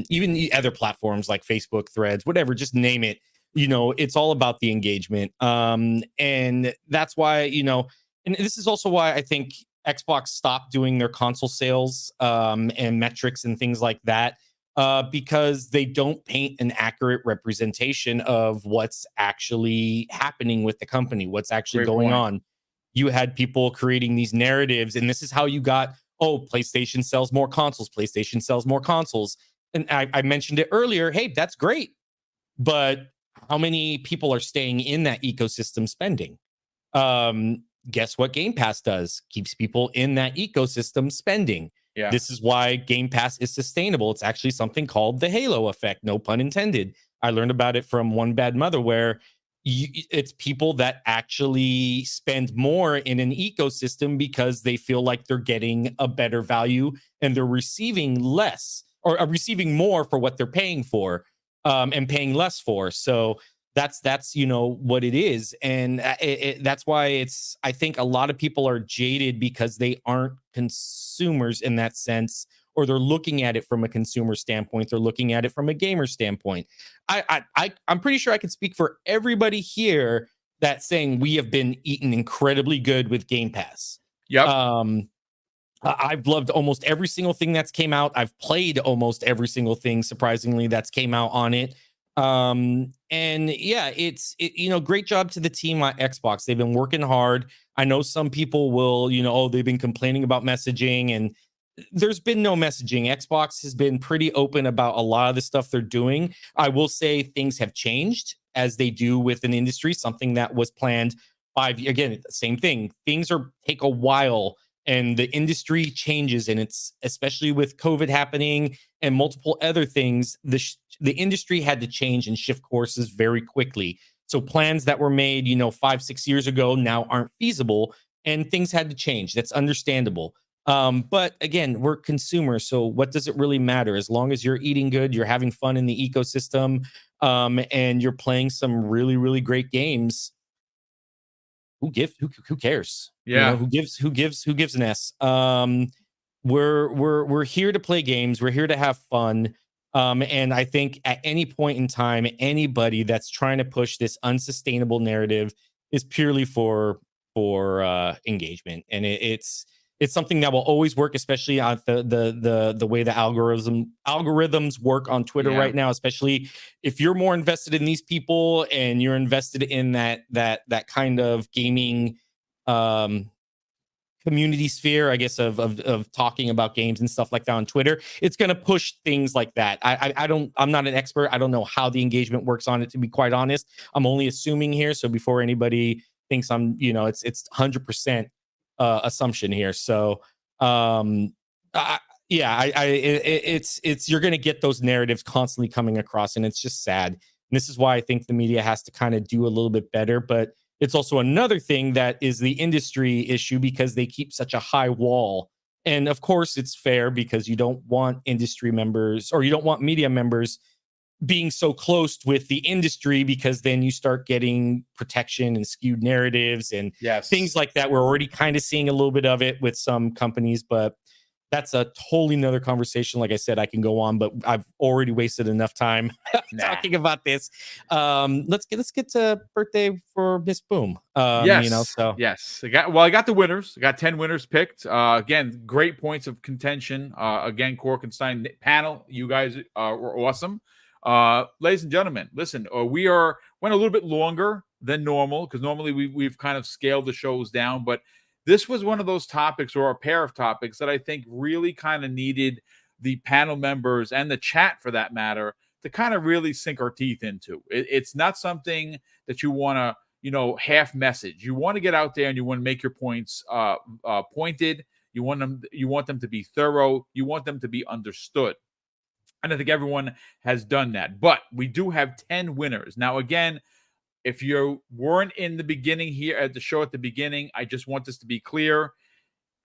Even the other platforms like Facebook, Threads, whatever, just name it. It's all about the engagement. And that's why, and this is also why I think Xbox stopped doing their console sales and metrics and things like that, because they don't paint an accurate representation of what's actually happening with the company, what's actually going on. You had people creating these narratives, and this is how you got, PlayStation sells more consoles, PlayStation sells more consoles. And I mentioned it earlier. Hey, that's great. But how many people are staying in that ecosystem spending? Guess what Game Pass does? Keeps people in that ecosystem spending. Yeah. This is why Game Pass is sustainable. It's actually something called the halo effect, no pun intended. I learned about it from One Bad Mother, where it's people that actually spend more in an ecosystem because they feel like they're getting a better value and they're receiving less or receiving more for what they're paying for, and paying less for. So that's what it is. And that's why I think a lot of people are jaded because they aren't consumers in that sense, or they're looking at it from a consumer standpoint. They're looking at it from a gamer standpoint. I'm pretty sure I can speak for everybody here that's saying we have been eaten incredibly good with Game Pass. Yep. I've loved almost every single thing that's came out. I've played almost every single thing, surprisingly, that's came out on it. And yeah, great job to the team at Xbox. They've been working hard. I know some people will, they've been complaining about messaging, and there's been no messaging. Xbox has been pretty open about a lot of the stuff they're doing. I will say things have changed, as they do with an industry, something that was planned again, same thing. Things take a while, and the industry changes, and it's especially with COVID happening and multiple other things, the industry had to change and shift courses very quickly. So plans that were made, 5-6 years ago now aren't feasible, and things had to change. That's understandable. But again, we're consumers, so what does it really matter? As long as you're eating good, you're having fun in the ecosystem, and you're playing some really, really great games. Who cares? Yeah. Who gives an S? we're here to play games. We're here to have fun. And I think at any point in time, anybody that's trying to push this unsustainable narrative is purely for engagement, and it's something that will always work, especially on the way the algorithms work on Twitter right now. Especially if you're more invested in these people and you're invested in that kind of gaming community sphere, I guess, of talking about games and stuff like that on Twitter, it's going to push things like that. I'm not an expert. I don't know how the engagement works on it, to be quite honest. I'm only assuming here. So before anybody thinks I'm, it's 100% assumption here. So, it's you're going to get those narratives constantly coming across, and it's just sad. And this is why I think the media has to kind of do a little bit better. But it's also another thing that is the industry issue, because they keep such a high wall. And of course, it's fair, because you don't want industry members, or you don't want media members being so close with the industry, because then you start getting protection and skewed narratives and things like that. We're already kind of seeing a little bit of it with some companies, but that's a totally another conversation. Like I said, I can go on, but I've already wasted enough time talking about this. Let's get to birthday for Miss Boom. I got the winners. I got 10 winners picked. Again, great points of contention. Again, Korkenstein panel, you guys were awesome. Ladies and gentlemen, listen, we went a little bit longer than normal, because normally we've kind of scaled the shows down, but this was one of those topics, or a pair of topics, that I think really kind of needed the panel members and the chat, for that matter, to kind of really sink our teeth into. It's not something that you want to, half message. You want to get out there and you want to make your points pointed. You want them to be thorough. You want them to be understood. And I think everyone has done that. But we do have 10 winners. Now, again, if you weren't in the beginning here at the show at the beginning, I just want this to be clear.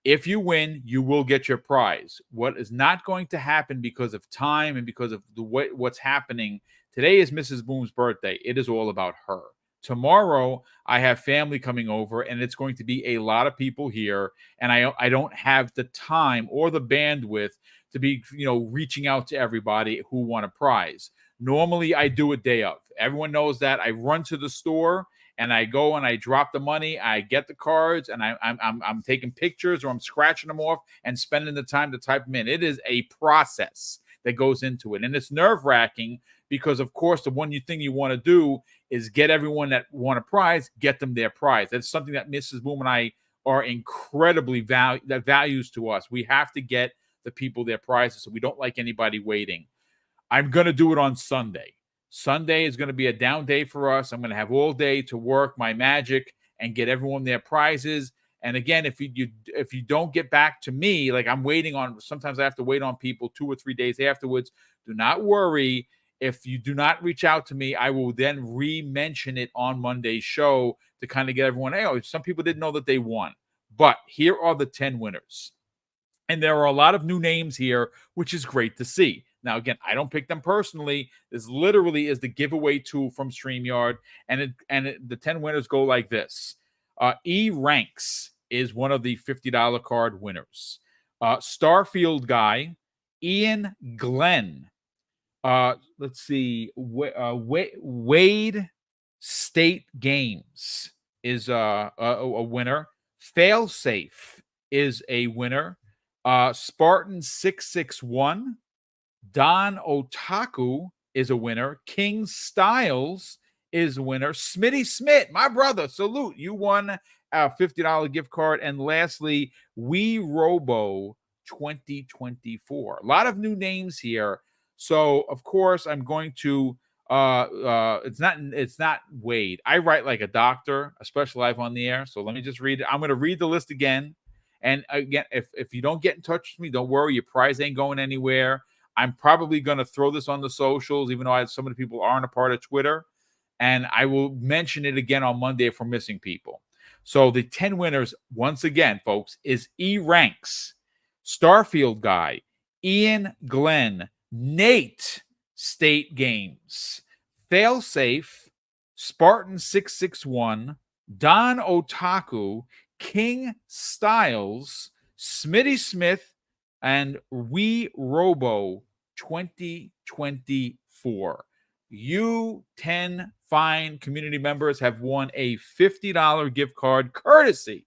If you win, you will get your prize. What is not going to happen, because of time and because of what's happening, today is Mrs. Boom's birthday. It is all about her. Tomorrow, I have family coming over, and it's going to be a lot of people here, and I don't have the time or the bandwidth to be, reaching out to everybody who want a prize. Normally, I do a day of. Everyone knows that. I run to the store and I go and I drop the money. I get the cards, and I'm taking pictures, or I'm scratching them off and spending the time to type them in. It is a process that goes into it, and it's nerve-wracking, because of course the one thing you want to do is get everyone that want a prize, get them their prize. That's something that Mrs. Boom and I are incredibly values to us. We have to get the people their prizes, so we don't like anybody waiting. I'm going to do it on Sunday. Sunday is going to be a down day for us. I'm going to have all day to work my magic and get everyone their prizes. And again, if you don't get back to me, like I'm waiting on, sometimes I have to wait on people 2 or 3 days afterwards. Do not worry. If you do not reach out to me, I will then re-mention it on Monday's show to kind of get everyone, hey, some people didn't know that they won. But here are the 10 winners. And there are a lot of new names here, which is great to see. Now, again, I don't pick them personally. This literally is the giveaway tool from StreamYard. And the 10 winners go like this. E Ranks is one of the $50 card winners. Starfield Guy, Ian Glenn. Let's see. Wade State Games is a winner. Failsafe is a winner. Spartan 661. Don Otaku is a winner. King Styles is a winner. Smitty Smith, my brother, salute. You won a $50 gift card. And lastly, We Robo 2024. A lot of new names here. So, of course, I'm going to it's not Wade. I write like a doctor, especially live on the air. So let me just read it. I'm going to read the list again. And again, if you don't get in touch with me, don't worry. Your prize ain't going anywhere. I'm probably going to throw this on the socials, even though some of the people aren't a part of Twitter. And I will mention it again on Monday if we're missing people. So the 10 winners, once again, folks, is E Ranks, Starfield Guy, Ian Glenn, Nate State Games, Failsafe, Spartan 661, Don Otaku, King Styles, Smitty Smith, and We Robo 2024. You 10 fine community members have won a $50 gift card courtesy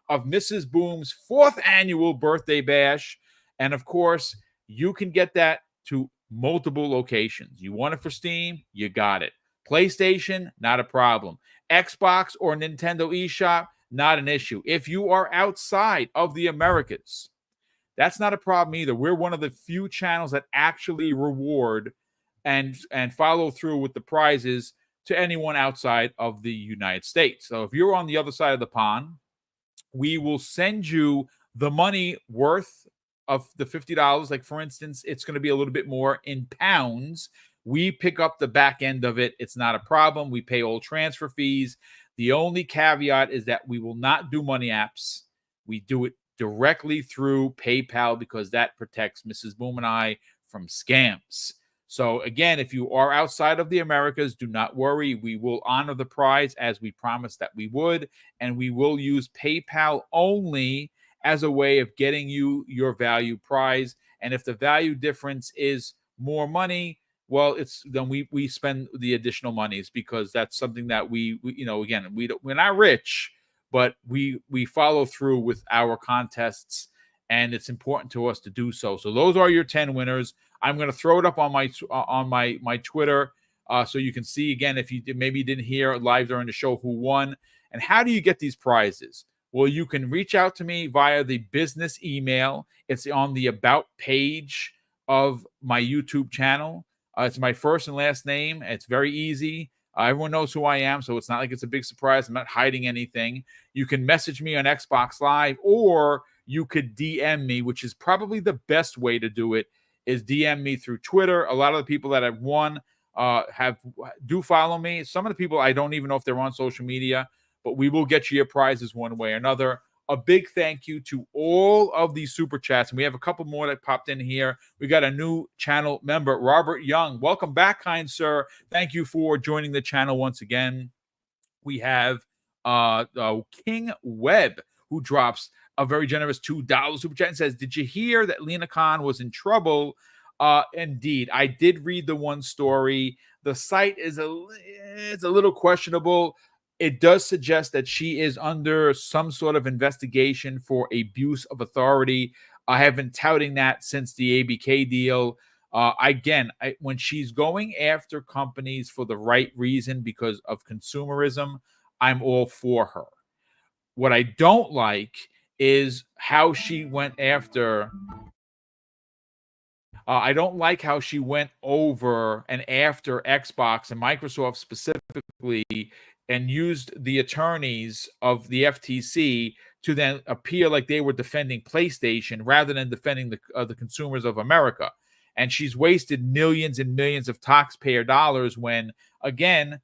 of Mrs. Boom's 4th annual birthday bash. And of course, you can get that to multiple locations. You want it for Steam? You got it. PlayStation? Not a problem. Xbox or Nintendo eShop? Not an issue. If you are outside of the Americas, that's not a problem either. We're one of the few channels that actually reward and follow through with the prizes to anyone outside of the United States. So if you're on the other side of the pond, we will send you the money worth of the $50. Like, for instance, it's going to be a little bit more in pounds. We pick up the back end of it. It's not a problem. We pay all transfer fees. The only caveat is that we will not do money apps. We do it directly through PayPal because that protects Mrs. Boom and I from scams. So again, if you are outside of the Americas, do not worry. We will honor the prize as we promised that we would, and we will use PayPal only as a way of getting you your value prize. And if the value difference is more money, well, then we spend the additional monies because that's something that we again, we're not rich, but we follow through with our contests, and it's important to us to do so. So those are your 10 winners. I'm going to throw it up on my Twitter so you can see again if you maybe didn't hear live during the show who won. And how do you get these prizes? Well, you can reach out to me via the business email. It's on the About page of my YouTube channel. It's my first and last name. It's very easy. Everyone knows who I am, so it's not like it's a big surprise. I'm not hiding anything. You can message me on Xbox Live, or you could DM me, which is probably the best way to do it, is DM me through Twitter. A lot of the people that have won do follow me. Some of the people, I don't even know if they're on social media, but we will get you your prizes one way or another. A big thank you to all of these super chats. And we have a couple more that popped in here. We got a new channel member, Robert Young. Welcome back, kind sir. Thank you for joining the channel once again. We have King Webb, who drops a very generous $2 super chat and says, did you hear that Lena Khan was in trouble? Indeed, I did read the one story. The site is it's a little questionable. It does suggest that she is under some sort of investigation for abuse of authority. I have been touting that since the ABK deal. When she's going after companies for the right reason because of consumerism, I'm all for her. What I don't like is how she went after. I don't like how she went over and after Xbox and Microsoft specifically and used the attorneys of the FTC to then appear like they were defending PlayStation rather than defending the consumers of America. And she's wasted millions and millions of taxpayer dollars when, again,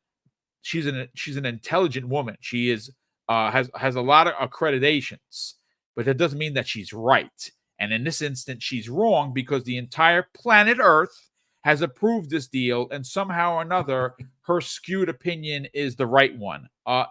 she's an intelligent woman. She is has a lot of accreditations, but that doesn't mean that she's right. And in this instance, she's wrong because the entire planet Earth has approved this deal, and somehow or another, her skewed opinion is the right one.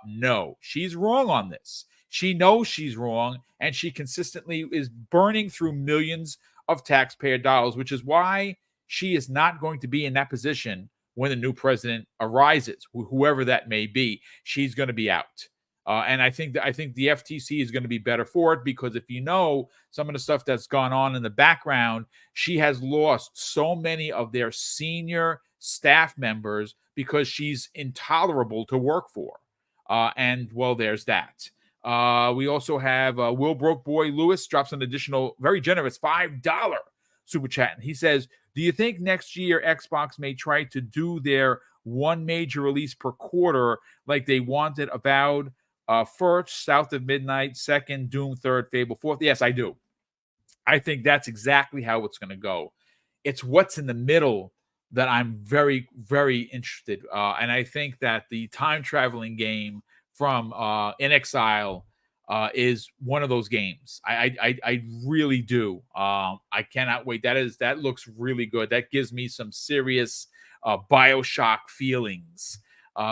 No, she's wrong on this. She knows she's wrong, and she consistently is burning through millions of taxpayer dollars, which is why she is not going to be in that position when the new president arises, whoever that may be. She's going to be out. And I think the FTC is going to be better for it because if you know some of the stuff that's gone on in the background, she has lost so many of their senior staff members because she's intolerable to work for. And well, there's that. We also have Will Broke Boy Lewis drops an additional very generous $5 super chat. And he says, do you think next year Xbox may try to do their one major release per quarter like they wanted Avowed? First, South of Midnight. Second, Doom. Third, Fable. Fourth. Yes, I do. I think that's exactly how it's going to go. It's what's in the middle that I'm very, very interested. And I think that the time traveling game from In Exile is one of those games. I really do. I cannot wait. That looks really good. That gives me some serious BioShock feelings.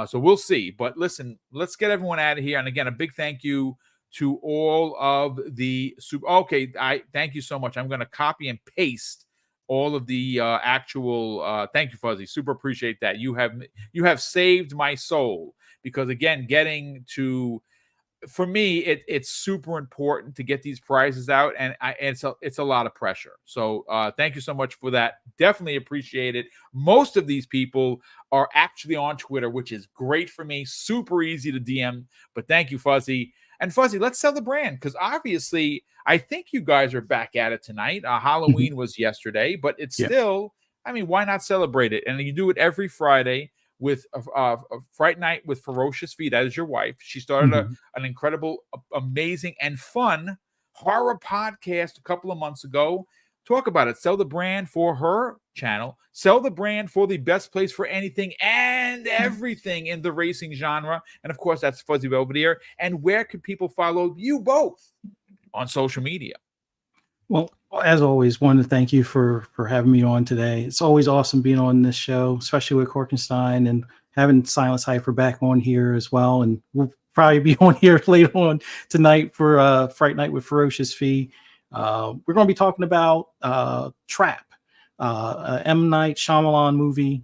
So we'll see. But listen, let's get everyone out of here. And again, a big thank you to all of the super. Okay, I thank you so much. I'm going to copy and paste all of the actual. Thank you, Fuzzy. Super appreciate that. You have saved my soul, because again, getting to, for me, it's super important to get these prizes out, and it's a lot of pressure. So thank you so much for that. Definitely appreciate it. Most of these people are actually on Twitter, which is great for me. Super easy to DM. But thank you, Fuzzy. And Fuzzy, let's sell the brand, because obviously I think you guys are back at it tonight. Halloween was yesterday, but it's Yeah. still, I mean, why not celebrate it? And you do it every Friday with a Fright Night with Ferocious Fee. That is your wife. She started an incredible, amazing, and fun horror podcast a couple of months ago. Talk about it. Sell the brand for her channel. Sell the brand for the best place for anything and everything in the racing genre. And of course, that's Fuzzy Belvedere. And where can people follow you both on social media? Well, as always, wanted to thank you for having me on today. It's always awesome being on this show, especially with Korkenstein, and having Silence Hyper back on here as well. And we'll probably be on here later on tonight for Fright Night with Ferocious Fee. We're going to be talking about Trap, M. Night Shyamalan movie.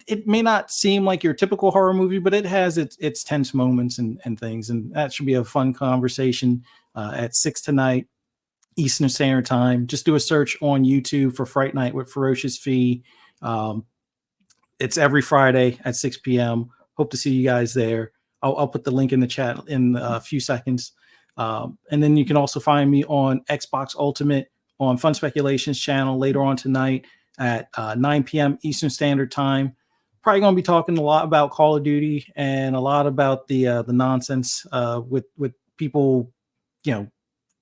It may not seem like your typical horror movie, but it has its tense moments and things. And that should be a fun conversation at 6 tonight. Eastern Standard Time. Just do a search on YouTube for Fright Night with Ferocious Fee. It's every Friday at 6 p.m. Hope to see you guys there. I'll put the link in the chat in a few seconds. And then you can also find me on Xbox Ultimate on Fun Speculations channel later on tonight at 9 p.m. Eastern Standard Time. Probably going to be talking a lot about Call of Duty and a lot about the nonsense with people,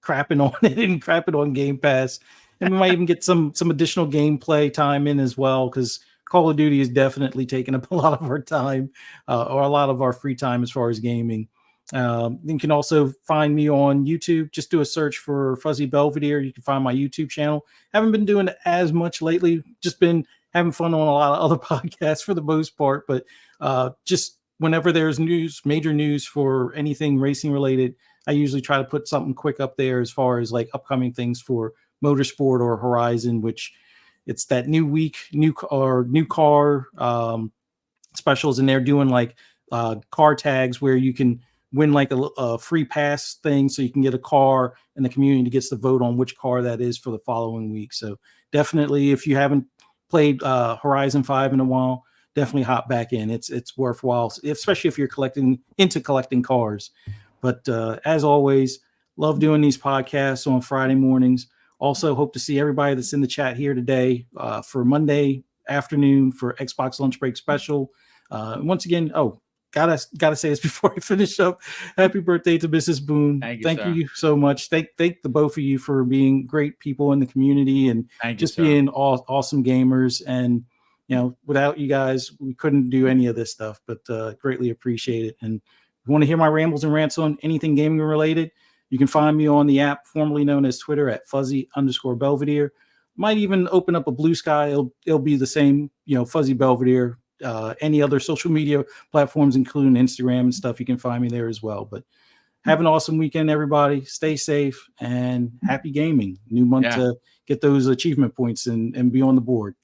crapping on it and crapping on Game Pass, and we might even get some additional gameplay time in as well, because Call of Duty is definitely taking up a lot of our time or a lot of our free time as far as gaming. You can also find me on YouTube. Just do a search for Fuzzy Belvedere. You can find my YouTube channel. Haven't been doing it as much lately. Just been having fun on a lot of other podcasts for the most part, but just whenever there's major news for anything racing related, I usually try to put something quick up there as far as like upcoming things for Motorsport or Horizon, which it's that new week, new car specials, and they're doing like car tags where you can win like a free pass thing, so you can get a car and the community gets to vote on which car that is for the following week. So definitely, if you haven't played Horizon 5 in a while, definitely hop back in. It's worthwhile, especially if you're into collecting cars. But as always, love doing these podcasts on Friday mornings. Also, hope to see everybody that's in the chat here today for Monday afternoon for Xbox Lunch Break Special. Once again, gotta say this before I finish up. Happy birthday to Mrs. Boone. Thank you so much. Thank the both of you for being great people in the community and being awesome gamers. And without you guys, we couldn't do any of this stuff. But greatly appreciate it. And if you want to hear my rambles and rants on anything gaming related, you can find me on the app formerly known as Twitter at Fuzzy_Belvedere. Might even open up a Blue Sky. It'll be the same, Fuzzy Belvedere. Any other social media platforms, including Instagram and stuff, you can find me there as well. But have an awesome weekend, everybody. Stay safe and happy gaming. New month to get those achievement points and be on the board.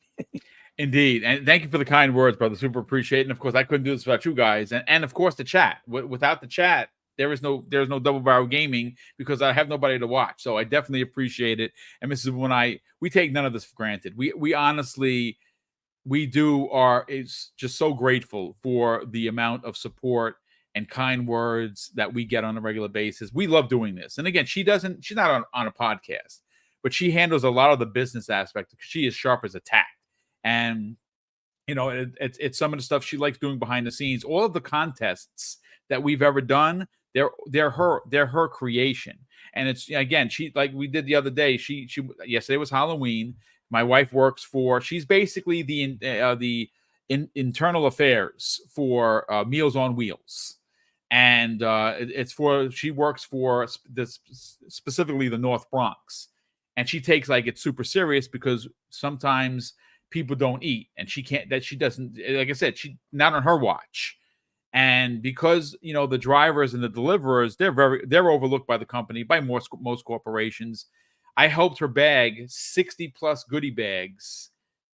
Indeed. And thank you for the kind words, brother. Super appreciate it. And of course, I couldn't do this without you guys. And of course, the chat. Without the chat, there's no Double Barrel Gaming, because I have nobody to watch. So I definitely appreciate it. And Mrs. Boone, we take none of this for granted. We honestly, is just so grateful for the amount of support and kind words that we get on a regular basis. We love doing this. And again, she's not on a podcast, but she handles a lot of the business aspect, because she is sharp as a tack. And it's some of the stuff she likes doing behind the scenes. All of the contests that we've ever done, they're her creation. And it's, again, she, like we did the other day, she yesterday was Halloween. My wife works she's basically the internal affairs for Meals on Wheels. And she works for specifically the North Bronx. And she takes it super serious, because sometimes people don't eat, and she doesn't, like I said, she not on her watch. And because, you know, the drivers and the deliverers, they're overlooked by the company, by most corporations. I helped her bag 60 plus goodie bags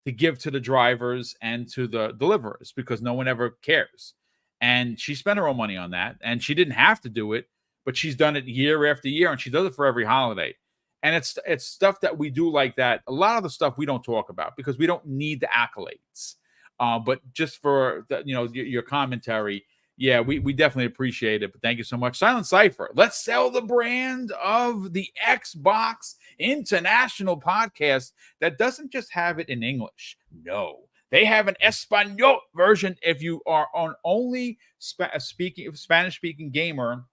to give to the drivers and to the deliverers because no one ever cares. And she spent her own money on that, and she didn't have to do it, but she's done it year after year, and she does it for every holiday. And it's stuff that we do like that. A lot of the stuff we don't talk about because we don't need the accolades. But just for the, you know, your commentary, yeah, we definitely appreciate it. But thank you so much, Silent Cypher. Let's sell the brand of the Xbox International Podcast that doesn't just have it in English. No, they have an Espanol version if you are on only Spanish speaking gamer,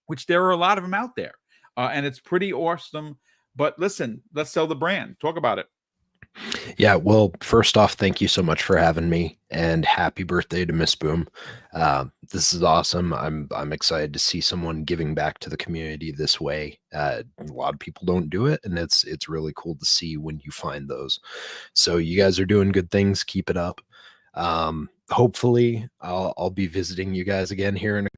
which there are a lot of them out there, and it's pretty awesome. But listen, let's sell the brand. Talk about it. Yeah, well, first off, thank you so much for having me, and happy birthday to Miss Boom. This is awesome. I'm excited to see someone giving back to the community this way. A lot of people don't do it, and it's really cool to see when you find those. So you guys are doing good things. Keep it up. Hopefully, I'll be visiting you guys again here in a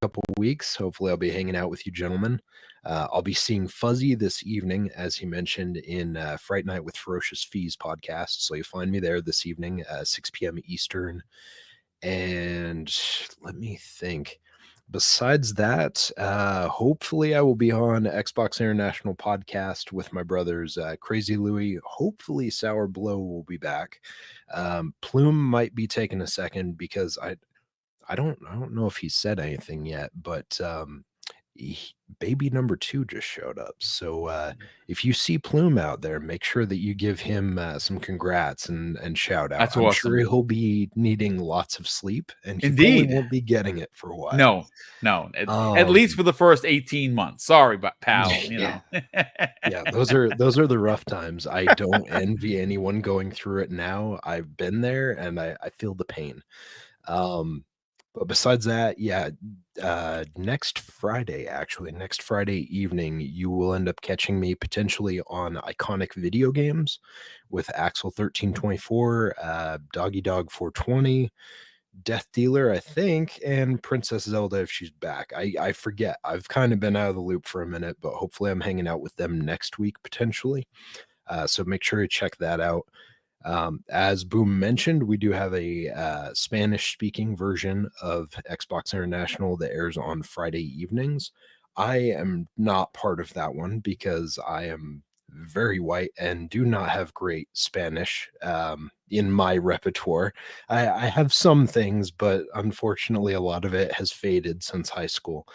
couple of weeks. Hopefully, I'll be hanging out with you gentlemen. I'll be seeing Fuzzy this evening, as he mentioned in Fright Night with Ferocious Fees podcast. So you'll find me there this evening, 6 p.m. Eastern. And let me think. Besides that, hopefully I will be on Xbox International podcast with my brothers, Crazy Louie. Hopefully Sour Blow will be back. Plume might be taking a second because I don't know if he said anything yet, but baby number 2 just showed up. So if you see Plume out there, make sure that you give him some congrats and shout out. That's I'm awesome. sure he'll be needing lots of sleep, and he Indeed. probably won't be getting it for a while. No, at least for the first 18 months. Sorry, but pal, you Yeah. know. Yeah, those are the rough times. I don't envy anyone going through it now. I've been there, and I feel the pain. But besides that, yeah, next Friday evening, you will end up catching me potentially on Iconic Video Games with Axel 1324, Doggy Dog 420, Death Dealer, I think, and Princess Zelda if she's back. I forget. I've kind of been out of the loop for a minute, but hopefully I'm hanging out with them next week potentially. So make sure you check that out. As Boom mentioned, we do have a Spanish-speaking version of Xbox International that airs on Friday evenings. I am not part of that one because I am very white and do not have great Spanish in my repertoire. I have some things, but unfortunately, a lot of it has faded since high school.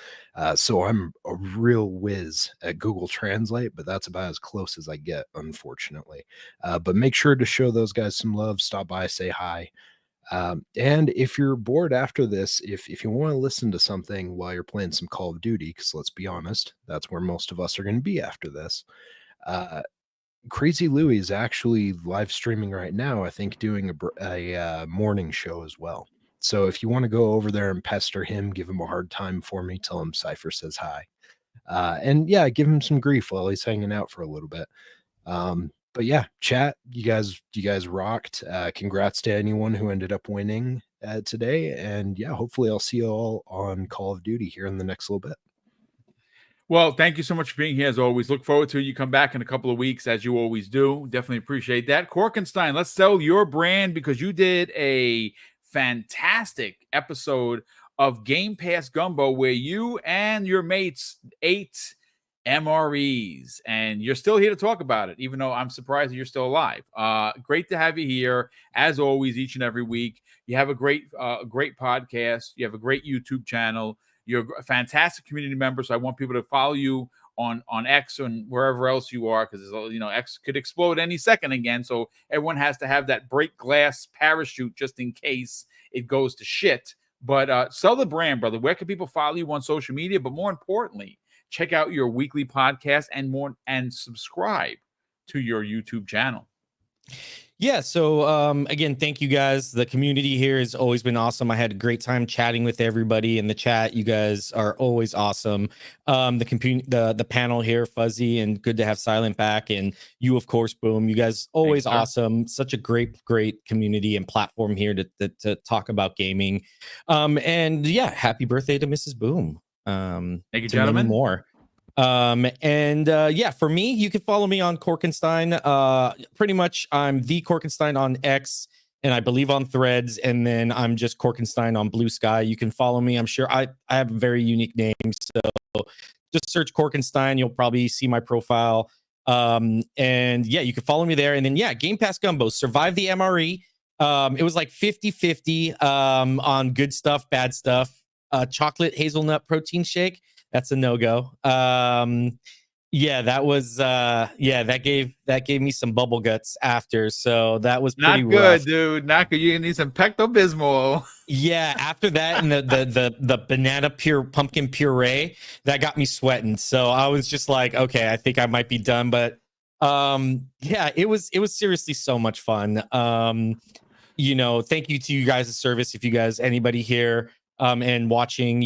So I'm a real whiz at Google Translate, but that's about as close as I get, unfortunately. But make sure to show those guys some love. Stop by, say hi. And if you're bored after this, if you want to listen to something while you're playing some Call of Duty, because let's be honest, that's where most of us are going to be after this. Crazy Louie is actually live streaming right now, I think, doing a morning show as well. So if you want to go over there and pester him, give him a hard time for me, tell him Cypher says hi. And yeah, give him some grief while he's hanging out for a little bit. But yeah, chat, you guys rocked. Congrats to anyone who ended up winning today. And yeah, hopefully I'll see you all on Call of Duty here in the next little bit. Well, thank you so much for being here as always. Look forward to you come back in a couple of weeks as you always do. Definitely appreciate that. Korkenstein, let's sell your brand because you did a fantastic episode of Game Pass Gumbo where you and your mates ate MREs, and you're still here to talk about it, even though I'm surprised that you're still alive. Great to have you here as always, each and every week. You have a great podcast. You have a great YouTube channel. You're a fantastic community member, so I want people to follow you on X and wherever else you are, because X could explode any second again. So everyone has to have that break glass parachute just in case it goes to shit. But sell the brand, brother. Where can people follow you on social media? But more importantly, check out your weekly podcast and subscribe to your YouTube channel. Yeah. So again, thank you guys. The community here has always been awesome. I had a great time chatting with everybody in the chat. You guys are always awesome. The panel here, Fuzzy, and good to have Silent back, and you, of course, Boom. You guys always Thanks, sir. awesome. Such a great community and platform here to talk about gaming. And yeah, happy birthday to Mrs. Boom. Thank you, to gentlemen. many more. Yeah, for me, you can follow me on Korkenstein. Pretty much I'm the Korkenstein on X, and I believe on Threads, and then I'm just Korkenstein on Blue Sky. You can follow me. I'm sure I have a very unique name, so just search Korkenstein. You'll probably see my profile. And yeah, you can follow me there. And then yeah, Game Pass Gumbo, survive the MRE. It was like 50-50 on good stuff, bad stuff. Chocolate hazelnut protein shake, that's a no-go. Yeah, that was that gave me some bubble guts after, so that was pretty Not good, rough. dude. Not good. You need some Pepto-Bismol. Yeah, after that and the banana pumpkin puree, that got me sweating. So I was just like, okay, I think I might be done. But yeah, it was seriously so much fun. Thank you to you guys' service. If you guys, anybody here and watching,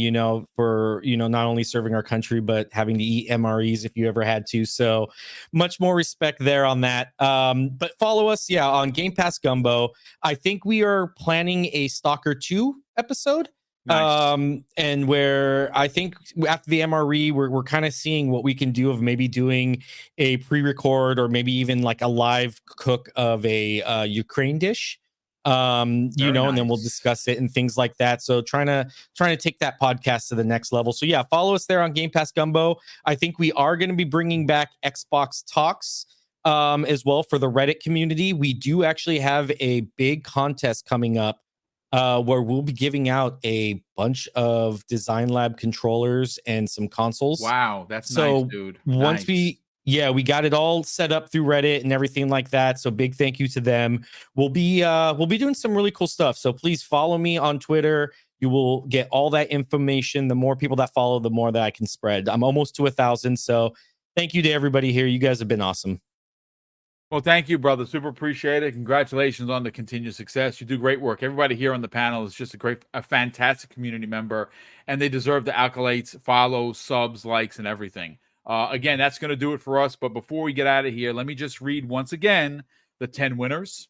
for not only serving our country but having to eat MREs if you ever had to. So much more respect there on that. But follow us, on Game Pass Gumbo. I think we are planning a Stalker 2 episode. Nice. And where I think after the MRE, we're kind of seeing what we can do of maybe doing a pre-record or maybe even like a live cook of a Ukraine dish. And then we'll discuss it and things like that. So trying to take that podcast to the next level. So yeah, follow us there on Game Pass Gumbo. I think we are going to be bringing back Xbox Talks as well for the Reddit community. We do actually have a big contest coming up where we'll be giving out a bunch of Design Lab controllers and some consoles. Wow, that's nice, dude. Once nice. we got it all set up through Reddit and everything like that. So big thank you to them. We'll be doing some really cool stuff. So please follow me on Twitter. You will get all that information. The more people that follow, the more that I can spread. I'm almost to 1,000. So thank you to everybody here. You guys have been awesome. Well, thank you, brother. Super appreciate it. Congratulations on the continued success. You do great work. Everybody here on the panel is just a fantastic community member, and they deserve the accolades, follows, subs, likes, and everything. Again, that's going to do it for us. But before we get out of here, let me just read once again the 10 winners.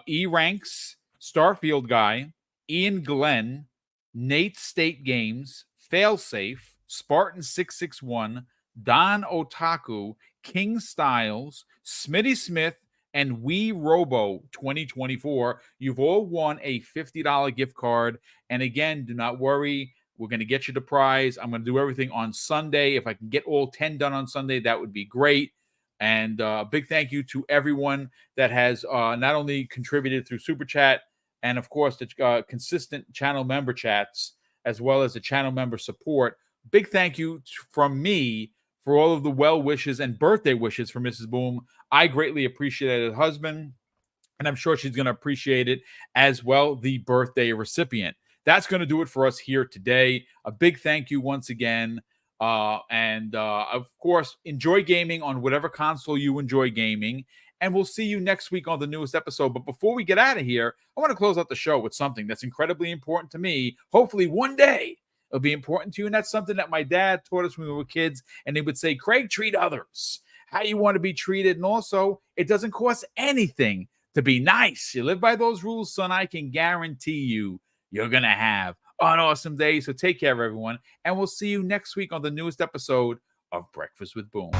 E Ranks, Starfield Guy, Ian Glenn, Nate State Games, Failsafe, Spartan661, Don Otaku, King Styles, Smitty Smith, and We Robo 2024. You've all won a $50 gift card. And again, do not worry. We're going to get you the prize. I'm going to do everything on Sunday. If I can get all 10 done on Sunday, that would be great. And big thank you to everyone that has not only contributed through Super Chat and, of course, the consistent channel member chats, as well as the channel member support. Big thank you from me for all of the well wishes and birthday wishes for Mrs. Boom. I greatly appreciate it, husband, and I'm sure she's going to appreciate it as well, the birthday recipient. That's going to do it for us here today. A big thank you once again. Of course, enjoy gaming on whatever console you enjoy gaming. And we'll see you next week on the newest episode. But before we get out of here, I want to close out the show with something that's incredibly important to me. Hopefully one day it'll be important to you. And that's something that my dad taught us when we were kids. And he would say, Craig, treat others how you want to be treated. And also, it doesn't cost anything to be nice. You live by those rules, son. I can guarantee you're going to have an awesome day. So take care, everyone. And we'll see you next week on the newest episode of Breakfast with Boom.